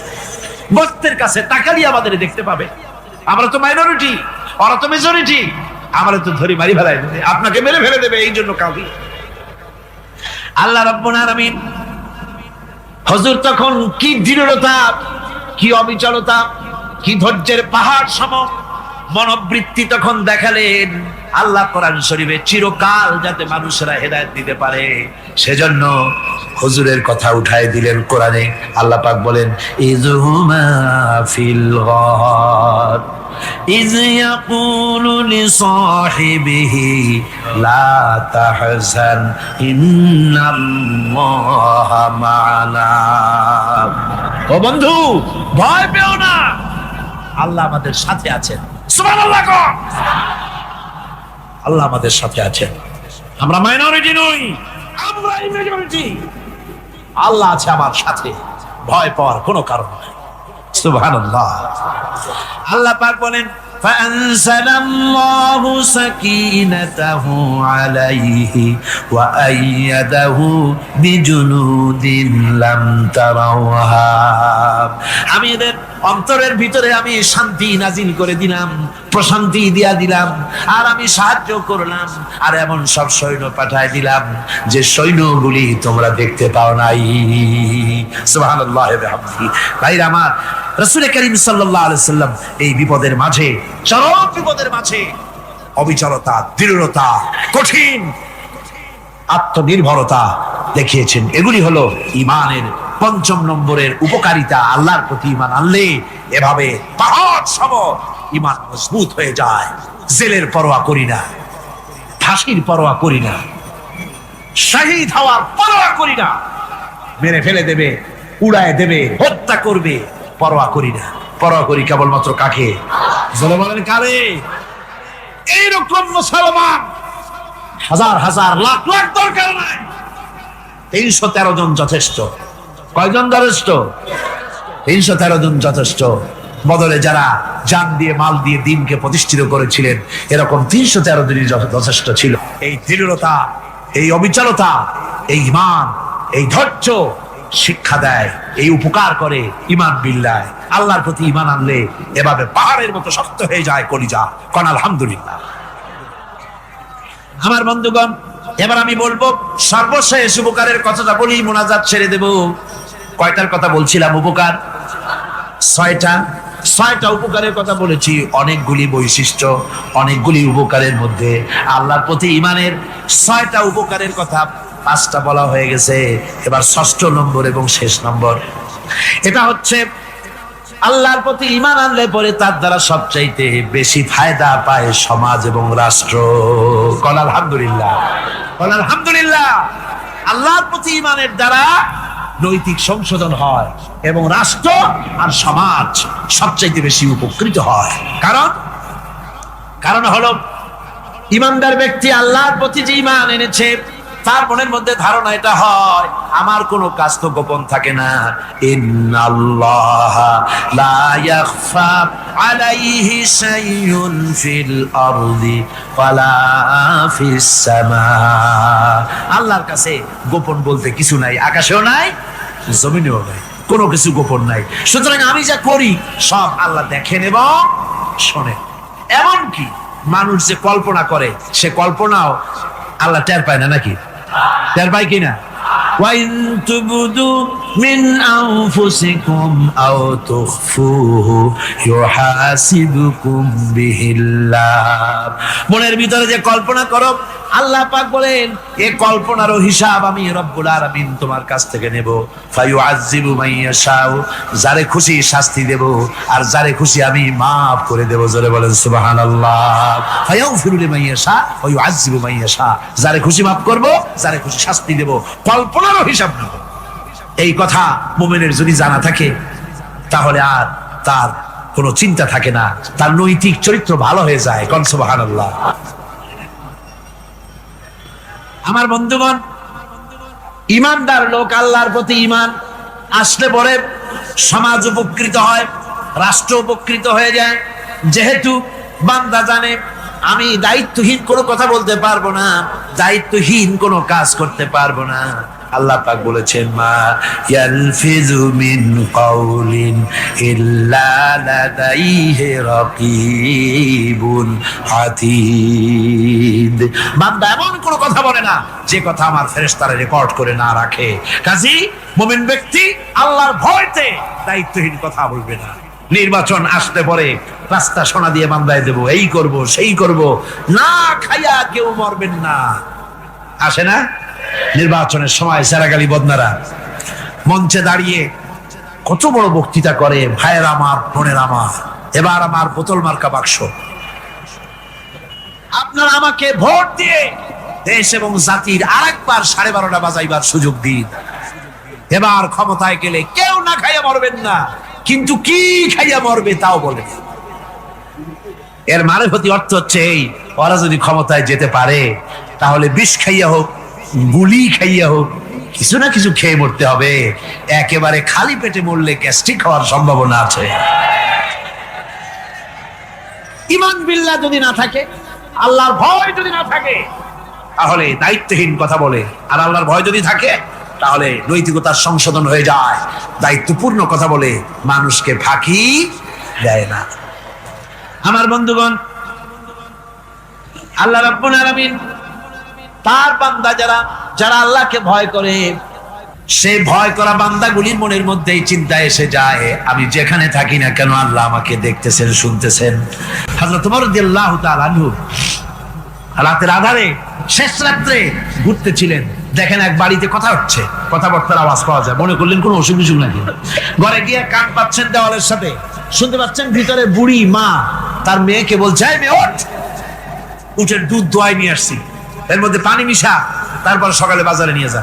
গর্তের কাছে, তাকালি আমাদের দেখতে পাবে, আমরা তো মাইনরিটি, ওরা তো মেজরিটি, আমরা তো ধরি মারি ফেলাই দেবে, আপনাকে মেরে ফেলে দেবে, এই জন্য কাঁদি। আল্লাহ রাব্বুল আলামিন, হুজুর তখন কি দৃঢ়তা, কি অবিচলতা, কি ধৈর্যের পাহাড় সম মনোবৃত্তি তখন দেখালেন। আল্লাহ কোরআন শরীফে চিরকাল যাতে মানুষেরা হেদায়েত দিতে পারে সেজন্য হুজুরের কথা উঠায় দিলেন কোরআনে। আল্লাহ পাক বলেন ইযহুমা ফিল গার ইয ইয়াকুলু লিসাহিবিহি লা তাহজান ইন্নাল্লাহা মা'ানা। ও বন্ধু, ভয় পেও না, আল্লাহ আমাদের সাথে আছেন। সুবহানাল্লাহ। আল্লাহ আমাদের সাথে আছেন। আমরা মাইনরিটি নই, আমরা মেজরিটি। আল্লাহ আছে আমার সাথে, ভয় পাওয়ার কোনো কারণ নাই। সুবহানাল্লাহ। আল্লাহ পাক বলেন فأنزل الله سكينته عليه وأيده بجنود لم تروها। আমি এদের অন্তরের ভিতরে আমি শান্তি নাজিল করে দিলাম, প্রশান্তি দিয়া দিলাম, আর আমি সাহায্য করলাম, আর এমন সব সৈন্য পাঠায় দিলাম যে সৈন্যগুলি তোমরা দেখতে পাও নাই। সুবহানাল্লাহ ওয়া বিহামদিহি। ভাইরা আমার, রাসূল করিম সাল্লাল্লাহু আলাইহি সাল্লাম এই বিপদের মাঝে, চরম বিপদের মাঝে অবিচলতা, দৃঢ়তা, কঠিন আত্মনির্ভরতা দেখিয়েছেন। এগুলি হলো ঈমানের ৫ম নম্বরের উপকারিতা। আল্লাহর প্রতি ঈমান আনলে এভাবে পাহাড় সম ঈমান মজবুত হয়ে যায়। জেলের পরোয়া করি না, ফাঁসির পরোয়া করি না, শহীদ হওয়ার পরোয়া করি না, মেরে ফেলে দেবে, উড়ায় দেবে, হত্যা করবে, পরোয়া করি না। পরোয়া করি কেবলমাত্র কাকে? বলেন কারে? এইরকম মুসলমান হাজার হাজার লাখ লাখ দরকার নাই, ৩১৩ জন যথেষ্ট। কয়জন যথেষ্ট? ৩১৩ জন যথেষ্ট। বদলে যারা জান দিয়ে, মাল দিয়ে দিনকে প্রতিষ্ঠিত করেছিলেন, এরকম ৩১৩ জনই যথেষ্ট ছিল। এই দৃঢ়তা, এই অবিচলতা, এই ঈমান, এই ধৈর্য শিক্ষা দেয়, এই উপকার করে ঈমান বিল্লাহ। আল্লাহর প্রতি ঈমান আনলে এভাবে পাহাড়ের মতো শক্ত হয়ে যায় কলিজা। কোন আলহামদুলিল্লাহ। আমার বন্ধুগণ, এবার আমি বলবো সর্বশেষ উপকারের কথাটা বলি, মোনাজাত ছেড়ে দেব। কয়টার কথা বলছিলাম? উপকার ৬টা উপকারের কথা বলেছি। অনেকগুলি বৈশিষ্ট্য, অনেকগুলি উপকারের মধ্যে আল্লাহর প্রতি ঈমানের ৬টা উপকারের কথা ৫টা বলা হয়ে গেছে। এবার ৬ষ্ঠ নম্বর এবং শেষ নম্বর, এটা হচ্ছে আল্লাহর প্রতি ঈমান আনলে পরে তার দ্বারা সবচাইতে বেশি ফায়দা পায় সমাজ এবং রাষ্ট্র। কোন আলহামদুলিল্লাহ, কোন আলহামদুলিল্লাহ। আল্লাহর প্রতি ঈমানের দ্বারা নৈতিক সংশোধন হয় এবং রাষ্ট্র আর সমাজ সবচাইতে বেশি উপকৃত হয়। কারণ হলো ঈমানদার ব্যক্তি আল্লাহর প্রতি যে ঈমান এনেছে, তার মনের মধ্যে ধারণা এটা হয়, আমার কোনো কাজ তো গোপন থাকে না। ইন্নাল্লাহা লা ইয়াখফা আলাইহি শাইউন ফিল আরদি ওয়ালা ফিস সামা। আল্লাহর কাছে গোপন বলতে কিছু নাই, আকাশেও নাই, জমিনেও নাই, কোনো কিছু গোপন নাই। সুতরাং আমি যা করি সব আল্লাহ দেখেন এবং শোনেন। এমনকি মানুষ যে কল্পনা করে, সে কল্পনাও আল্লাহ টের পায় না, নাকি? টের পায় কিনা? وَإِن تُبْدُوا مِنْ أَنفُسِكُمْ أَوْ تُخْفُوهُ يُحَاسِبْكُم بِهِ اللَّهُ। মনের ভিতরে যে কল্পনা করো, আল্লাহ পাক বলেন এই কল্পনারও হিসাব আমি রব্বুল আলামিন তোমার কাছ থেকে নেব। ফায়ুআযযিবু মান ইয়াশাউ, যারে খুশি শাস্তি দেব, আর যারে খুশি আমি maaf করে দেব। জোরে বলেন সুবহানাল্লাহ। ফায়াগফিরু লিমান ইয়াশা ওয়া ইউআযযিবু মান ইয়াশা, যারে খুশি maaf করব, যারে খুশি শাস্তি দেব, কল্পনারও হিসাব নেব। এই কথা মুমিনের যদি জানা থাকে, তাহলে আর তার কোনো চিন্তা থাকে না, তার নৈতিক চরিত্র ভালো হয়ে যায়। কোন সুবহানাল্লাহ। আমার বন্ধুগণ, ঈমানদার লোক, আল্লাহর প্রতি ঈমান আসলে পরে সমাজ উপকৃত হয়, রাষ্ট্র উপকৃত হয়ে যায়। যেহেতু বান্দা জানে আমি দায়িত্বহীন কোনো কথা বলতে পারবো না, দায়িত্বহীন কোনো কাজ করতে পারবো না। আল্লাহ পাক বলেছেন, মা ইয়ালফিযু মিন কাউলিন ইল্লা লাদাইহি রাকীবুন আতীদ। বান্দা এমন কোনো কথা বলে না যে কথা আমার ফেরেশতারা রেকর্ড করে না রাখে। কাজী মুমিন ব্যক্তি আল্লাহর ভয়তে দায়িত্বহীন কথা বলবে না। নির্বাচন আসতে পরে রাস্তা সোনা দিয়ে বান্ধায় দেব, এই করব সেই করব, না খাইয়া কেউ মরবেন না। আসে না নির্বাচনের সময় সেরাগালি বদনারা মঞ্চে দাঁড়িয়ে কত বড় বক্তৃতা করে, ভাইয়ের আমার বোনের আমার, এবার আমার বোতল মার্কা বাক্স, আপনারা আমাকে ভোট দিয়ে দেশ এবং জাতির আরেকবার 12:30 বাজাইবার সুযোগ দিন। এবার ক্ষমতায় গেলে কেউ না খাইয়া মরবেন না, কিন্তু কি খাইয়া মরবে তাও বলে। এর মারফতি অর্থ হচ্ছে এই, ওরা যদি ক্ষমতায় যেতে পারে তাহলে বিষ খাইয়া হোক, গুলি খাইয়া হোক, কিছু না কিছু খেয়ে মরতে হবে। একেবারে খালি পেটে মরলে গ্যাস্ট্রিক হওয়ার সম্ভাবনা আছে। ঈমান বিল্লাহ যদি না থাকে, আল্লাহর ভয় যদি না থাকে, তাহলে দায়িত্বহীন কথা বলে। আর আল্লাহর ভয় যদি থাকে তাহলে নৈতিকতার সংশোধন হয়ে যায়, দায়িত্বপূর্ণ কথা বলে, মানুষকে ফাঁকি দেয় না। আমার বন্ধুগণ, আল্লাহ রাব্বুল আলামিন তার বান্দা যারা যারা আল্লাহকে ভয় করে, সেই ভয় করা বান্দাগুলির মনের মধ্যেই চিন্তা এসে যায়, আমি যেখানে থাকি না কেন আল্লাহ আমাকে দেখতেছেন, শুনতেছেন। হযরত ওমর রাদিয়াল্লাহু তাআলা আনহু রাতের আধারে শেষ রাত্রে ঘুরতেছিলেন, দেখেন এক বাড়িতে কথা হচ্ছে, কথাবার্তার আওয়াজ পাওয়া যায়, মনে করলেন কোনো অসুখ বিসুখ নাকি। ঘরে গিয়ে কান পাচ্ছেন দেওয়ালের সাথে, শুনতে পাচ্ছেন ভিতরে বুড়ি মা তার মেয়েকে বলছে, এই মেয়ে ওঠ, উঠের দুধ দোয়াই নিয়ে আসছি, এর মধ্যে পানি মিশা, তারপর সকালে বাজারে নিয়ে যা।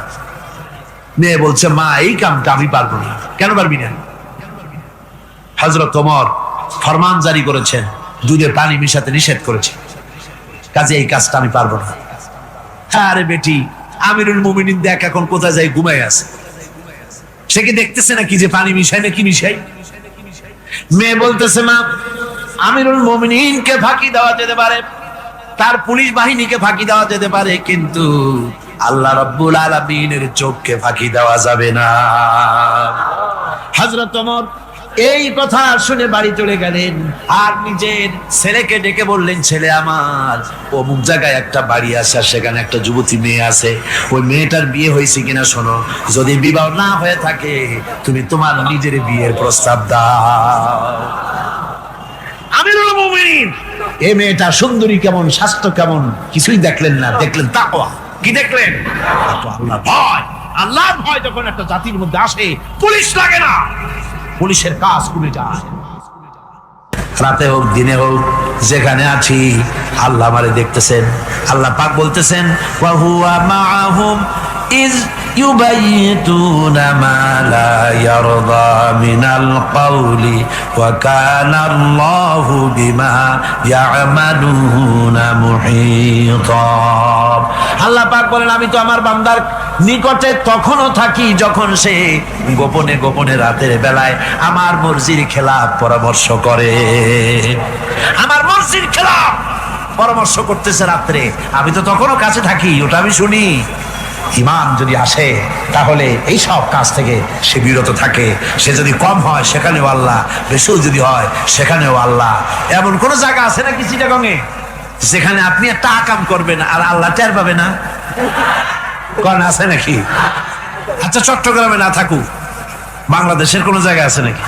মেয়ে বলছে, মা এই কামটা আমি পারবো না। কেন পারবি না? হযরত ওমর ফরমান জারি করেছেন, দুধে পানি মিশাতে নিষেধ করেছেন, কাজে এই কাজটা আমি পারবো না। আরে বেটি, আমিরুল মুমিনিন দেখ এখন কোথায় যায়, ঘুমায় আছে, সে কি দেখতেছে নাকি যে পানি মিশাই না কি মিশাই? মেয়ে বলতেছে, মা আমিরুল মুমিনিনকে ফাঁকি দেওয়া যেতে পারে, তার পুলিশ বাহিনীকে ফাঁকি দেওয়া যেতে পারে, কিন্তু আল্লাহ রাব্বুল আলামিনের চোখকে ফাঁকি দেওয়া যাবে না। হযরত ওমর এই কথা শুনে বাড়ি চলে গেলেন, আর নিজের ছেলেকে ডেকে বললেন, ছেলে আমার, অমুক জায়গায় একটা বাড়ি আছে, সেখানে একটা যুবতী মেয়ে আছে, ওই মেয়েটার বিয়ে হয়েছে কিনা শোনো, যদি বিবাহ না হয়ে থাকে তুমি তোমার নিজের বিয়ের প্রস্তাব দাও। আমিরুল মুমিনিন এই মেয়েটা সুন্দরী কেমন, স্বাস্থ্য কেমন কিছুই দেখলেন না, দেখলেন তাকওয়া। কি দেখলেন? আল্লাহ ভয়। আল্লাহর ভয় যখন একটা জাতির মধ্যে আসে, পুলিশ লাগে না, পুলিশের কাজ করে যায়। রাতে হোক দিনে হোক যেখানে আছি আল্লাহ আমারে দেখতেছেন। আল্লাহ পাক বলতেছেন, ওয়া হুয়া মাআহুম ইজ ইউবাইতুনা মা লা ইয়ারদা মিনাল কওলি ওয়া কানা আল্লাহু বিমা ইয়ামালুনা মুহীতা। আল্লাহ পাক বলেন, আমি তো আমার বান্দার নিকটে তখনও থাকি যখন সে গোপনে গোপনে রাতের বেলায় আমার মর্জির খেলাফ পরামর্শ করে। আমার মর্জির খেলাফ পরামর্শ করতেছে রাত্রে, আমি তো তখনও কাছে থাকি, ওটা আমি শুনি। ঈমান যদি আসে তাহলে এই সব কাজ থেকে সে বিরত থাকে। সে যদি কম হয় সেখানেও আল্লাহ, বেশিও যদি হয় সেখানেও আল্লাহ। এমন কোন জায়গা আছে নাকি চিটাগংয়ে যেখানে আপনি একটা আকাম করবেন আর আল্লাহ টের পাবে না? কোন আছে নাকি? আচ্ছা চট্টগ্রামে না থাকুক, বাংলাদেশের কোন জায়গা আছে নাকি?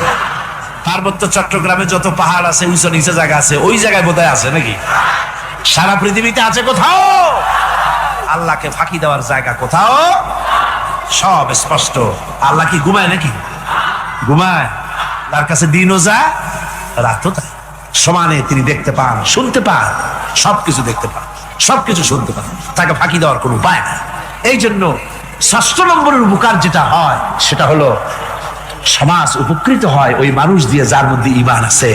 পার্বত্য চট্টগ্রামে যত পাহাড় আছে, উঁচু নিচে জায়গা আছে, ওই জায়গায় বোধহয় আছে নাকি? সারা পৃথিবীতে আছে কোথাও? আল্লাহকে ফাঁকি দেওয়ার জায়গা কোথাও? সব স্পষ্ট। আল্লাহ কি ঘুমায় নাকি? ঘুমায়? তার কাছে দিনও যা রাতও তা, সমানে তিনি দেখতে পান, শুনতে পান, সবকিছু দেখতে পান, সবকিছু শুনতে পান, তাকে ফাঁকি দেওয়ার কোনো উপায় না। এই জন্য ৬ষ্ঠ নম্বরের উপকার যেটা হয় সেটা হলো সমাজ উপকৃত হয় ওই মানুষ দিয়ে যার মধ্যে ঈমান আছে।